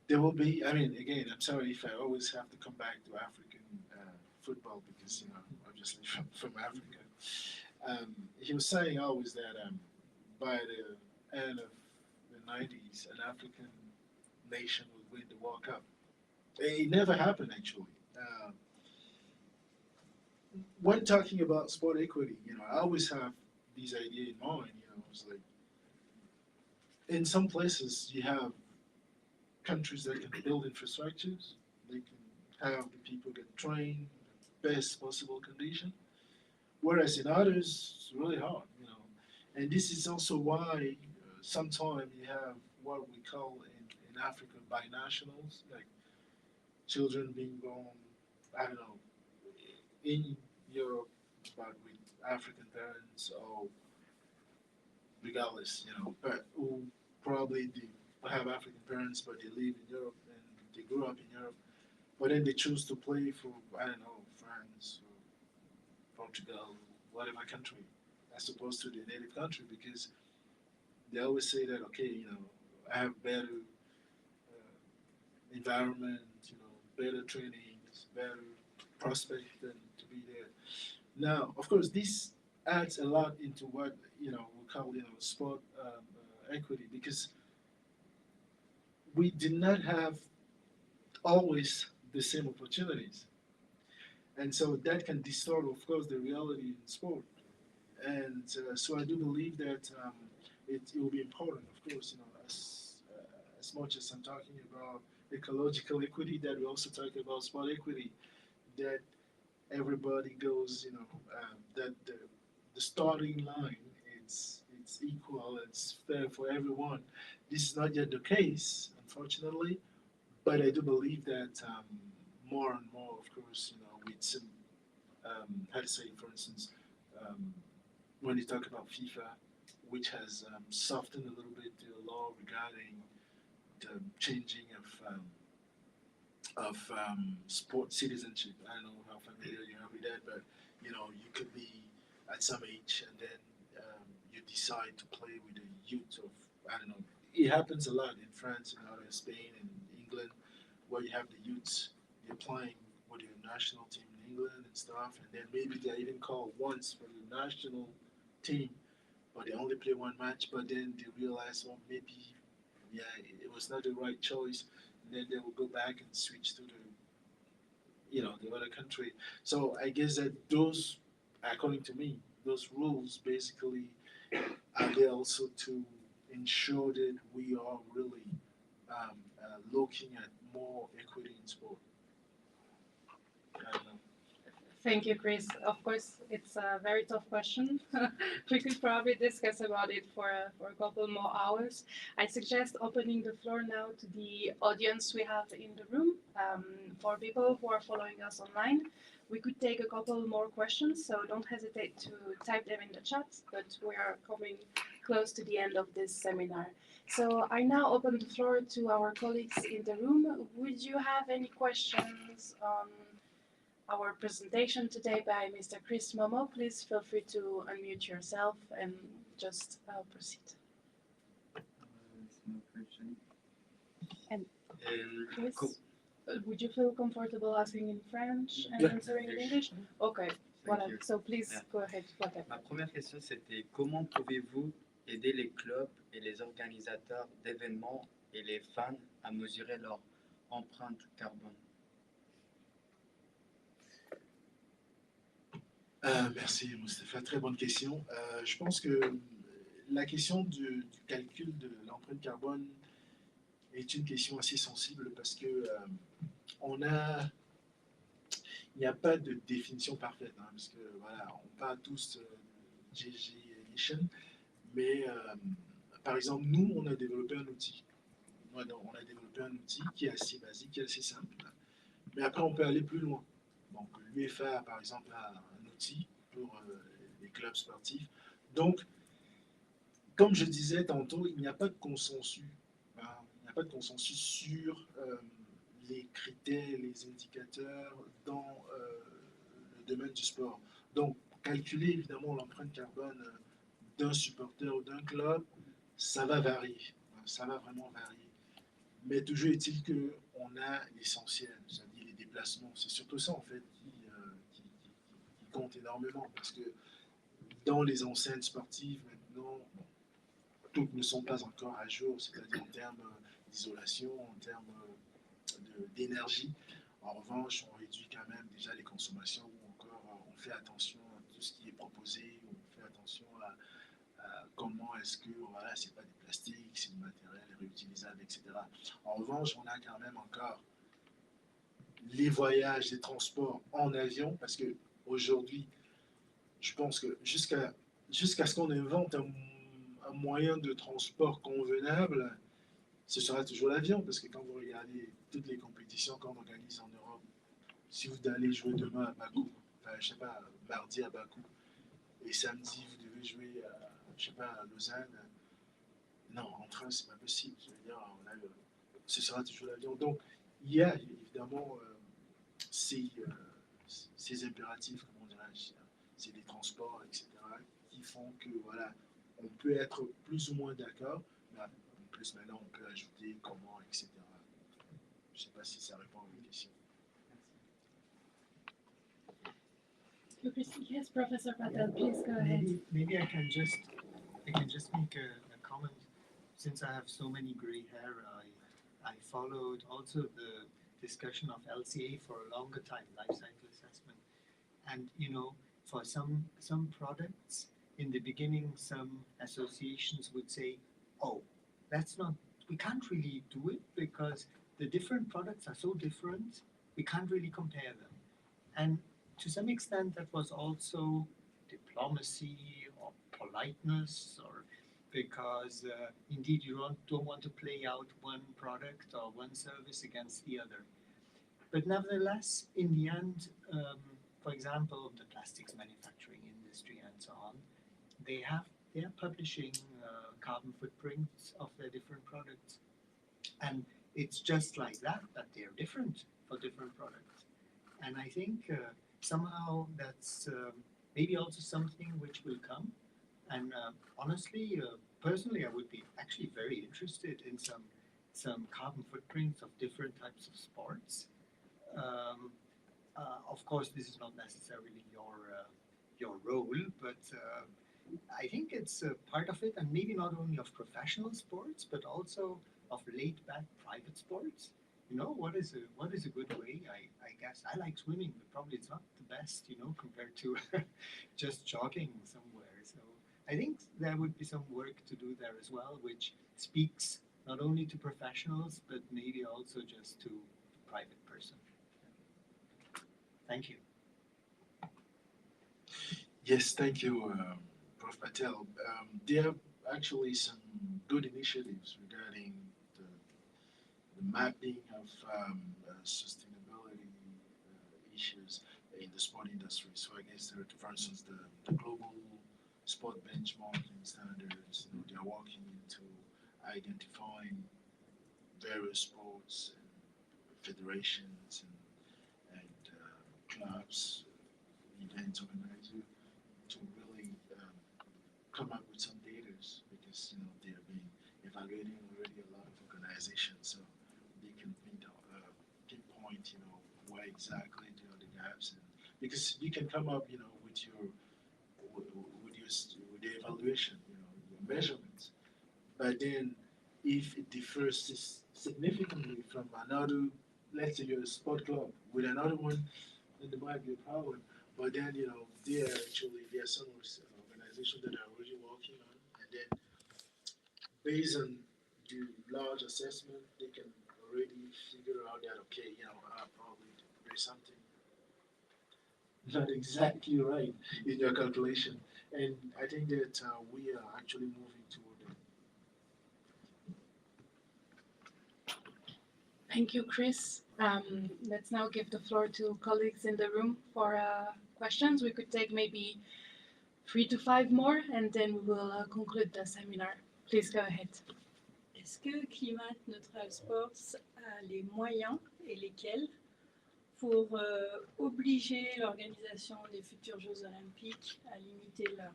there will be. I mean, again, I'm sorry if I always have to come back to African football because obviously from Africa. He was saying always that by the end of the 90s, an African nation would win the World Cup. It never happened, actually. When talking about sport equity, I always have this idea in mind. It's like in some places you have countries that can build infrastructures, they can have the people get trained in the best possible condition, whereas in others it's really hard. And this is also why sometimes you have what we call in Africa binationals, like children being born, I don't know, in Europe, but with African parents, or regardless, but who probably they have African parents, but they live in Europe and they grew up in Europe, but then they choose to play for, I don't know, France or Portugal, whatever country, as opposed to their native country, because they always say that, okay, I have better environment, better trainings, better prospect than to be there. Now, of course, this adds a lot into what we call sport equity, because we did not have always the same opportunities, and so that can distort, of course, the reality in sport. And so I do believe that it will be important, of course, as much as I'm talking about ecological equity, that we also talk about sport equity, that everybody goes, that the starting line, it's equal, it's fair for everyone. This is not yet the case, unfortunately, but I do believe that more and more, of course, with some, how to say, for instance, when you talk about FIFA, which has softened a little bit the law regarding the changing of sport citizenship. I don't know how familiar you are with that, but you know, you could be at some age and then you decide to play with the youth of, I don't know. It happens a lot in France and out in Spain and England, where you have the youths, they're playing with the national team in England and stuff, and then maybe they're even called once for the national team, but they only play one match, but then they realize, well, maybe, yeah, it was not the right choice, and then they will go back and switch to the, you know, the other country. So I guess that those, according to me, those rules basically are there also to ensure that we are really looking at more equity in sport. I don't know. Thank you, Chris. Of course, it's a very tough question. We could probably discuss about it for a couple more hours. I suggest opening the floor now to the audience we have in the room. For people who are following us online, we could take a couple more questions, so don't hesitate to type them in the chat, but we are coming close to the end of this seminar. So I now open the floor to our colleagues in the room. Would you have any questions on our presentation today by Mr. Chris Momo? Please feel free to unmute yourself and just proceed. No question. And Euh, co- Chris, would you feel comfortable asking in French and Yeah. answering in English? Okay, voilà. you. So please Yeah. go ahead. Ma première question, c'était comment pouvez-vous aider les clubs et les organisateurs d'événements et les fans à mesurer leur empreinte carbone? Merci Moustapha, très bonne question. Je pense que la question du calcul de l'empreinte carbone est une question assez sensible parce que il n'y a pas de définition parfaite, hein, parce que voilà, on parle tous GG Edition, mais par exemple, nous, on a développé un outil. On a développé un outil qui est assez basique, qui est assez simple, mais après, on peut aller plus loin. Donc, l'UEFA, par exemple, a un outil pour les clubs sportifs. Donc, comme je disais tantôt, il n'y a pas de consensus. Hein, il n'y a pas de consensus sur les critères, les indicateurs dans le domaine du sport. Donc, calculer évidemment l'empreinte carbone d'un supporter ou d'un club, ça va varier. Ça va vraiment varier. Mais toujours est-il qu'on a l'essentiel, c'est-à-dire les déplacements. C'est surtout ça, en fait, qui compte énormément. Parce que dans les enceintes sportives, maintenant, bon, toutes ne sont pas encore à jour, c'est-à-dire en termes d'isolation, en termes d'énergie. En revanche, on réduit quand même déjà les consommations, ou encore on fait attention à tout ce qui est proposé, on fait attention à comment est-ce que, voilà, c'est pas des plastiques, c'est du matériel réutilisable, etc. En revanche, on a quand même encore les voyages, les transports en avion, parce que aujourd'hui, je pense que jusqu'à ce qu'on invente un moyen de transport convenable, ce sera toujours l'avion, parce que quand vous regardez toutes les compétitions qu'on organise en Europe, si vous allez jouer demain à Bakou, enfin, je sais pas, mardi à Bakou, et samedi vous devez jouer à, je sais pas, à Lausanne, non, en train c'est pas possible, je veux dire, ce sera toujours l'avion. Donc il y a évidemment ces impératifs, comment dirais-je, c'est les transports, etc., qui font que voilà, on peut être plus ou moins d'accord, mais en plus maintenant on peut ajouter comment, etc. Je ne sais pas si ça répond à votre question. Yes, Professor Patel, please go ahead. Maybe I can just make a comment. Since I have so many gray hair, I followed also the discussion of LCA for a longer time, life cycle assessment. And you know, for some products, in the beginning, some associations would say, "Oh, we can't really do it because the different products are so different. We can't really compare them." And to some extent, that was also diplomacy or politeness, or because indeed you don't want to play out one product or one service against the other. But nevertheless, in the end, for example, the plastics manufacturing industry and so on, they are publishing carbon footprints of their different products, and it's just like that they are different for different products. And I think somehow that's maybe also something which will come. And honestly, personally, I would be actually very interested in some carbon footprints of different types of sports. Of course, this is not necessarily your role, but I think it's part of it, and maybe not only of professional sports, but also of laid-back private sports. You know, what is a good way? I guess I like swimming, but probably it's not the best, you know, compared to just jogging somewhere. So I think there would be some work to do there as well, which speaks not only to professionals, but maybe also just to the private person. Thank you. Yes, thank you, Prof. Patel. There are actually some good initiatives regarding the mapping of sustainability issues in the sport industry. So I guess there are, for instance, the global sport benchmarking standards. You know, they are working into identifying various sports and federations and clubs, events organizers to really come up with some data because you know they have been evaluating already a lot of organizations, so they can pinpoint you know where exactly there are the gaps, and because you can come up you know with the evaluation, you know your measurements, but then if it differs significantly from another, let's say you're a sport club with another one, then there might be a problem. But then, you know, there are some organizations that are already working on, and then based on the large assessment, they can already figure out that, okay, you know, probably there's something not exactly right in your calculation. And I think that we are actually moving toward that. Thank you, Chris. Let's now give the floor to colleagues in the room for questions. We could take maybe 3 to 5 more, and then we will conclude the seminar. Please go ahead. Est-ce que Climate Neutral Sports a les moyens et lesquels pour obliger l'organisation des futurs Jeux Olympiques à limiter leur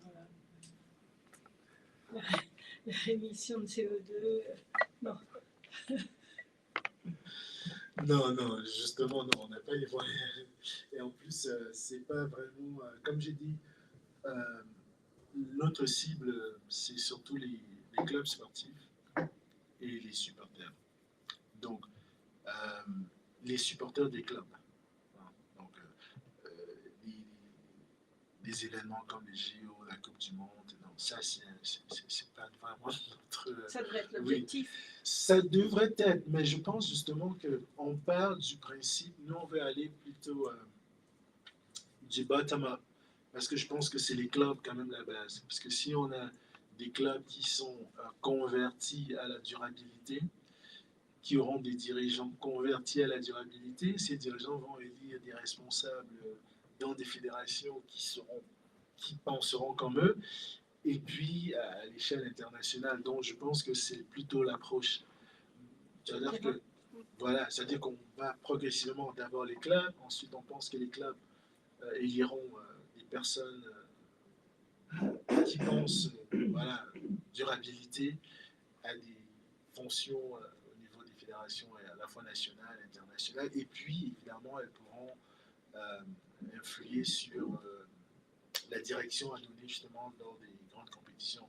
émission de CO2? Non. Non, justement, non, on n'a pas les moyens. Et en plus, c'est pas vraiment, comme j'ai dit, notre cible, c'est surtout les clubs sportifs et les supporters. Donc, les supporters des clubs. Donc, des événements comme les JO, la Coupe du Monde, non, ça, c'est pas vraiment notre. Ça devrait être l'objectif. Oui, ça devrait être, mais je pense justement qu'on part du principe, nous on veut aller plutôt du bottom-up, parce que je pense que c'est les clubs quand même la base. Parce que si on a des clubs qui sont convertis à la durabilité, qui auront des dirigeants convertis à la durabilité, ces dirigeants vont élire des responsables dans des fédérations qui penseront comme eux, et puis à l'échelle internationale. Donc je pense que c'est plutôt l'approche. C'est-à-dire que voilà, c'est-à-dire qu'on va progressivement d'abord les clubs, ensuite on pense que les clubs éliront des personnes qui pensent voilà, durabilité à des fonctions au niveau des fédérations à la fois nationales et internationales, et puis évidemment elles pourront influer sur la direction à donner justement dans des grandes compétitions,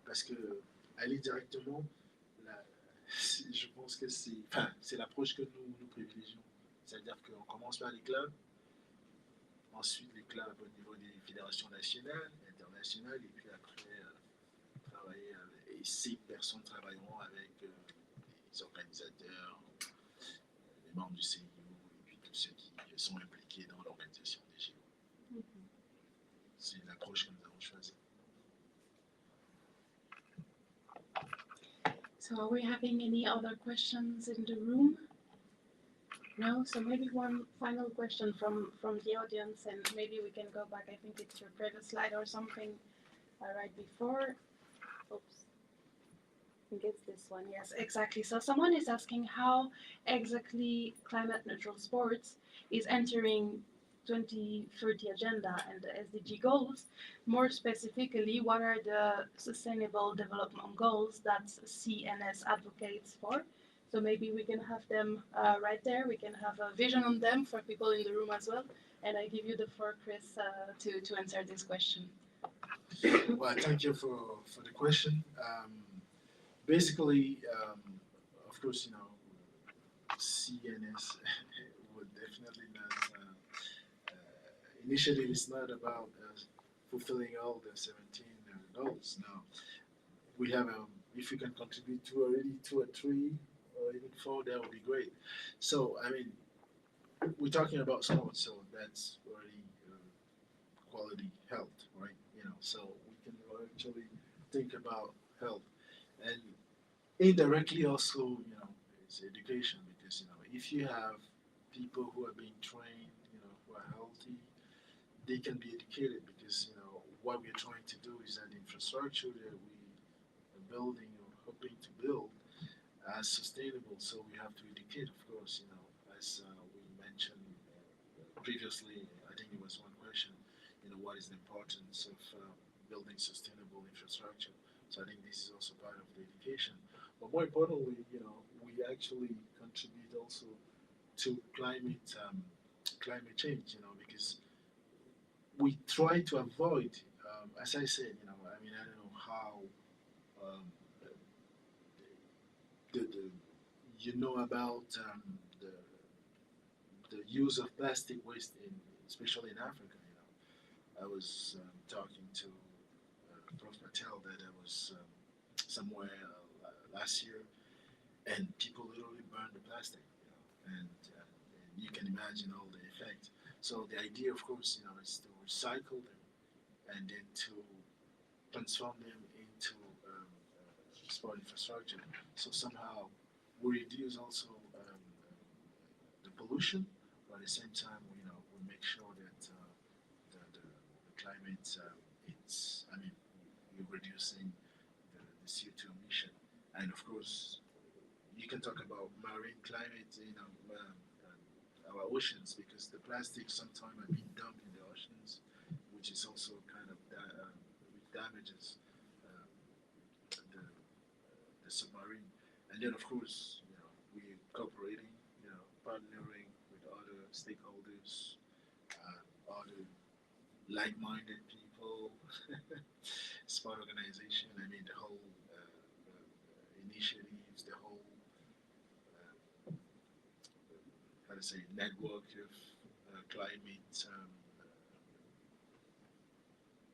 parce que aller directement je pense que c'est l'approche que nous privilégions, c'est-à-dire qu'on commence par les clubs, ensuite les clubs au niveau des fédérations nationales, internationales, et puis après travailler avec, et ces personnes travailleront avec les organisateurs, les membres du CIO, et puis tous ceux qui sont impliqués dans l'organisation des JO. C'est l'approche que nous avons choisie. So are we having any other questions in the room? No? So maybe one final question from the audience, and maybe we can go back. I think it's your previous slide or something right before. Oops. think it's this one. Yes, exactly. So someone is asking how exactly climate neutral sports is entering 2030 agenda and the SDG goals. More specifically, what are the sustainable development goals that CNS advocates for? So maybe we can have them right there. We can have a vision on them for people in the room as well. And I give you the floor, Chris, to answer this question. Well, thank you for the question. Basically, of course, you know, CNS would definitely not. Initiative is not about fulfilling all the 17 goals. Now, we have, if we can contribute to already 2 or 3 or even 4, that would be great. So, I mean, we're talking about sport, so that's already quality health, right? You know, so we can actually think about health, and indirectly also, you know, it's education, because you know, if you have people who are being trained, you know, who are healthy, they can be educated, because you know what we're trying to do is that infrastructure that we are building or hoping to build as sustainable. So we have to educate, of course, you know, as we mentioned previously. I think it was one question, you know, what is the importance of building sustainable infrastructure. So I think this is also part of the education. But more importantly, you know, we actually contribute also to climate change, you know, because we try to avoid, as I said, you know, I mean, I don't know how the you know about the use of plastic waste in, especially in Africa. You know, I was talking to Prof. Patel that I was somewhere last year, and people literally burn the plastic, you know, and you can imagine all the effect. So the idea, of course, you know, is to recycle them and then to transform them into sport infrastructure. So somehow we reduce also the pollution, but at the same time, you know, we make sure that the climate, it's, I mean, we're reducing the CO2 emission. And of course, you can talk about marine climate, you know, our oceans, because the plastic sometimes are being dumped in the oceans, which is also kind of damages the submarine. And then, of course, you know, we're cooperating, you know, partnering with other stakeholders, other like-minded people, smart organization. I mean, the whole initiatives, the whole how to say network of climate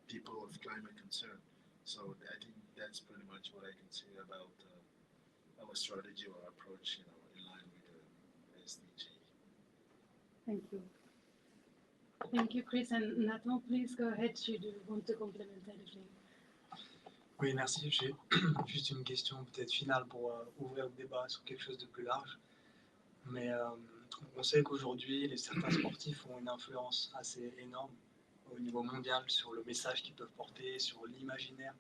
people of climate concern. So I think that's pretty much what I can say about our strategy or approach, you know, in line with the SDG. Thank you. Thank you, Chris. And Nathan, please go ahead. Should you want to complement anything? Oui, merci. J'ai juste une question peut-être finale pour ouvrir le débat sur quelque chose de plus large. Mais on sait qu'aujourd'hui, certains sportifs ont une influence assez énorme au niveau mondial sur le message qu'ils peuvent porter, sur l'imaginaire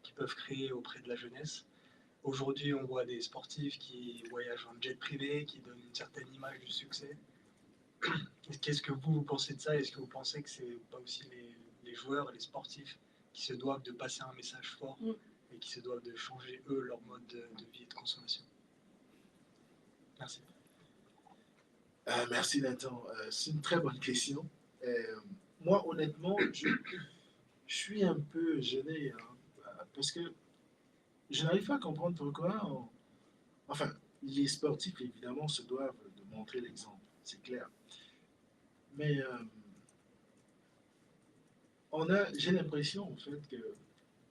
qu'ils peuvent créer auprès de la jeunesse. Aujourd'hui, on voit des sportifs qui voyagent en jet privé, qui donnent une certaine image du succès. Qu'est-ce que vous pensez de ça? Est-ce que vous pensez que c'est pas aussi les joueurs et les sportifs qui se doivent de passer un message fort et qui se doivent de changer, eux, leur mode de vie et de consommation? Merci. Merci Nathan. C'est une très bonne question. Moi, honnêtement, je suis un peu gêné, hein, parce que je n'arrive pas à comprendre pourquoi. Enfin, les sportifs, évidemment, se doivent de montrer l'exemple, c'est clair. Mais j'ai l'impression, en fait,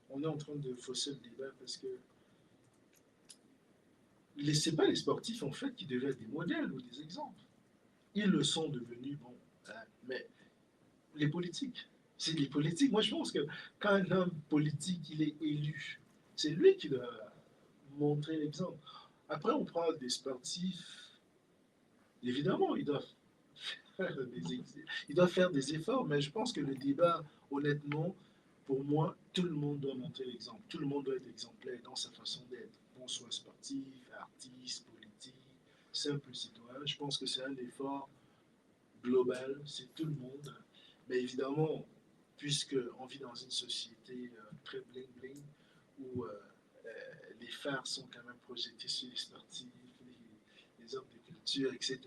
qu'on est en train de fausser le débat, parce que c'est pas les sportifs, en fait, qui devaient être des modèles ou des exemples. Ils le sont devenus, bon, mais les politiques, c'est les politiques. Moi, je pense que quand un homme politique, il est élu, c'est lui qui doit montrer l'exemple. Après, on prend des sportifs, évidemment, ils doivent faire des efforts, mais je pense que le débat, honnêtement, pour moi, tout le monde doit montrer l'exemple. Tout le monde doit être exemplaire dans sa façon d'être. Qu'on soit sportif, artiste, politique, simple citoyen. Je pense que c'est un effort global, c'est tout le monde. Mais évidemment, puisqu'on vit dans une société très bling-bling, où les phares sont quand même projetés sur les sportifs, les hommes de culture, etc.,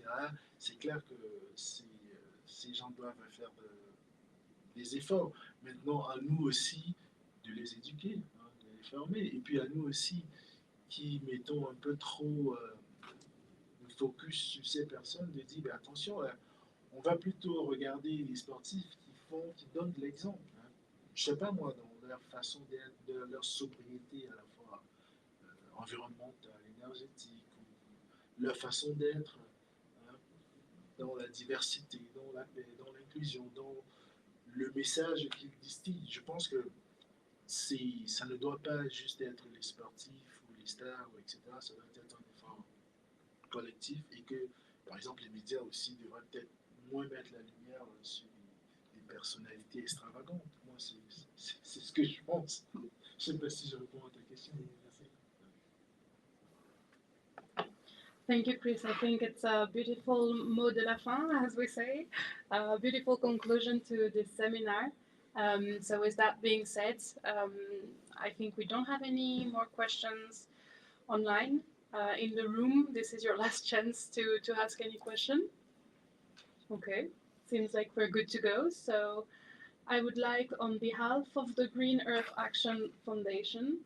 c'est clair que ces gens doivent faire des efforts. Maintenant, à nous aussi de les éduquer, hein, de les former, et puis à nous aussi qui mettons un peu trop le focus sur ces personnes, de dire, ben, attention, on va plutôt regarder les sportifs qui donnent de l'exemple. Hein. Je ne sais pas moi, dans leur façon d'être, de leur sobriété à la fois environnementale, énergétique, ou leur façon d'être, hein, dans la diversité, dans la paix, dans l'inclusion, dans le message qu'ils distillent. Je pense que ça ne doit pas juste être les sportifs ou les stars, etc. Ça doit être un effort collectif et que, par exemple, les médias aussi devraient peut-être moins mettre la lumière sur des personnalités extravagantes. Moi, c'est ce que je pense. Je ne sais pas si je réponds à ta question. Merci. Thank you, Chris. I think it's a beautiful mot de la fin, as we say, a beautiful conclusion to this seminar. So with that being said, I think we don't have any more questions online. In the room, this is your last chance to ask any question. Okay, seems like we're good to go. So I would like, on behalf of the Green Earth Action Foundation,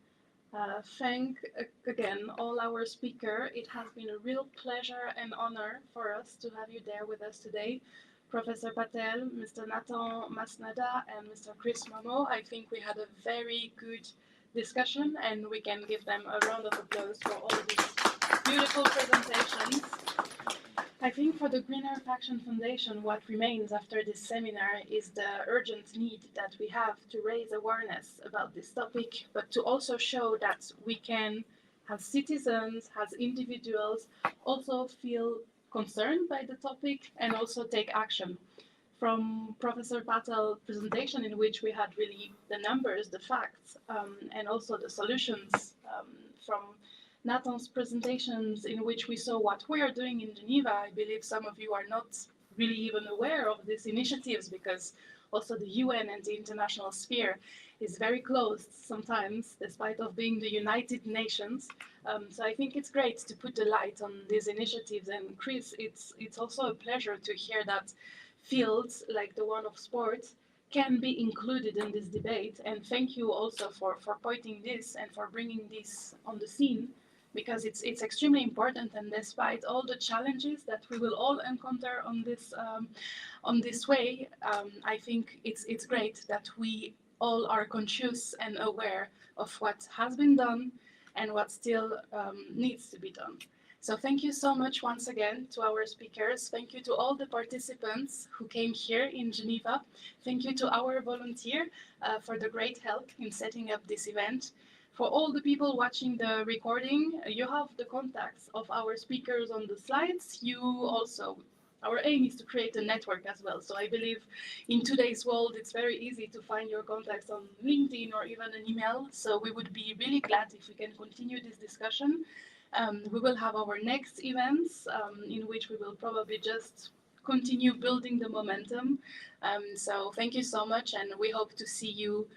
thank again all our speakers. It has been a real pleasure and honor for us to have you there with us today. Professor Patel, Mr. Nathan Masnada, and Mr. Chris Mamo. I think we had a very good discussion, and we can give them a round of applause for all these beautiful presentations. I think for the Green Earth Action Foundation, what remains after this seminar is the urgent need that we have to raise awareness about this topic, but to also show that we can, as citizens, as individuals, also feel concerned by the topic and also take action. From Professor Patel's presentation, in which we had really the numbers, the facts, and also the solutions, from Nathan's presentations, in which we saw what we are doing in Geneva. I believe some of you are not really even aware of these initiatives, because also the UN and the international sphere is very closed sometimes, despite of being the United Nations. So I think it's great to put the light on these initiatives. And Chris, it's also a pleasure to hear that fields like the one of sports can be included in this debate. And thank you also for pointing this and for bringing this on the scene, because it's extremely important. And despite all the challenges that we will all encounter on this way, I think it's great that we all are conscious and aware of what has been done and what still needs to be done. So thank you so much once again to our speakers. Thank you to all the participants who came here in Geneva. Thank you to our volunteer for the great help in setting up this event. For all the people watching the recording, you have the contacts of our speakers on the slides. You also, our aim is to create a network as well. So I believe in today's world, it's very easy to find your contacts on LinkedIn or even an email. So we would be really glad if we can continue this discussion. We will have our next events in which we will probably just continue building the momentum. So thank you so much, and we hope to see you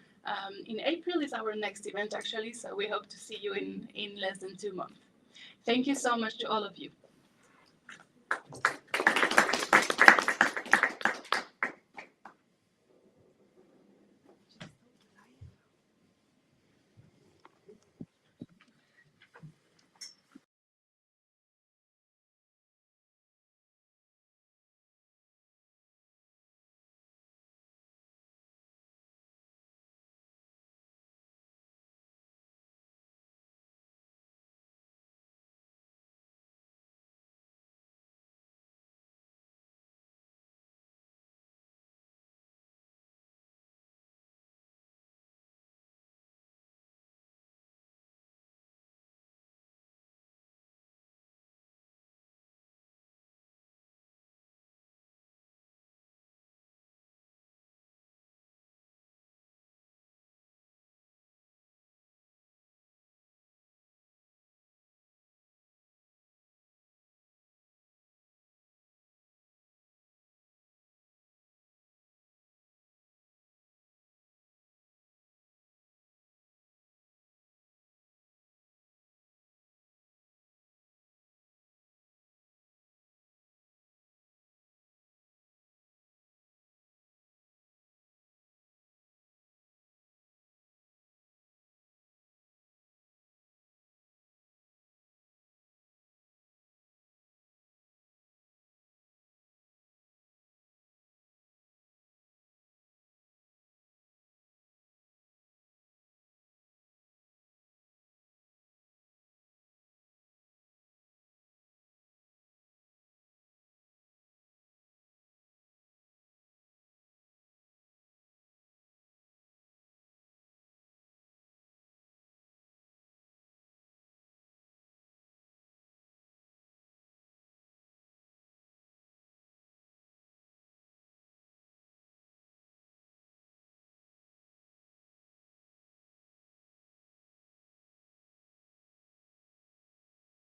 in April is our next event actually, so we hope to see you in less than 2 months. Thank you so much to all of you.